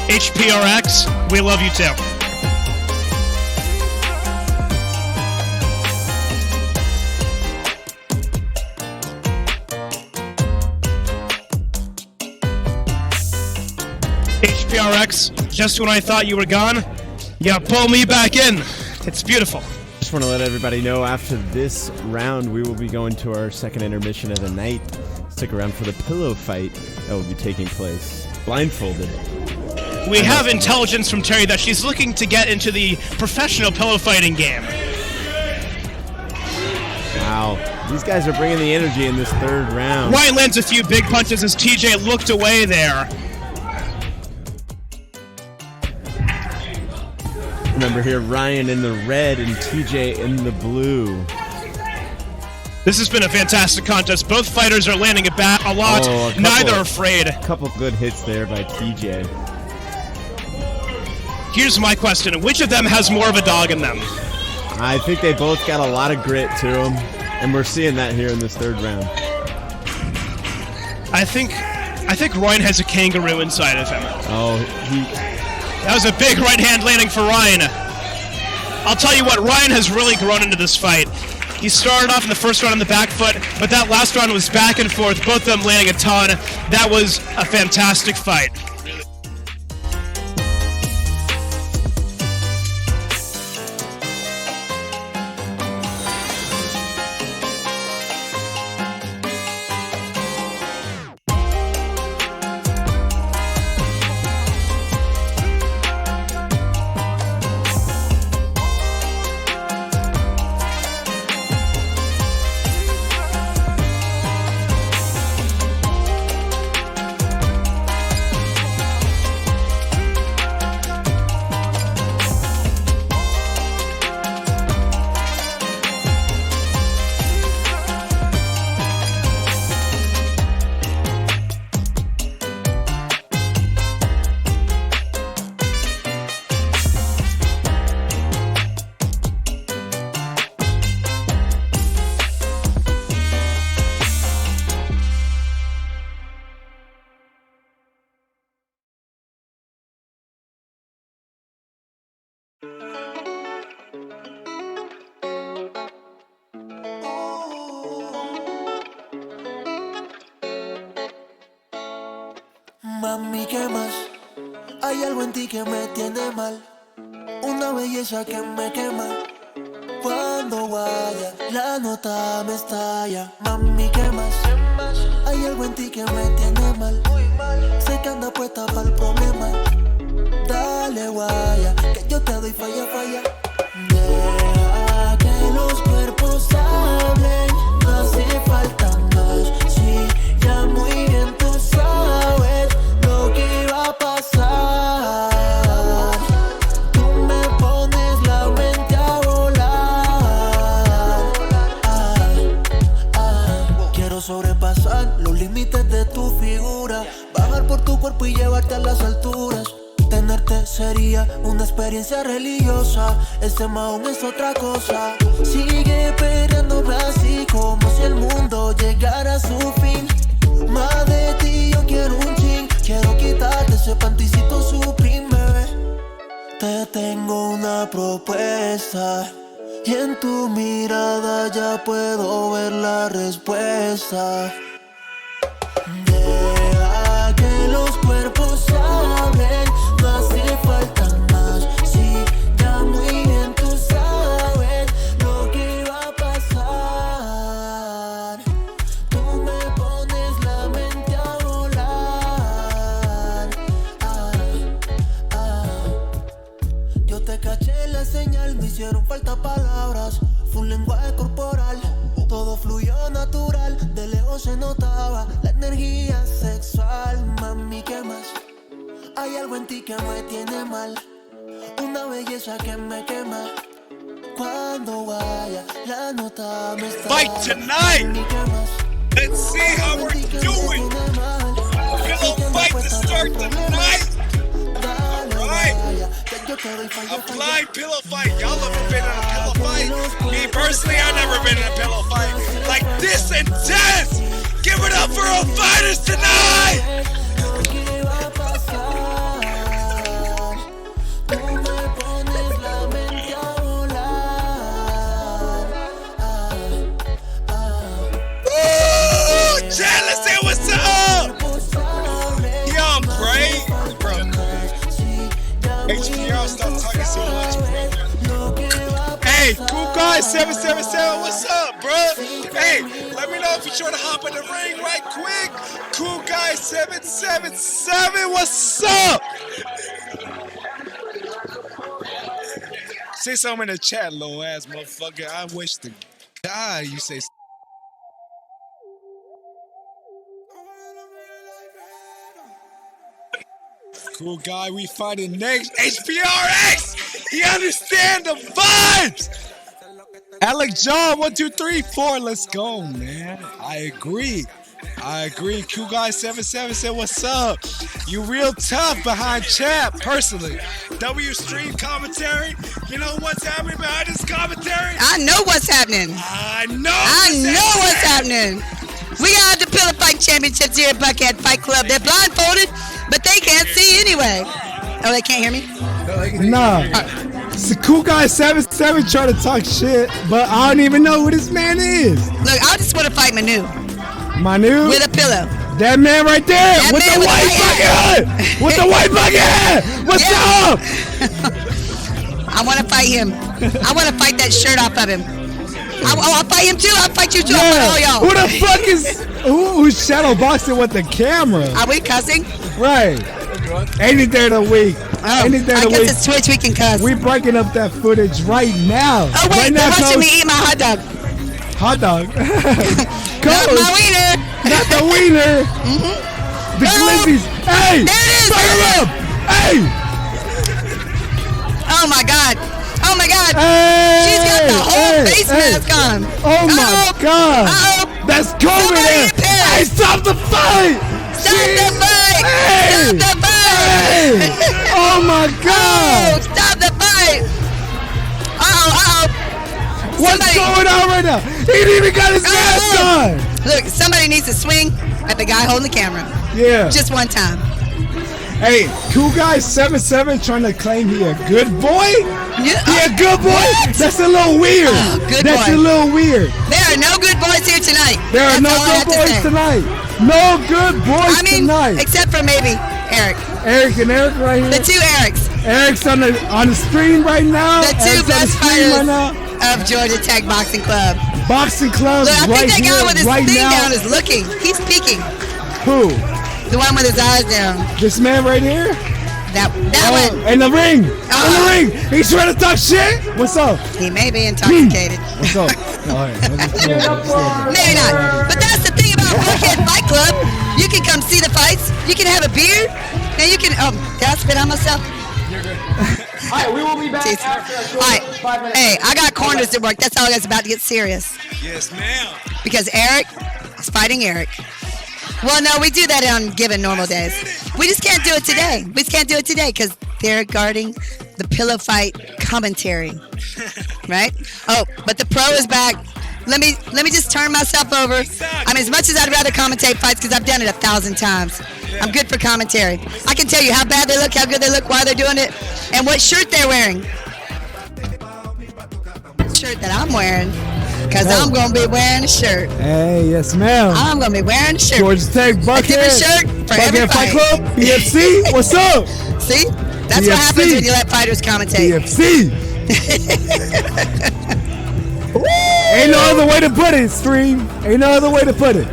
HPRX, we love you too. HPRX, just when I thought you were gone, you pull me back in. It's beautiful. Just want to let everybody know after this round, we will be going to our second intermission of the night. Stick around for the pillow fight that will be taking place. Blindfolded. We have intelligence from Terry that she's looking to get into the professional pillow fighting game. Wow, these guys are bringing the energy in this third round. Ryan lands a few big punches as TJ looked away there. Remember here, Ryan in the red and TJ in the blue. This has been a fantastic contest. Both fighters are landing a lot, neither are afraid. A couple good hits there by TJ. Here's my question. Which of them has more of a dog in them? I think they both got a lot of grit to them, and we're seeing that here in this third round. I think Ryan has a kangaroo inside of him. Oh, that was a big right hand landing for Ryan. I'll tell you what, Ryan has really grown into this fight. He started off in the first round on the back foot, but that last round was back and forth, both of them landing a ton. That was a fantastic fight. Mami, ¿qué más? Hay algo en ti que me tiene mal. Una belleza que me quema. Cuando vaya, la nota me estalla. Mami, ¿qué más? Hay algo en ti que me tiene mal. Sé que anda puesta para el problema. Dale, guaya, que yo te doy falla, falla. Deja que los cuerpos hablen. No hace falta más. Sí, ya muy bien tú sabes lo que iba a pasar. Tú me pones la mente a volar. Quiero sobrepasar cuerpo y llevarte a las alturas. Tenerte sería una experiencia religiosa. Este maón es otra cosa. Sigue peleándome así como si el mundo llegara a su fin. Más de ti yo quiero un chin. Quiero quitarte ese panticito Supreme, bebé. Te tengo una propuesta y en tu mirada ya puedo ver la respuesta. Deja que los cuerpos hablen, no hace falta más. Sí, ya muy bien tú sabes lo que va a pasar. Tú me pones la mente a volar. Yo te caché la señal, me hicieron falta palabras. Fue un lenguaje corporal, todo fluyó natural. De lejos se notaba la energía sexual. Mami, ¿qué más? Hay algo en ti que me tiene mal, una belleza que me quema. Cuando vaya, la nota me está. Fight tonight! Let's see how we're doing! Pillow fight to start the night! Alright! A blind pillow fight. Y'all ever been in a pillow fight? Me personally, I've never been in a pillow fight. Like this intense! Give it up for our fighters tonight! Ooh, Chad, let's say what's up! Yo, I'm great, bro. HBR, stop talking so much, bro. Hey, cool guy 777, what's up, bro? Hey, let me know if you're trying to hop in the ring right quick. Cool guy 777, what's up? Say something in the chat, low ass motherfucker. I wish to God you say. Cool guy, we fighting next. HPRX! He understand the vibes! Alec John, 1, 2, 3, 4. Let's go, man. I agree. Cool guy 77 said, what's up? You real tough behind chat, personally. W stream commentary. You know what's happening behind this commentary? I know what's happening. I know what's happening. We got the Pillow Fight Championships here at Buckhead Fight Club. They're blindfolded, but they can't see anyway. Oh, they can't hear me? Nah. It's a cool guy 77 trying to talk shit, but I don't even know who this man is. Look, I just want to fight Manu. Manu? With a pillow. That man right there with the white bucket! With the white bucket! What's up? I want to fight him. I want to fight that shirt off of him. I'll fight him too. I'll fight you too. Yeah. I'll fight all y'all. Who the fuck is who's shadow boxing with the camera? Are we cussing? Right. Any day of the week. Any day of the week. I guess it's Twitch. We can cuss. We breaking up that footage right now. Oh wait, right now, they're watching me eat my hot dog. Hot dog. Not my wiener. Not the wiener. The glizzies. Hey. There it is. Fire him up. Hey. Oh my God. Oh my God. Hey. She's got the whole face mask on. Oh my God. That's COVID. Hey, stop the fight. Stop the fight. Hey. Stop the fight. Hey. Oh my God. Oh, stop the fight. What's going on right now? He didn't even got his mask on. Look, somebody needs to swing at the guy holding the camera. Yeah. Just one time. Hey, cool guy 77 trying to claim he a good boy? Yeah. He a good boy? What? That's a little weird. That's a little weird. There are no good boys here tonight. There are no good boys tonight. No good boys tonight. Except for maybe Eric. Eric and Eric right here. The two Erics. Eric's on the screen right now. The two best fighters right now. of Georgia Tech Boxing Club. Boxing Club. Look, I think that guy with his right thing now. down is looking. He's peeking. Who? The one with his eyes down. This man right here? That one. In the ring. In the ring. He's trying to talk shit? What's up? He may be intoxicated. What's up? Maybe not. But that's the thing about Buckhead Fight Club. You can come see the fights. You can have a beer. And you can... did I spit on myself? All right, we will be back after a short 5 minutes. Hey, I got corners to work. That's all that's about to get serious. Yes, ma'am. Because Eric is fighting Eric. Well, no, we do that on given normal days. We just can't do it today. We just can't do it today because they're guarding the pillow fight commentary, right? Oh, but the pro is back. Let me just turn myself over. I mean, as much as I'd rather commentate fights because I've done it 1,000 times, I'm good for commentary. I can tell you how bad they look, how good they look, why they're doing it, and what shirt they're wearing. Shirt that I'm wearing, because I'm going to be wearing a shirt. Hey, yes, ma'am. I'm going to be wearing a shirt. Georgia Tech, Buckhead. A different shirt for every Buckhead Fight fight. Club, BFC, what's up? See? That's what happens when you let fighters commentate. BFC. Ain't no other way to put it, Stream. Ain't no other way to put it.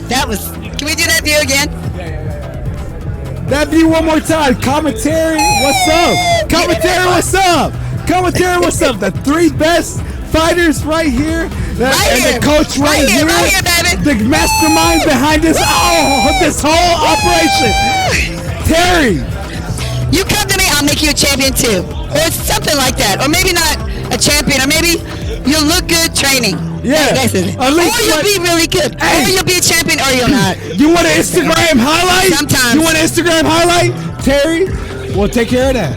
That was... Can we do that view again? That view one more time. Commentary, what's up? Commentary, what's up? Commentary, what's up? The three best fighters right here. The coach right here. Right here, baby. The mastermind behind this whole operation. Terry. You come to me, I'll make you a champion too. Or it's something like that. Or maybe not a champion. Or maybe you'll look good training. Yeah. Or you'll be really good. Or you'll be a champion or you'll not. You want an Instagram highlight? Sometimes. You want an Instagram highlight? Terry, we'll take care of that.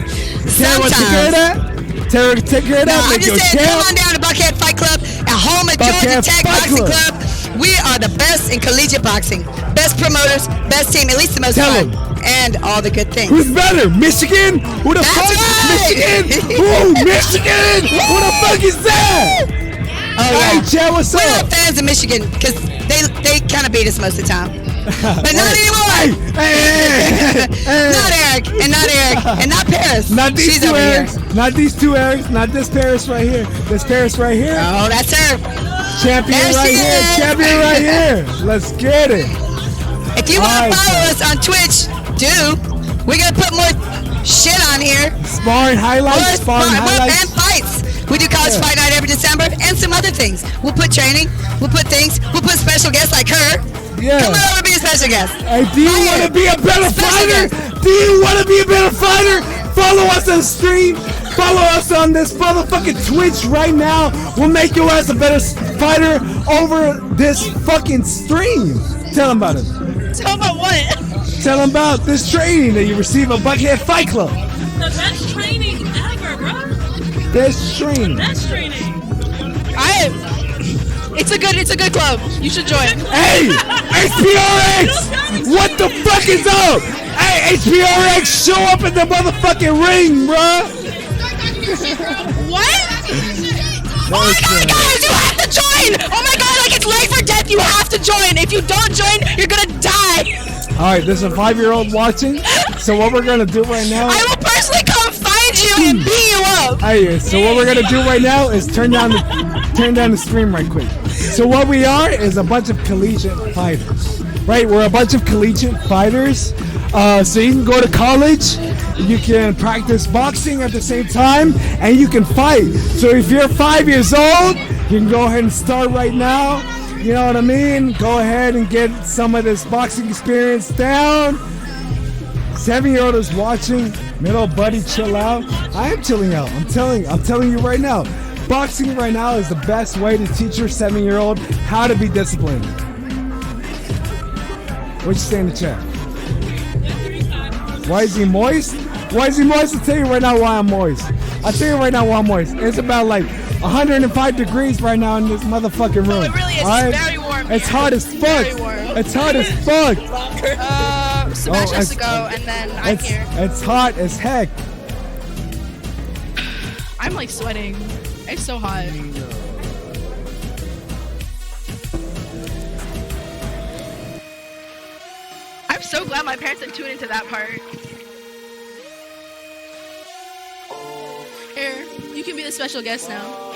Terry will take care of that. Terry will take care of that. I'm just saying, come on down to Buckhead Fight Club at home at Georgia Tech Boxing Club. We are the best in collegiate boxing. Best promoters, best team, at least the most fun. And all the good things. Who's better? Michigan? Who the fuck? Right. Michigan? Who? Michigan? Who the fuck is that? Oh, yeah. Hey, Chad, what's We're up? not fans of Michigan because they kind of beat us most of the time. But not anymore. Not Eric, and not Eric, and not Paris. Not these She's two over Erics. here. Not these two Erics. Not this Paris right here. This Paris right here. Oh, that's her. Champion There right she here. is. Champion right here. Let's get it. If you want to follow us on Twitch, do. We're going to put more shit on here. Sparring highlights. Sparring highlights. And fights. We do college fight night every December and some other things. We'll put training. We'll put things. We'll put special guests like her. Yeah. Come on over to be a special guest. Hey, do you want to be a better fighter? Do you want to be a better fighter? Follow us on stream. Follow us on this motherfucking Twitch right now. We'll make your ass a better fighter over this fucking stream. Tell them about it. Tell about what? Tell them about this training that you receive at Buckhead Fight Club. The best training ever, bro. This training. Best training. It's a good club. You should join. Hey, HPRX! What the fuck is up? Hey, HPRX, show up in the motherfucking ring, bruh. What? Oh my god, guys, you have to join! Oh my god, like it's life or death, you have to join! If you don't join, you're gonna die! Alright, there's a 5-year-old watching, so what we're gonna do right now... I will personally come find you and beat you up! Hey, so what we're gonna do right now is turn down the stream right quick. So what we are is a bunch of collegiate fighters. Right, we're a bunch of collegiate fighters. So you can go to college, you can practice boxing at the same time, and you can fight. So if you're 5 years old, you can go ahead and start right now. You know what I mean? Go ahead and get some of this boxing experience down. 7-year-old is watching. Middle buddy, chill out. I am chilling out. I'm telling you right now. Boxing right now is the best way to teach your 7-year-old how to be disciplined. What you say in the chat? Why is he moist? Why is he moist? I'll tell you right now why I'm moist. I'll tell you right now why I'm moist. It's about like 105 degrees right now in this motherfucking room. No, it really is. Right? It's very warm. It's here. hot as fuck. Very warm. It's hot as fuck. Smash has to go, and then I'm here. It's hot as heck. I'm like sweating. It's so hot. I'm so glad my parents didn't tune into that part. Here, you can be the special guest now.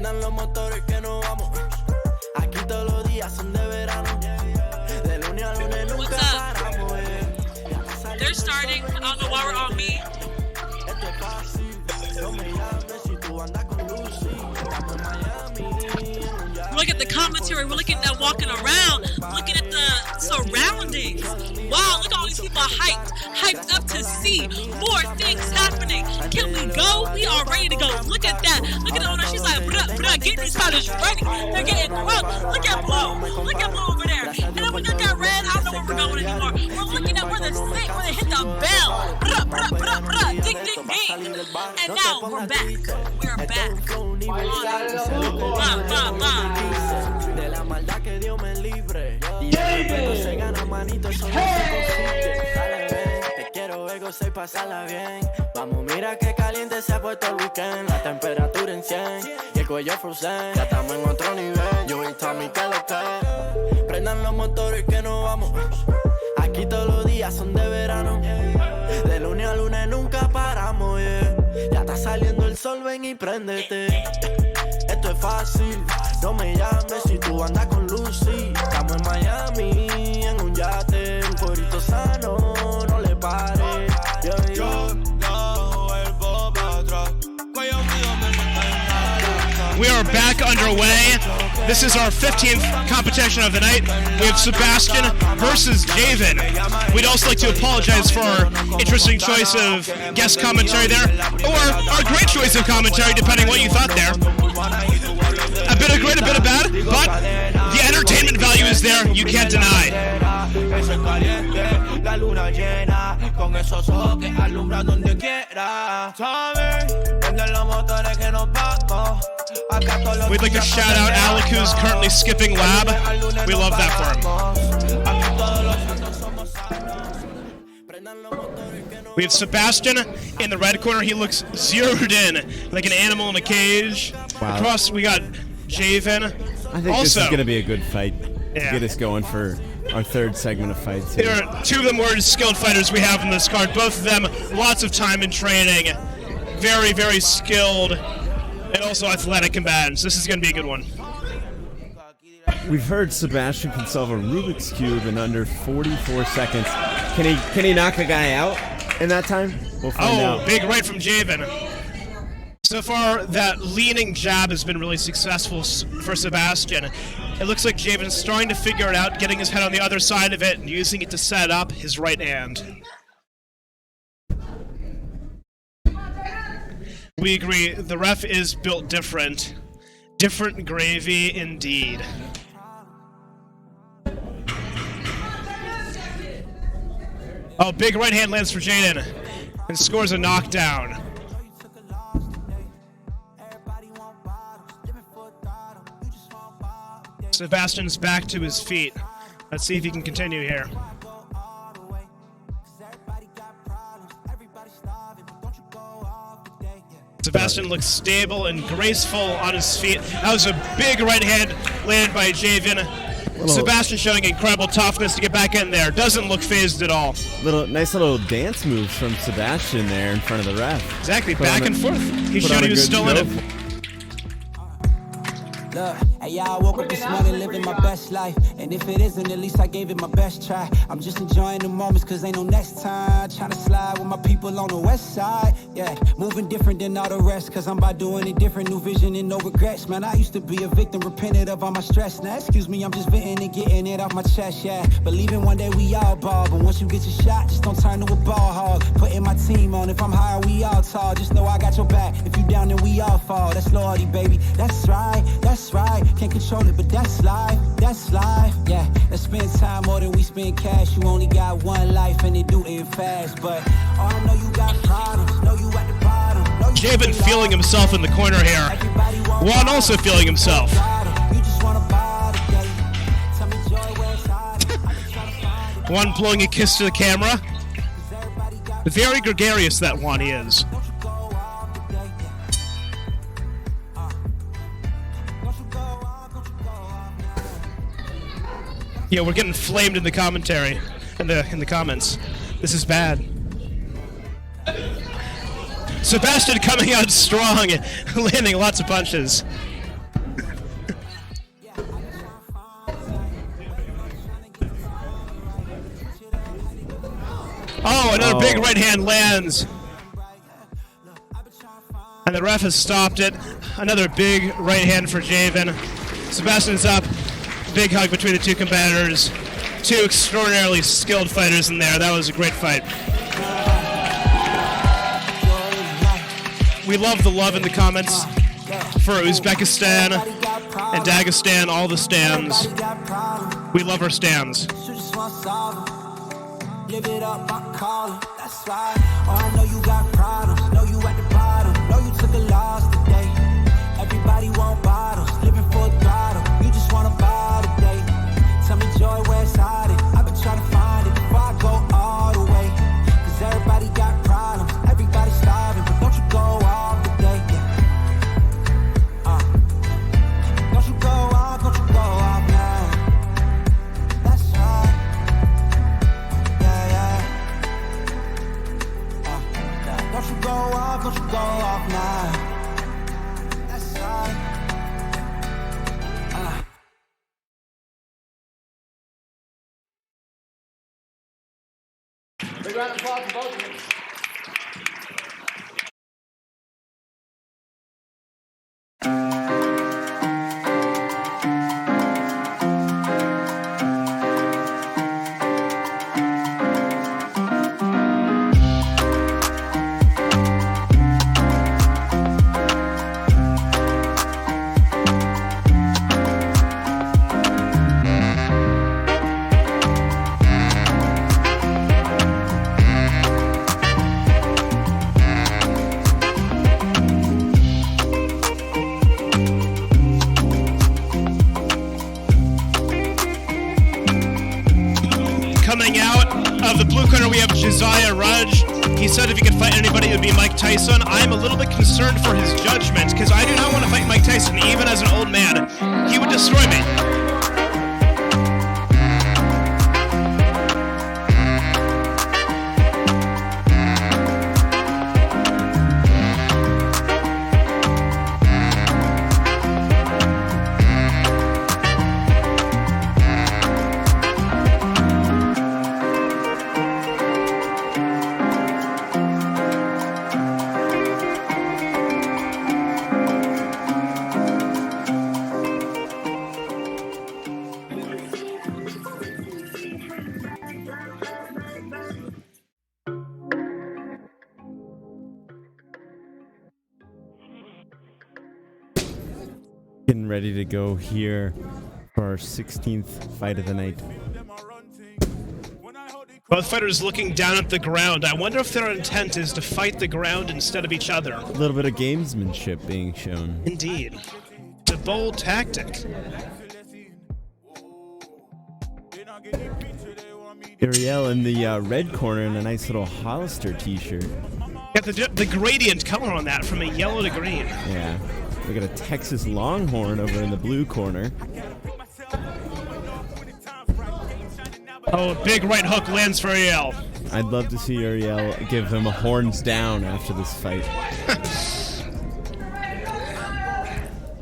Prendan los motores que nos vamos. Aquí todos los días son de verano. De lunes a lunes nunca paramos. They're starting. I don't know why we're on me. Esto es fácil. No me llames si tú andas con Lucy. Estamos en Miami. Look at the commentary. We're looking at walking around, looking at the surroundings. Wow, look at all these people hyped up to see more things happening. Can we go? We are ready to go. Look at that. Look at the owner. She's like, bruh, getting these fighters ready. They're getting crunk. Look at Blue. Look at Blue over there. And then we look at Red. I don't know where we're going anymore. We're looking at where they hit the bell. Bruh, ding, ding, ding. And now we're back. We are back. De la maldad que Dios me libre. Y el se gana manito, eso no se consigue. Sale bien, te quiero ver gozar y pasarla bien. Vamos, mira que caliente se ha puesto el weekend. La temperatura en 100 y el cuello frozen. Ya estamos en otro nivel. Yo y Tommy que lo que. Prendan los motores que nos vamos. Aquí todos los días son de verano. De lunes a lunes nunca paramos, yeah. Ya está saliendo el sol, ven y préndete. Esto es fácil, no me llames si tú andas con Lucy. Estamos en Miami, en un yate, un corito sano, no le pares. Yo no vuelvo para atrás. We are back underway. This is our 15th competition of the night. We have Sebastian versus Javen. We'd also like to apologize for our interesting choice of guest commentary there, or our great choice of commentary, depending what you thought there. A bit of great, a bit of bad, but the entertainment value is there, you can't deny. We'd like to shout out Alec, who's currently skipping lab. We love that for him. We have Sebastian in the red corner. He looks zeroed in like an animal in a cage. Wow. Across, we got Javen. I think this is going to be a good fight to get us going for our third segment of fights here. There are two of the more skilled fighters we have in this card. Both of them, lots of time in training. Very, very skilled and also athletic combatants. This is going to be a good one. We've heard Sebastian can solve a Rubik's Cube in under 44 seconds. Can he knock a guy out in that time? We'll find out. Big right from Javen. So far, that leaning jab has been really successful for Sebastian. It looks like Javen's starting to figure it out, getting his head on the other side of it and using it to set up his right hand. We agree, the ref is built different. Different gravy indeed. Oh, big right hand lands for Jaden and scores a knockdown. Sebastian's back to his feet. Let's see if he can continue here. Sebastian looks stable and graceful on his feet. That was a big right hand landed by Javen. Sebastian showing incredible toughness to get back in there. Doesn't look phased at all. Nice little dance moves from Sebastian there in front of the ref. Exactly, back and forth. He showed he was still in it. Look, hey, I woke up this morning living my best life. And if it isn't, at least I gave it my best try. I'm just enjoying the moments cause ain't no next time. Trying to slide with my people on the west side. Yeah, moving different than all the rest. Cause I'm about doing it different, new vision and no regrets. Man, I used to be a victim, repented of all my stress. Now, excuse me, I'm just venting and getting it off my chest, yeah. Believing one day we all ball. But once you get your shot, just don't turn to a ball hog. Putting my team on, if I'm high, we all tall. Just know I got your back. If you down, then we all fall. That's loyalty, baby. That's right, that's right. Can't control it, but that's life, yeah. Let's spend time more than we spend cash. You only got one life and it do end fast. But I know you got problems, know you at the bottom. Javen feeling himself in the corner here. Juan also feeling himself. Juan blowing a kiss to the camera. Very gregarious that Juan is. Yeah, we're getting flamed in the commentary, in the comments. This is bad. Sebastian coming out strong, landing lots of punches. Oh, another big right hand lands. And the ref has stopped it. Another big right hand for Javen. Sebastian's up. Big hug between the two competitors. Two extraordinarily skilled fighters in there. That was a great fight. We love the love in the comments for Uzbekistan and Dagestan, all the stands. We love our stands. Live it up, I call it, that's right. Oh, I know you got problems, know you at the bottom, know you took a loss today. Everybody want bottles, living for a throttle. You just want a bottle today. Tell me joy, where it's hiding. I've been trying to find it before I go all the way. Cause everybody got problems, everybody's starving, but don't you go off today, yeah. Don't you go off now. That's right. Don't you go off now. That's right. Big round of applause for both of them. Coming out of the blue corner, we have Josiah Rudge. He said if he could fight anybody, it would be Mike Tyson. I'm a little bit concerned for his judgment, because I do not want to fight Mike Tyson, even as an old man. He would destroy me. Getting ready to go here for our 16th fight of the night. Both fighters looking down at the ground. I wonder if their intent is to fight the ground instead of each other. A little bit of gamesmanship being shown. Indeed. It's a bold tactic. Ariel in the red corner in a nice little Hollister t-shirt. Got the gradient color on that from a yellow to green. Yeah. We got a Texas Longhorn over in the blue corner. Oh, a big right hook lands for Ariel. I'd love to see Ariel give him a horns down after this fight.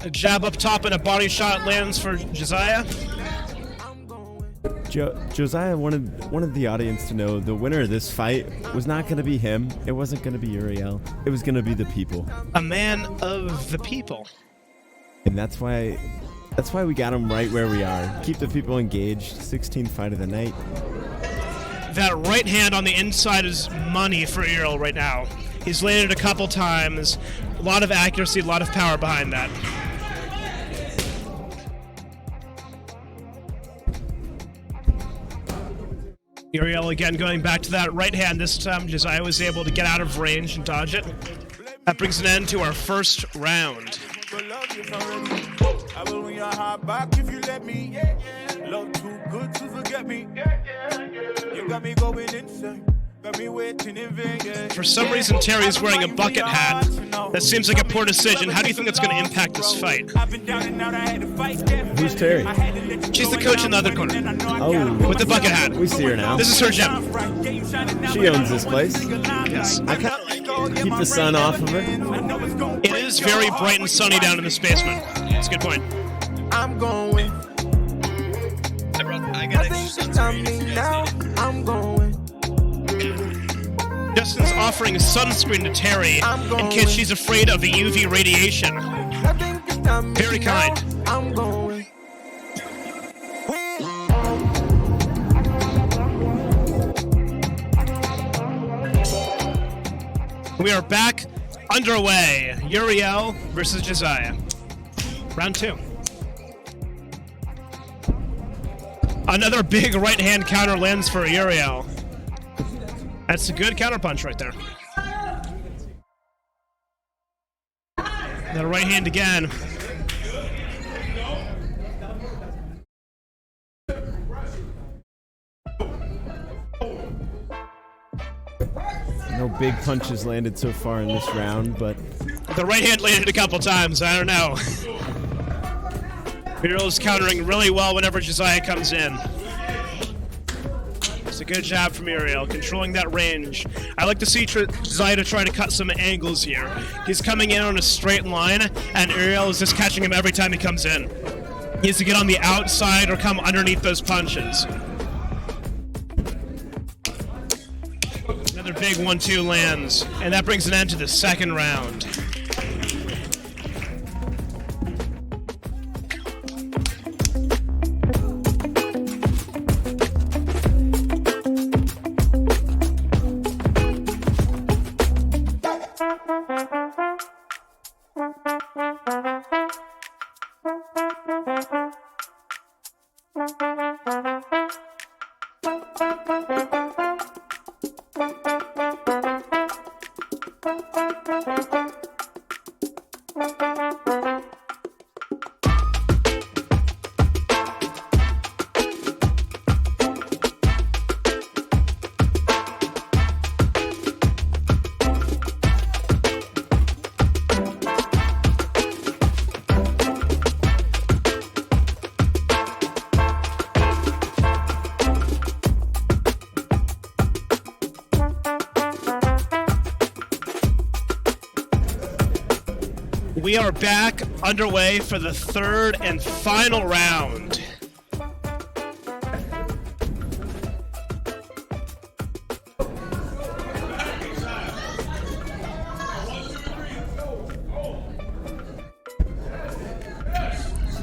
A jab up top and a body shot lands for Josiah. Josiah wanted the audience to know the winner of this fight was not going to be him. It wasn't going to be Uriel. It was going to be the people. A man of the people. And that's why we got him right where we are. Keep the people engaged. 16th fight of the night. That right hand on the inside is money for Uriel right now. He's landed a couple times. A lot of accuracy, a lot of power behind that. Uriel again going back to that right hand. This time Josiah was able to get out of range and dodge it. That brings an end to our first round. I will win your heart back if you let me. Love too good to forget me. You got me going insane. Got me waiting in vain. For some reason, Terry's wearing a bucket hat. That seems like a poor decision. How do you think that's going to impact this fight? Who's Terry? She's the coach in the other corner. Oh. With the bucket hat. We see her now. This is her gym. She owns this place. Yes. I kind of keep the sun off of her. It is very bright and sunny down in this basement. That's a good point. I'm going. I gotta do something now. I'm going. Justin's offering sunscreen to Terry in case she's afraid of the UV radiation. Very kind. I'm going. We are back underway. Uriel versus Josiah. Round 2. Another big right hand counter lands for Uriel. That's a good counterpunch right there. Another right hand again. No big punches landed so far in this round, but the right hand landed a couple times. I don't know. Uriel's countering really well whenever Josiah comes in. It's a good job from Uriel, controlling that range. I like to see Josiah to try to cut some angles here. He's coming in on a straight line, and Uriel is just catching him every time he comes in. He has to get on the outside or come underneath those punches. Another big 1-2 lands, and that brings an end to the second round. We are back underway for the third and final round.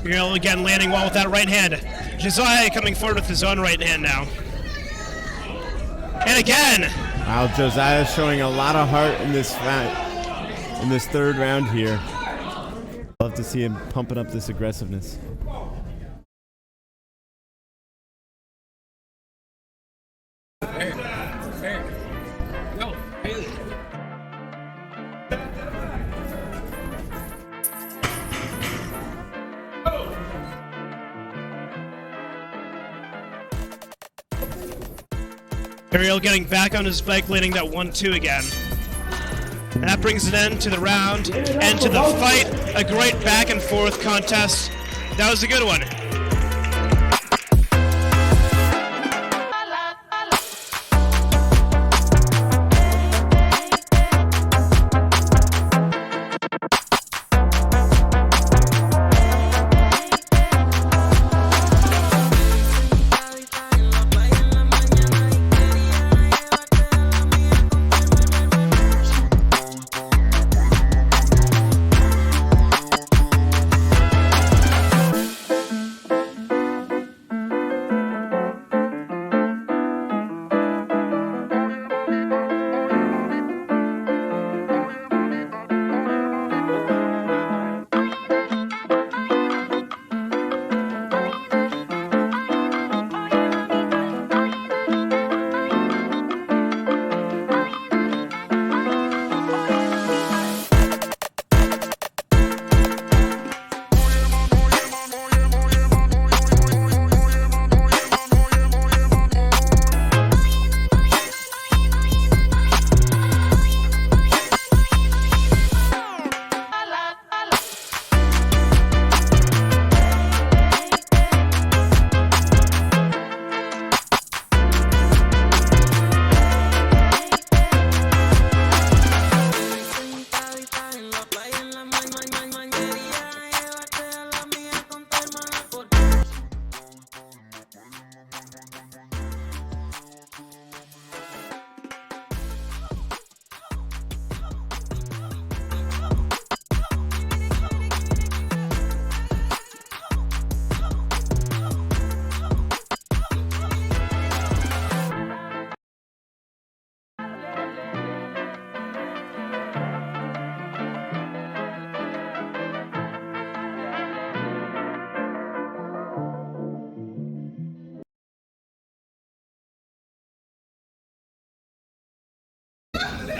Uriel again landing well with that right hand. Josiah coming forward with his own right hand now. And again! Wow, Josiah showing a lot of heart in this fight, in this third round here. Love to see him pumping up this aggressiveness. Uriel getting back on his bike, landing that 1-2 again. And that brings an end to the round, end to the fight. A great back and forth contest. That was a good one.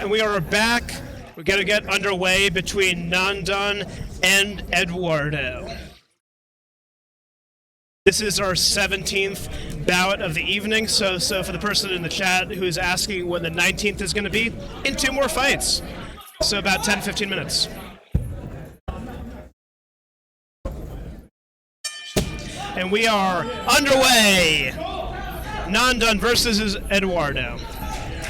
And we are back. We're going to get underway between Nandan and Eduardo. This is our 17th bout of the evening, so for the person in the chat who's asking when the 19th is going to be, in 2 more fights. So about 10-15 minutes. And we are underway. Nandan versus Eduardo.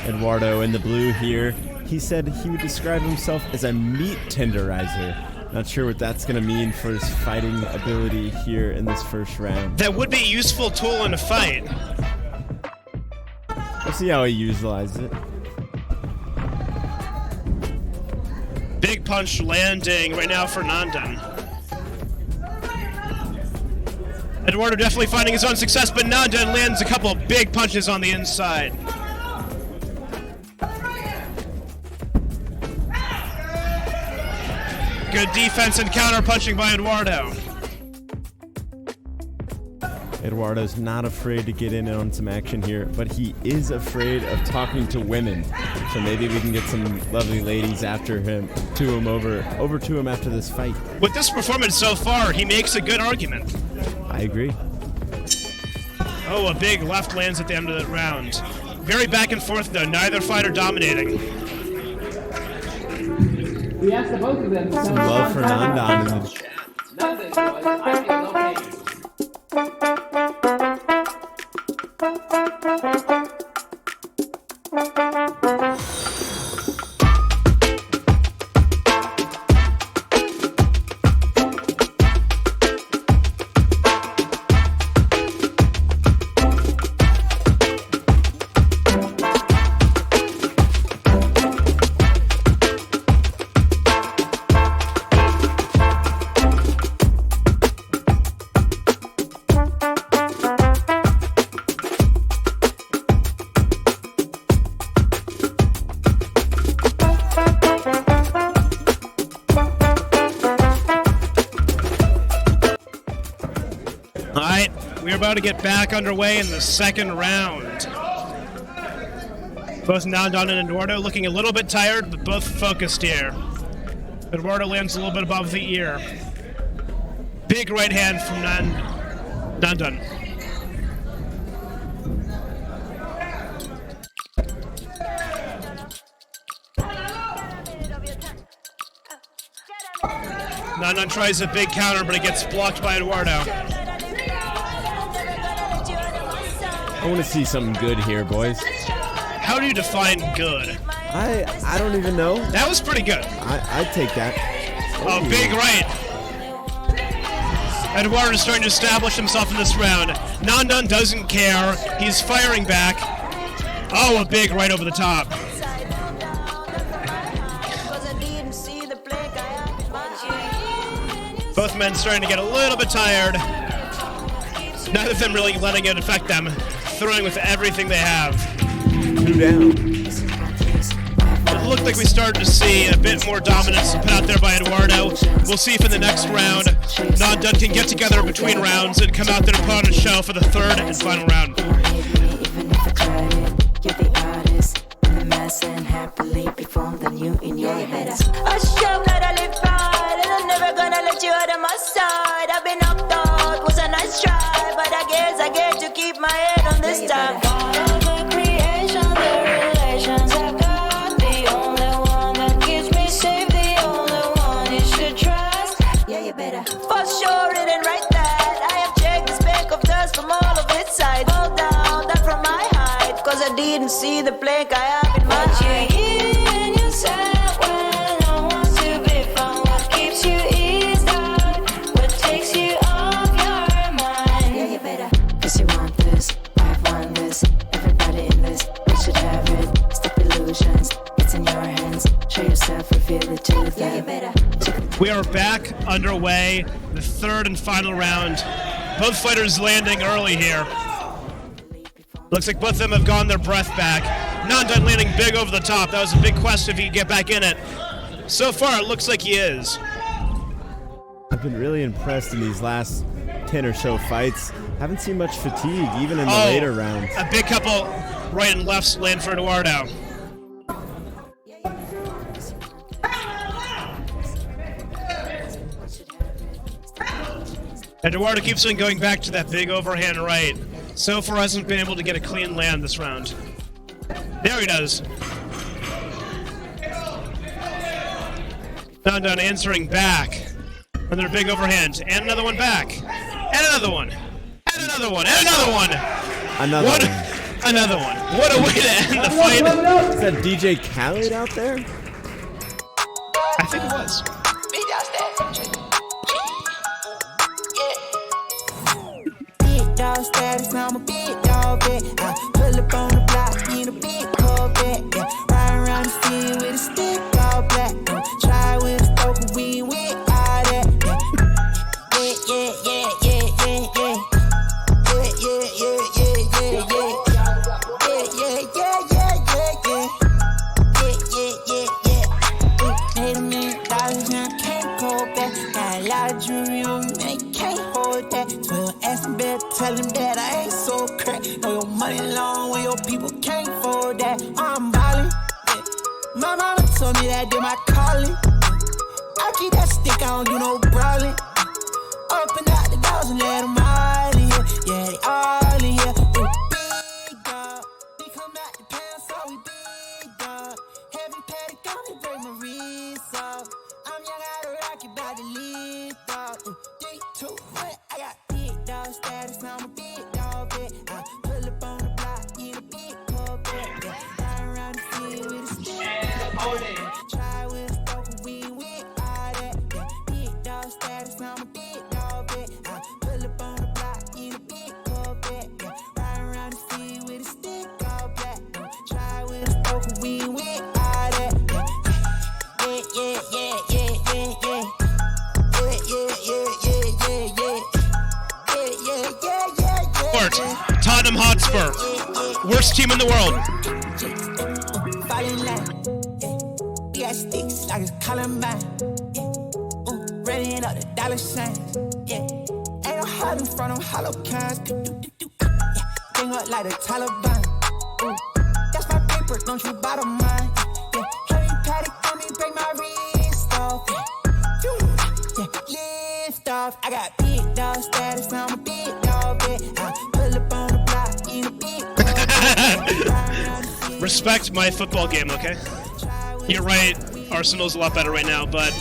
Eduardo in the blue here. He said he would describe himself as a meat tenderizer. Not sure what that's going to mean for his fighting ability here in this first round. That would be a useful tool in a fight. We'll see how he utilizes it. Big punch landing right now for Nandan. Eduardo definitely finding his own success, but Nandan lands a couple of big punches on the inside. Good defense and counter punching by Eduardo. Eduardo's not afraid to get in on some action here, but he is afraid of talking to women. So maybe we can get some lovely ladies after him, over to him after this fight. With this performance so far, he makes a good argument. I agree. Oh, a big left lands at the end of the round. Very back and forth though, neither fighter dominating. We asked the both of them. Some love for Nandan. Nothing, boys. I feel okay. About to get back underway in the second round. Both Nandan and Eduardo looking a little bit tired, but both focused here. Eduardo lands a little bit above the ear. Big right hand from Nandan. Nandan tries a big counter, but it gets blocked by Eduardo. I want to see something good here, boys. How do you define good? I don't even know. That was pretty good. I'd take that. Oh, big right. Eduardo is starting to establish himself in this round. Nandan doesn't care. He's firing back. Oh, a big right over the top. Both men starting to get a little bit tired. Neither of them really letting it affect them. Throwing with everything they have. 2 down. It looked like we started to see a bit more dominance put out there by Eduardo. We'll see if in the next round, Nandan can get together between rounds and come out there and put on a show for the third and final round. I've been knocked out, was a nice try, but I guess I get to keep my head on this time. The creation, the relations I've got, the only one that keeps me safe, the only one you should trust. Yeah, you better. For sure, it ain't right that I have checked the speck of dust from all of its sides. Fall down, that from my height, cause I didn't see the plank I have in my eye. You in yourself when no one's to be found. What keeps you eased out? What takes you off your mind? Yeah, you better. Cause you want this, I've won this. Everybody in this, we should have it. Stop illusions, it's in your hands. Show yourself, reveal it to them. Yeah, you better. We are back underway, the third and final round. Both fighters landing early here. Looks like both of them have gotten their breath back. Nandan landing big over the top. That was a big question if he could get back in it. So far, it looks like he is. I've been really impressed in these last 10 or so fights. Haven't seen much fatigue, even in the later rounds. A big couple right and lefts land for Eduardo. Eduardo keeps on going back to that big overhand right. So far hasn't been able to get a clean land this round. There he does. Down, answering back. Another big overhand. And another one back. And another one. And another one. And another one. Another one. Another one. What a way to end the fight. Is that DJ Khaled out there? I think it was. Big dog status, I'm a big dog, bet. I pull up on the block in a big Corvette. Yeah. Ride around the city with a stick all black. Try with a stoker, we ain't with all that. $8 million and I can't go back. Got a lot of jewelry on me, and you can't hold that. 12 asking better, tell him that I ain't so crack. Know your money long when your people can't afford that. I'm ballin', yeah. My mama told me that did my calling. I keep that stick, I don't do no brawling. Open out the doors and let them all in here. Yeah, they all in here. Ooh, big dog. They come out the pants, so we big dog. Heavy paddock on me, break my wrist off. I'm young, out of rock, you bout to lift off. 3, 2, 1, I got big dog status, I'm a big dog, bet. I pull up on the block in a big Corvette. Yeah. Ride around the field with a stick. Try with a stoker, we ain't with all that. Yeah. Big dog status, I'm a big dog, bet. I pull up on the block in a big Corvette. Yeah. Ride around the field with a stick all black. Try with a stoker, we ain't with all that. Tottenham Hotspur, worst team in the world. We got sticks like it's Columbine. Running up the dollar signs. Ain't no hiding from them hollow cans. Bring up like the Taliban. That's my paper, don't you bottom mine. Heavy paddock on me, break my wrist off. Lift off. I got big dog status, I'm a big dog, bet. I pull up on the block in a big Respect my football game, okay? You're right, Arsenal's a lot better right now, but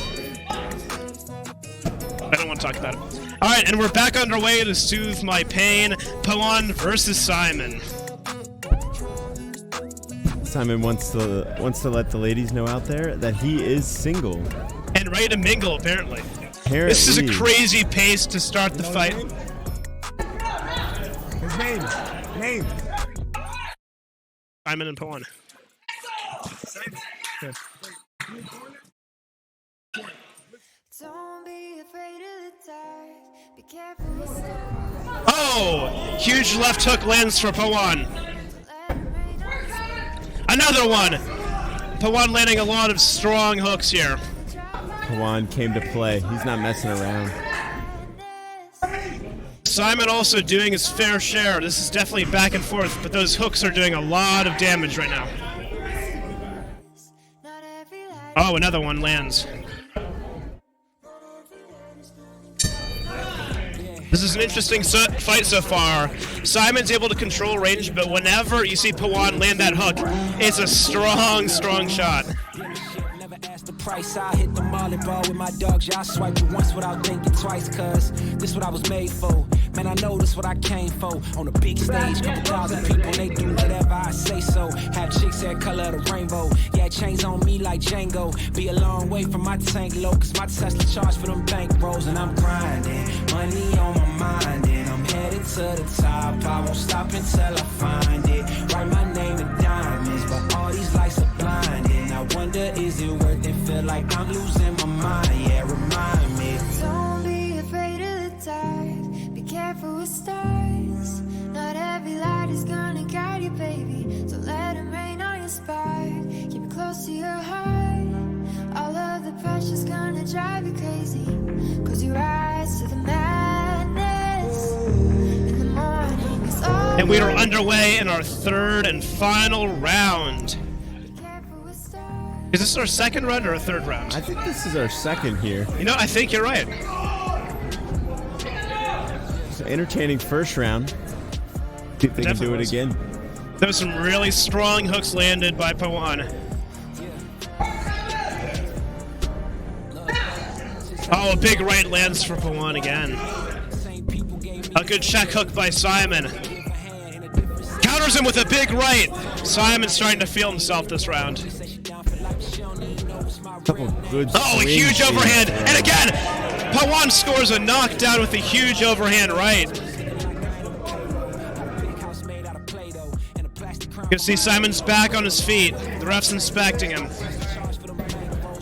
I don't want to talk about it. Alright, and we're back underway to soothe my pain. Pawan versus Simon. Simon wants to let the ladies know out there that he is single. And ready to mingle, apparently. This is a crazy pace to start the fight. His name. Simon and Pawan. Yeah. Don't be afraid of the dark. Be careful. Oh! Huge left hook lands for Pawan. Another one! Pawan landing a lot of strong hooks here. Pawan came to play. He's not messing around. Simon also doing his fair share. This is definitely back and forth, but those hooks are doing a lot of damage right now. Oh, another one lands. This is an interesting fight so far. Simon's able to control range, but whenever you see Pawan land that hook, it's a strong, strong shot. Price, I hit the molly ball with my dogs. Yeah, I swiped it once without thinking twice, cuz this what I was made for. Man, I know this what I came for. On a big stage, couple thousand people, they do whatever I say so. Have chicks that color of the rainbow. Yeah, chains on me like Django. Be a long way from my tank low, cause my Tesla charged for them bank rolls. And I'm grinding, money on my mind, and I'm headed to the top. I won't stop until I find it. Write my name in diamonds, but all these lights are blinding. I wonder, is it worth it? Feel like I'm losing my mind, yeah, remind me. Don't be afraid of the dark. Be careful with stars. Not every light is gonna guide you, baby. So let it rain on your spark. Keep it close to your heart. All of the pressure's gonna drive you crazy. Cause you rise to the madness. In the morning, it's all. And we are underway in our third and final round. Is this our second round or a third round? I think this is our second here. You know, I think you're right. entertaining first round. See if they can do it again. There was some really strong hooks landed by Pawan. Oh, a big right lands for Pawan again. A good check hook by Simon. Counters him with a big right. Simon's starting to feel himself this round. Couple good a huge swings overhand. there. And again, Pawan scores a knockdown with a huge overhand right. You can see Simon's back on his feet. The ref's inspecting him.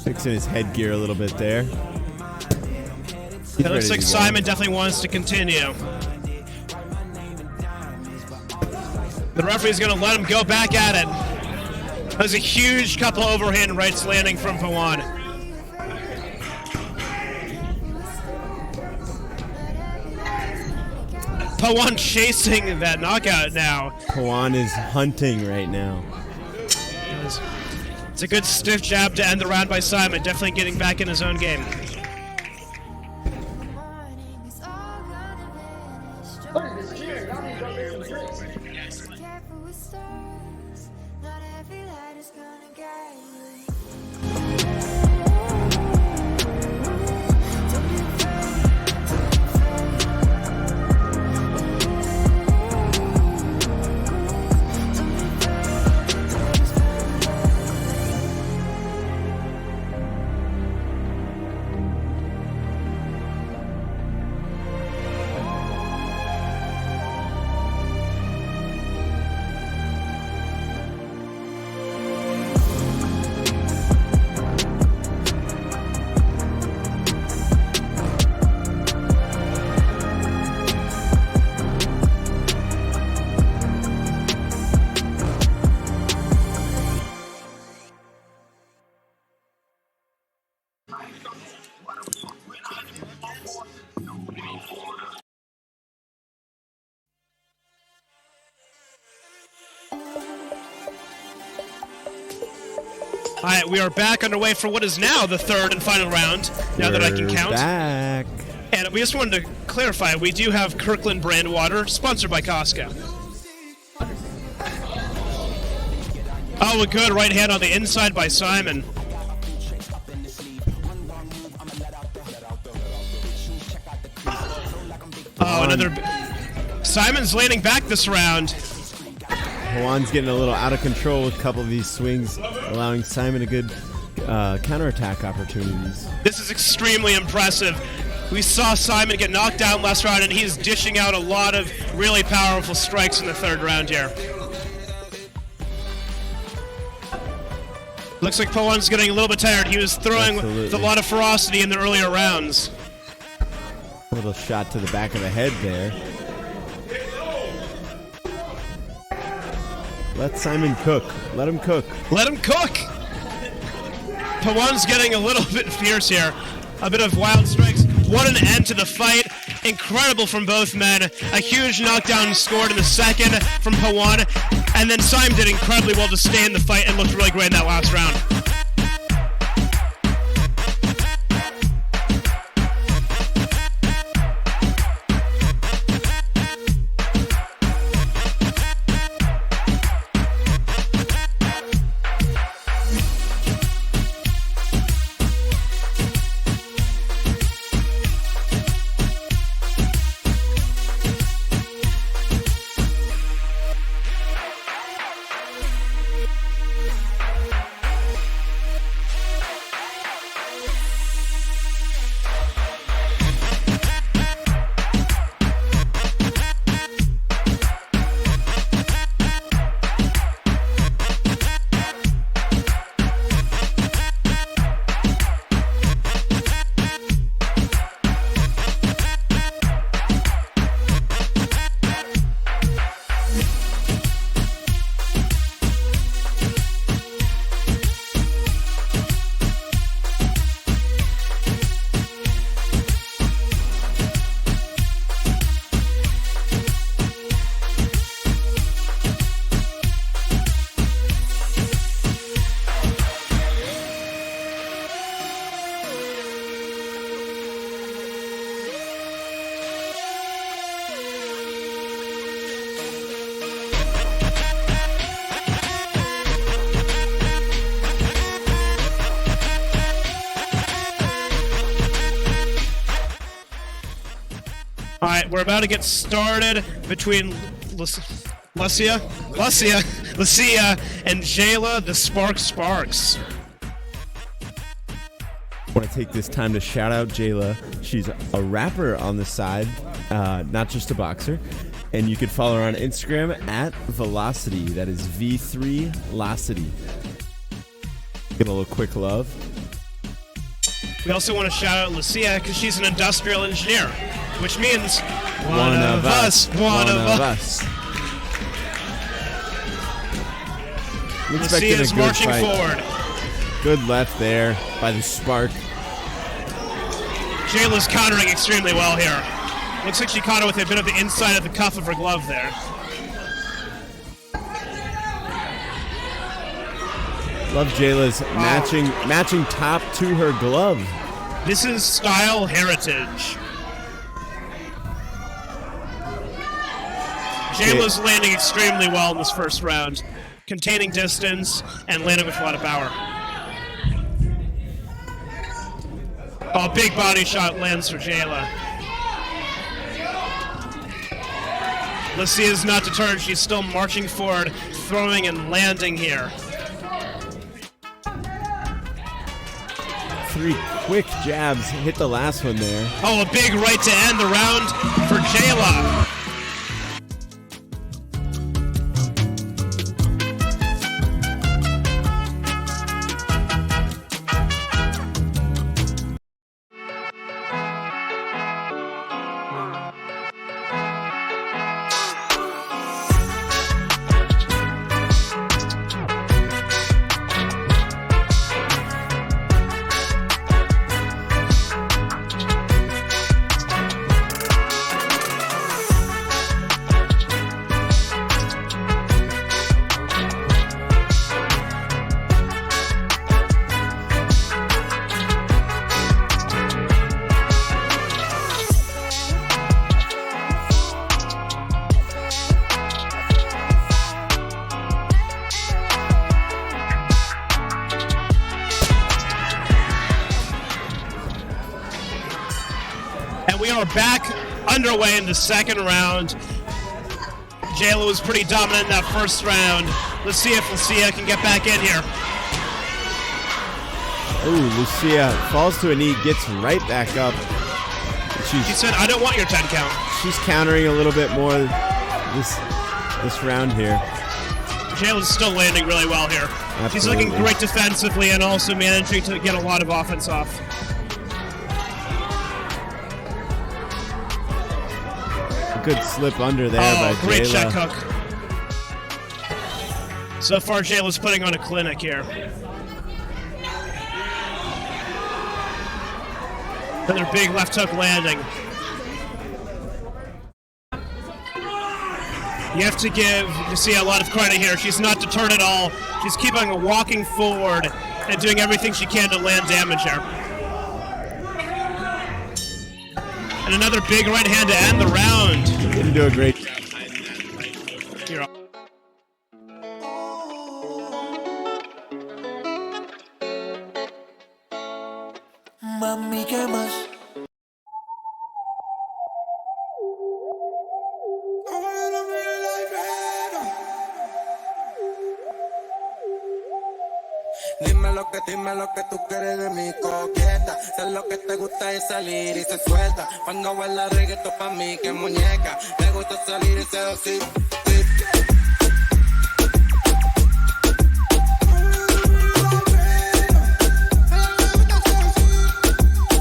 Fixing his headgear a little bit there. It looks like Simon definitely wants to continue. The referee's going to let him go back at it. There's a huge couple overhand rights landing from Pawan. Pawan chasing that knockout now. Pawan is hunting right now. It's a good stiff jab to end the round by Simon. Definitely getting back in his own game. All right, we are back underway for what is now the third and final round, now that I can count. Back. And we just wanted to clarify, we do have Kirkland brand water, sponsored by Costco. Oh, a good right hand on the inside by Simon. Oh, another... Simon's landing back this round. Pawan's getting a little out of control with a couple of these swings, allowing Simon a good counterattack opportunities. This is extremely impressive. We saw Simon get knocked down last round, and he's dishing out a lot of really powerful strikes in the third round here. Looks like Pawan's getting a little bit tired. He was throwing with a lot of ferocity in the earlier rounds. A little shot to the back of the head there. Let Simon cook. Let him cook. Let him cook! Pawan's getting a little bit fierce here. A bit of wild strikes. What an end to the fight. Incredible from both men. A huge knockdown scored in the second from Pawan. And then Simon did incredibly well to stay in the fight and looked really great in that last round. All right, we're about to get started between Lucia and Jayla, the Sparks. I want to take this time to shout out Jayla. She's a rapper on the side, not just a boxer. And you can follow her on Instagram at Velocity. That is V3Locity. Give a little quick love. We also want to shout out Lucia because she's an industrial engineer, which means one of us. Lucia is marching forward. Good left there by the Spark. Jayla's countering extremely well here. Looks like she caught it with a bit of the inside of the cuff of her glove there. Love Jayla's matching top to her glove. This is style heritage. Jayla's landing extremely well in this first round, containing distance and landing with a lot of power. Oh, big body shot lands for Jayla. Lucia's not deterred. She's still marching forward, throwing and landing here. 3 quick jabs. Hit the last one there. Oh, a big right to end the round for Jayla. We are back underway in the second round. Jayla was pretty dominant in that first round. Let's see if Lucia can get back in here. Ooh, Lucia falls to a knee, gets right back up. She said, I don't want your 10 count. She's countering a little bit more this round here. Jayla's still landing really well here. Absolutely. She's looking great defensively and also managing to get a lot of offense off. Good slip under there by Jayla. Great check hook. So far, Jayla's putting on a clinic here. Another big left hook landing. You have to give Lucia a lot of credit here. She's not deterred at all. She's keeping walking forward and doing everything she can to land damage here. And another big right hand to end the round. Didn't do a great job. Here. Mami, ¿qué más? Dime lo que tú quieres de mi coqueta. Sé lo que te gusta es salir y se suelta. Cuando baila reggaetón pa' mí que muñeca. Me gusta salir y seducir.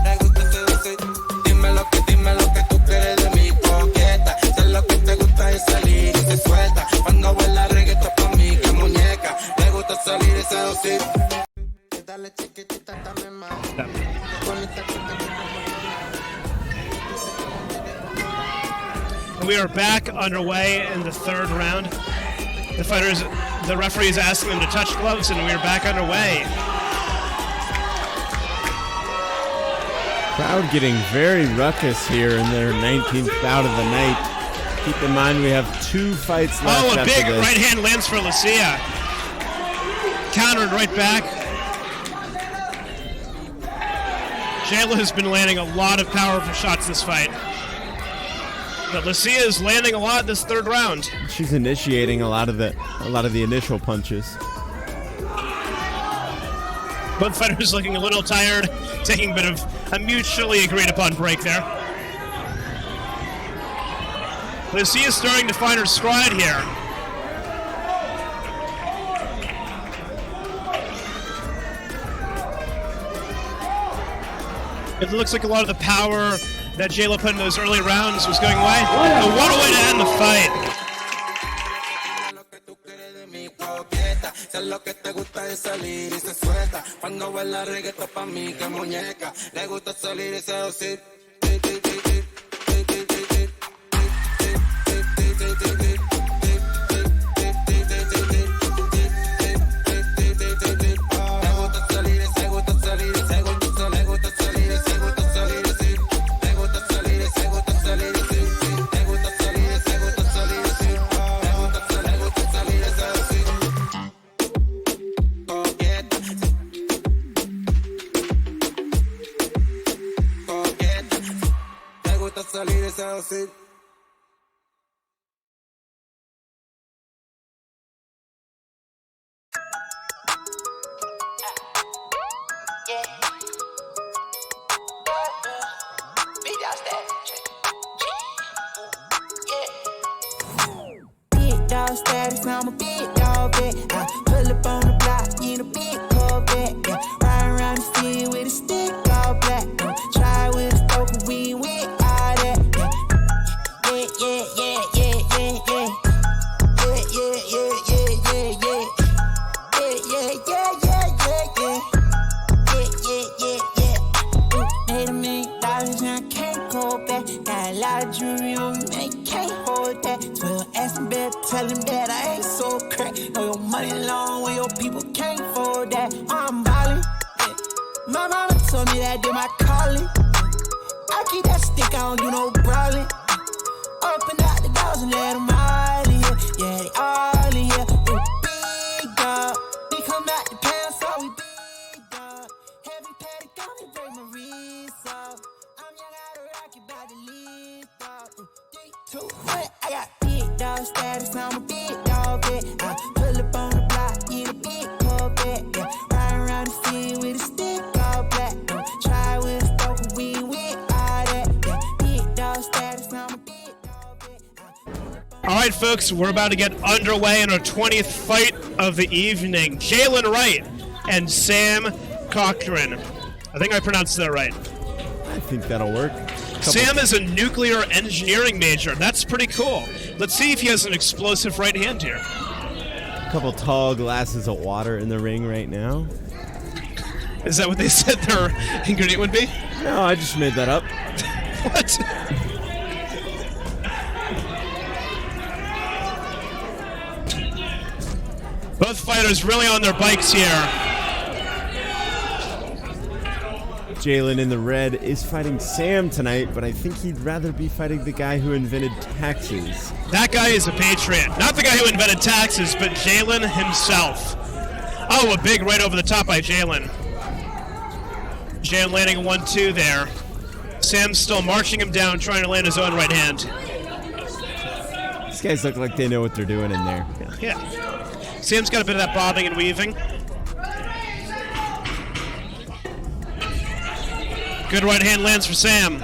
Me gusta seducir. Dime lo que tú quieres de mi coqueta. Sé lo que te gusta es salir y se suelta. Cuando baila reggaetón pa' mí que muñeca. Me gusta salir y seducir. We are back underway in the third round. The referee is asking them to touch gloves, and we are back underway. Crowd getting very ruckus here in their 19th bout of the night. Keep in mind we have 2 fights left. Oh, a big this. right hand lands for Lucia. Countered right back. Jayla has been landing a lot of powerful shots this fight. But Lucia is landing a lot this third round. She's initiating a lot of the initial punches. Both fighters looking a little tired, taking a bit of a mutually agreed upon break there. Lucia is starting to find her stride here. It looks like a lot of the power that Jayla put in those early rounds was going away. But what a way to end the fight. Big dog status, I'm a big dog vet. I pull up on the block in a big Corvette. Yeah. Ride around the city with a stick all black. Try with a stove, but we ain't with all that. Yeah, yeah, yeah, yeah, yeah, yeah. Yeah, yeah, yeah, yeah, yeah, yeah. Yeah, yeah, yeah, yeah, yeah, yeah. Yeah, yeah, yeah, yeah. Made $1 million and I can't go back. Got a lot of jewelry on me, man, you can't hold that. 12 asking better, tell him that I ain't so crack. Know your money long when your people can't afford that. I'm ballin', yeah. My mama told me that I did my calling. I keep that stick, I don't do no brawling. Open up the doors and let them all in here. Yeah, they all in here. Ooh, big dog. They come out the pants, so we big dog. Heavy petty, got me break my wrist off. I'm young out of rocket by the lead dog. 3, 2, 1. I got big dog status, I'm a big dog vet. I pull up on the block in a big Corvette. Yeah, ride around the city with a stick all black. Try with a stove, but we ain't with all that. Yeah, big dog status, I'm a big. All right, folks, we're about to get underway in our 20th fight of the evening. Jalen Wright and Sam Cochran. I think I pronounced that right. I think that'll work. Sam is a nuclear engineering major. That's pretty cool. Let's see if he has an explosive right hand here. A couple tall glasses of water in the ring right now. Is that what they said their ingredient would be? No, I just made that up. What? Both fighters really on their bikes here. Jalen in the red is fighting Sam tonight, but I think he'd rather be fighting the guy who invented taxes. That guy is a patriot. Not the guy who invented taxes, but Jalen himself. Oh, a big right over the top by Jalen. Jalen landing a 1-2 there. Sam's still marching him down, trying to land his own right hand. These guys look like they know what they're doing in there. Yeah. Sam's got a bit of that bobbing and weaving. Good right hand lands for Sam.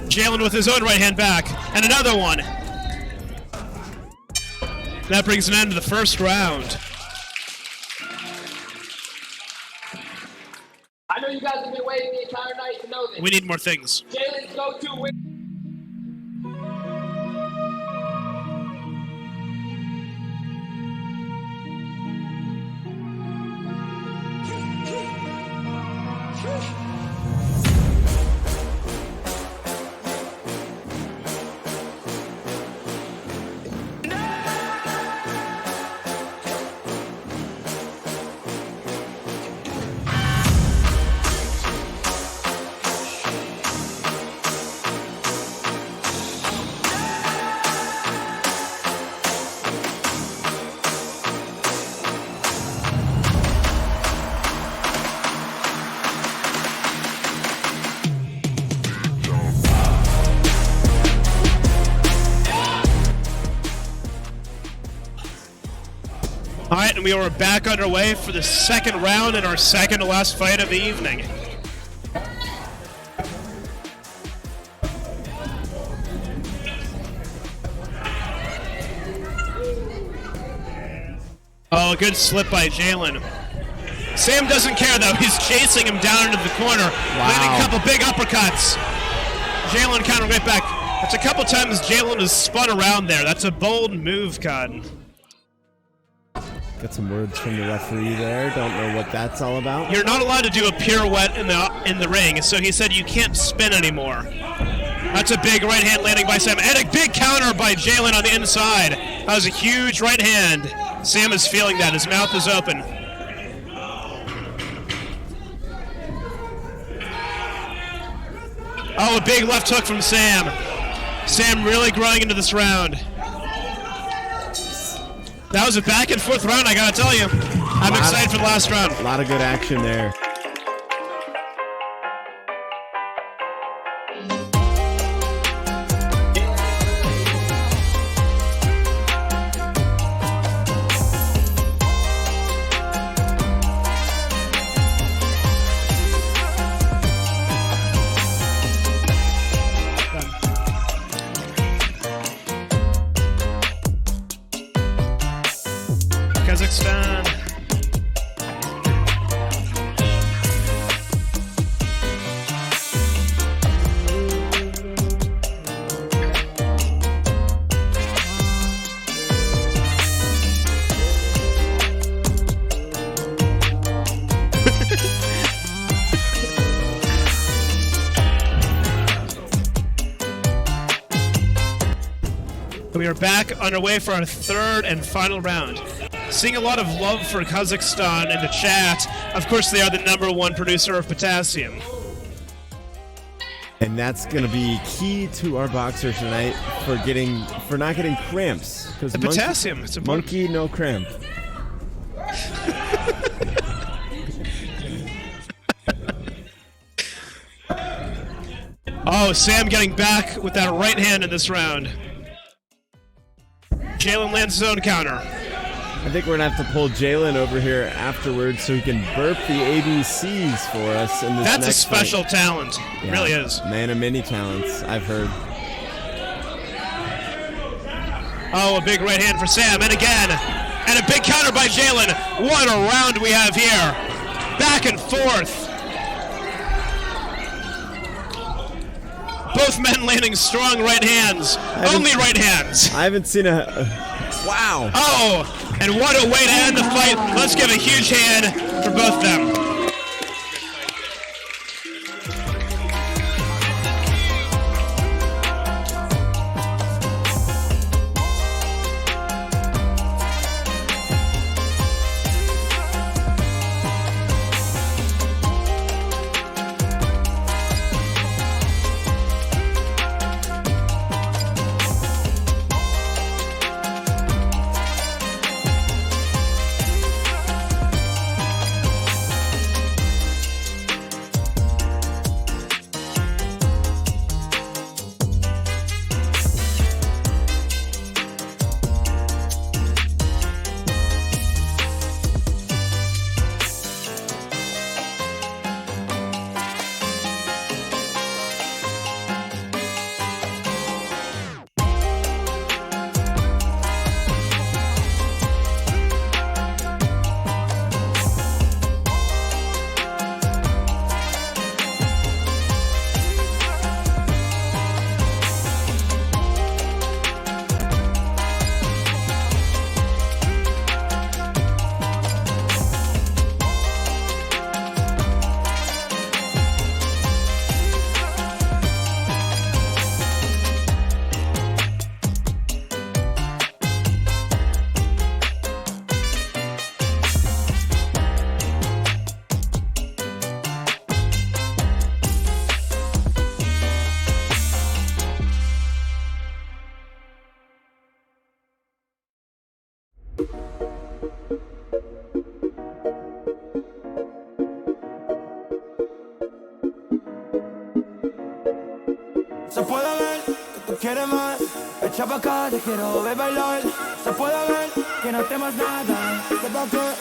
Jalen with his own right hand back. And another one. That brings an end to the first round. I know you guys have been waiting the entire night to know this. We need more things. Jalen's go-to win. right, and we are back underway for the second round and our second to last fight of the evening. Oh, a good slip by Jalen. Sam doesn't care, though. He's chasing him down into the corner. Landing a couple big uppercuts. Jalen counter right back. That's a couple times Jalen has spun around there. That's a bold move, Cotton. Got some words from the referee there. Don't know what that's all about. You're not allowed to do a pirouette in the ring, so he said you can't spin anymore. That's a big right hand landing by Sam. And a big counter by Jalen on the inside. That was a huge right hand. Sam is feeling that. His mouth is open. Oh, a big left hook from Sam. Sam really growing into this round. That was a back and forth round, I gotta tell you. I'm excited for the last round. A lot of good action there. Kazakhstan. We are back underway for our third and final round. Seeing a lot of love for Kazakhstan in the chat. Of course, they are the #1 producer of potassium. And that's going to be key to our boxer tonight for not getting cramps. The potassium, it's important. Monkey, no cramp. Oh, Sam getting back with that right hand in this round. Jalen lands his own counter. I think we're going to have to pull Jalen over here afterwards so he can burp the ABCs for us in this That's next a special fight. talent. It really is. Man of many talents, I've heard. Oh, a big right hand for Sam, and again. And a big counter by Jalen. What a round we have here. Back and forth. Both men landing strong right hands. Only right hands. I haven't seen a... Wow. Oh, and what a way to end the fight. Let's give a huge hand for both of them. Se puede ver que tú quieres más. Echa pa' acá, te quiero ver bailar. Se puede ver que no temas nada.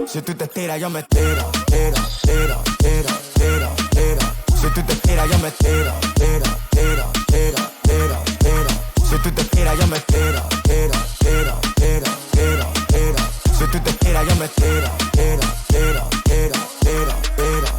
Si tú te tiras, yo me tiro, tiro, tiro, tiro, tiro, tiro. Si tú te tiras, yo me tiro, tiro, tiro, tiro, tiro, tiro. Si tú te tiras, yo me tiro, tiro, tiro, tiro, tiro, tiro. Si tú te tiras, yo me tiro, tiro, tiro, tiro, tiro, tiro.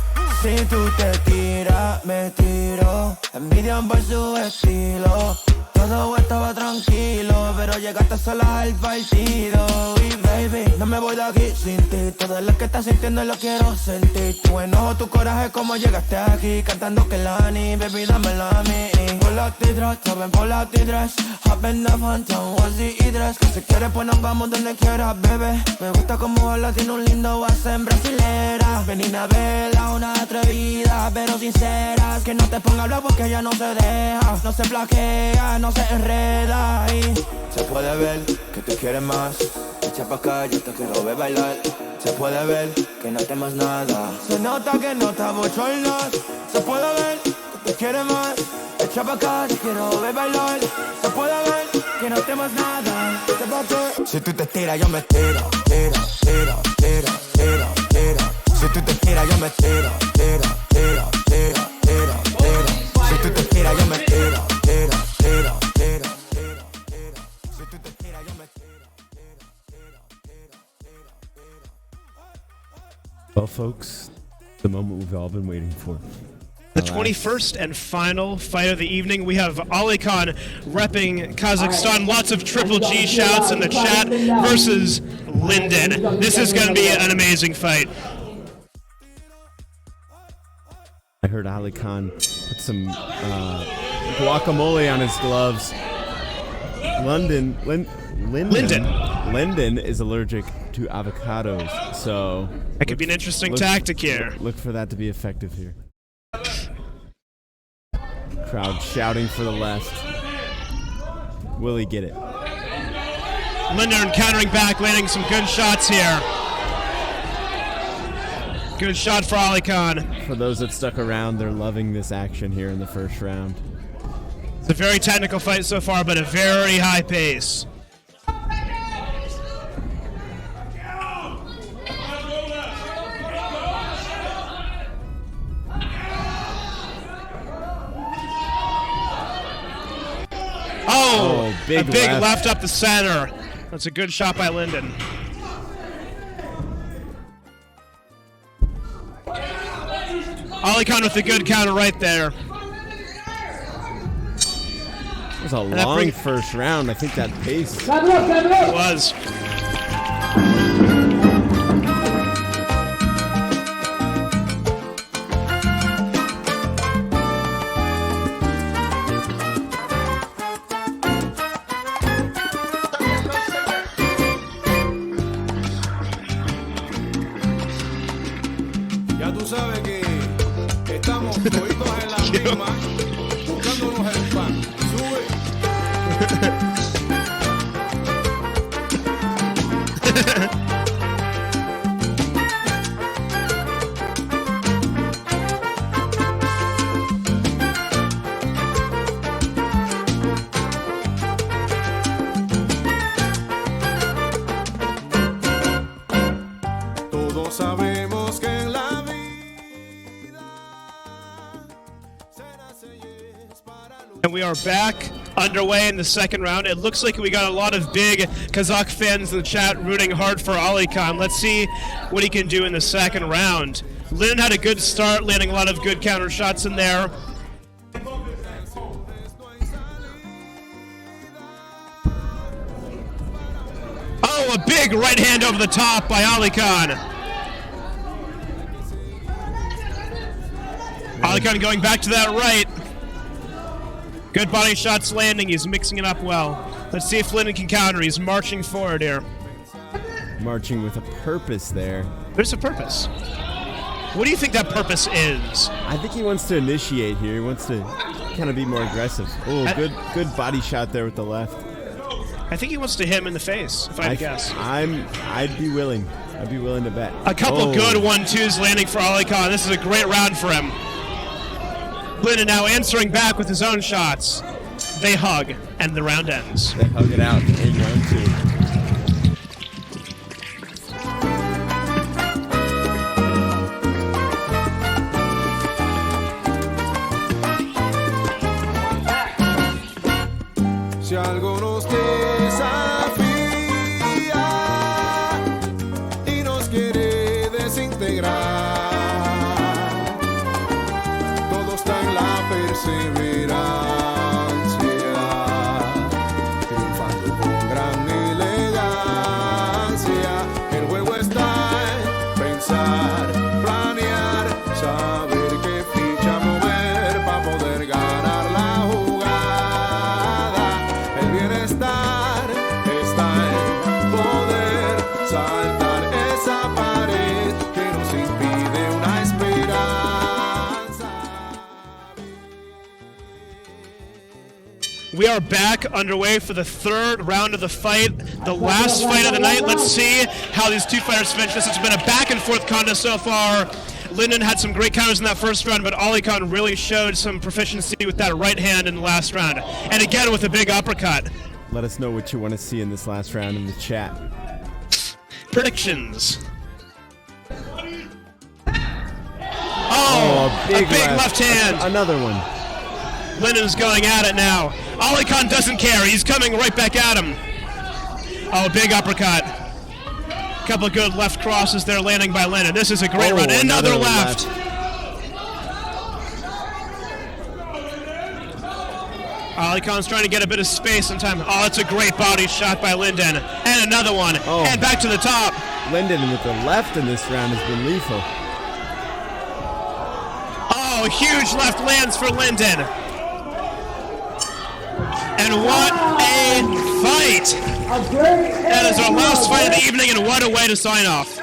Si tú te tiras, me tiro. Envidian por su estilo. Todo estaba tranquilo, pero llegaste sola al partido. Y baby, no me voy de aquí sin ti. Todo lo que estás sintiendo lo quiero sentir. Tu enojo, tu coraje, como llegaste aquí. Cantando que Lani, baby, dámela a mí. Pull out the dress, saben, pull out the dress. Hop in the phantom, onesie y dress. Que si quieres, pues nos vamos donde quieras, bebé. Me gusta como habla, tiene un lindo acento brasilera. Ven y navega, una atrevida, pero sincera. Que no te ponga a hablar porque ella no se deja. No se plaquea, no se enreda y se puede ver que te quieres más. Echa pa' acá, yo te quiero ver bailar. Se puede ver que no temas nada. Se nota que no está bochorno. Se puede ver que te quieres más. Echa pa' acá, te quiero ver bailar. Se puede ver que no temas nada. Si tú te tiras, yo me tiro, tiro, tiro, tiro, tiro, tiro. Si tú te tiras, yo me tiro, tiro, tiro, tiro, tiro, tiro. Si tú te tiras, yo me tiro, tiro, tiro, tiro, tiro, tiro. Si tú te tiras, yo me tiro, tiro, tiro, tiro, tiro, tiro. Well, folks, the moment we've all been waiting for. The 21st and final fight of the evening, we have Ali Khan repping Kazakhstan. Lots of Triple G shouts in the chat versus Linden. This is going to be an amazing fight. I heard Ali Khan put some guacamole on his gloves. Linden is allergic to avocados, so that could be an interesting tactic here. Look for that to be effective here. Crowd shouting for the left. Will he get it? Linden countering back, landing some good shots here. Good shot for Ali Khan. For those that stuck around, they're loving this action here in the first round. It's a very technical fight so far, but a very high pace. Oh, big a big left up the center. That's a good shot by Linden. Ali Khan with a good counter right there. It was a long first round. I think that pace. It was. Ya tú sabes que estamos toditos en la misma, buscándonos el pan. Sube. Todos sabemos que en la And we are back underway in the second round. It looks like we got a lot of big Kazakh fans in the chat rooting hard for Ali Khan. Let's see what he can do in the second round. Linden had a good start, landing a lot of good counter shots in there. Oh, a big right hand over the top by Ali Khan. Ali Khan going back to that right. Good body shots landing. He's mixing it up well. Let's see if Linden can counter. He's marching forward here. Marching with a purpose there. There's a purpose. What do you think that purpose is? I think he wants to initiate here. He wants to kind of be more aggressive. Oh, good body shot there with the left. I think he wants to hit him in the face, if I had to guess. I'd be willing. I'd be willing to bet. A couple good 1-2s landing for Ali Khan. This is a great round for him. Linden now answering back with his own shots. They hug, and the round ends. They hug it out in round 2. Si algo nos desafía y nos quiere desintegrar, todo está en la perseverancia, triunfando con gran elegancia. El juego está en pensar, planear, saber qué ficha mover para poder ganar la jugada. El bienestar está en poder saltar esa pared que nos impide una esperanza. We are back underway for the third round of the fight, the last fight of the night. Let's see how these two fighters finish this. It's been a back and forth contest so far. Lyndon had some great counters in that first round, but Ali Khan really showed some proficiency with that right hand in the last round. And again with a big uppercut. Let us know what you want to see in this last round in the chat. Predictions. Oh, a big left hand. Another one. Lyndon's going at it now. Ali Khan doesn't care. He's coming right back at him. Oh, big uppercut. Couple of good left crosses there landing by Lyndon. This is a great run. Another left. Ali Khan's trying to get a bit of space and time. Oh, it's a great body shot by Lyndon. And another one. Oh. And back to the top. Lyndon with the left in this round has been lethal. Oh, huge left lands for Lyndon. And what a fight! That is our last fight of the evening, and what a way to sign off.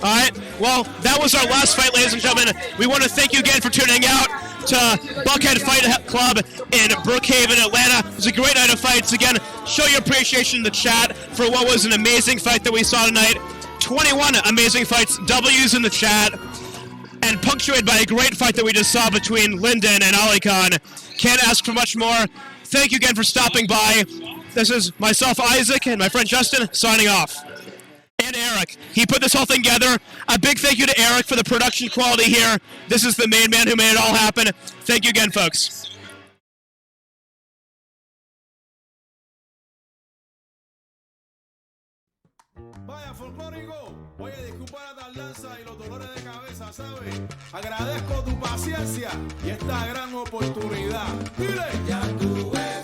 All right, well, that was our last fight, ladies and gentlemen. We want to thank you again for tuning out to Buckhead Fight Club in Brookhaven, Atlanta. It was a great night of fights. Again, show your appreciation in the chat for what was an amazing fight that we saw tonight. 21 amazing fights, W's in the chat, and punctuated by a great fight that we just saw between Lyndon and Ali Khan. Can't ask for much more. Thank you again for stopping by. This is myself, Isaac, and my friend Justin, signing off. And Eric. He put this whole thing together. A big thank you to Eric for the production quality here. This is the main man who made it all happen. Thank you again, folks. Vaya folclórico, oye, disculpa la tardanza y los dolores de cabeza, ¿sabes? Agradezco tu paciencia y esta gran oportunidad. Dile, ya tú ves.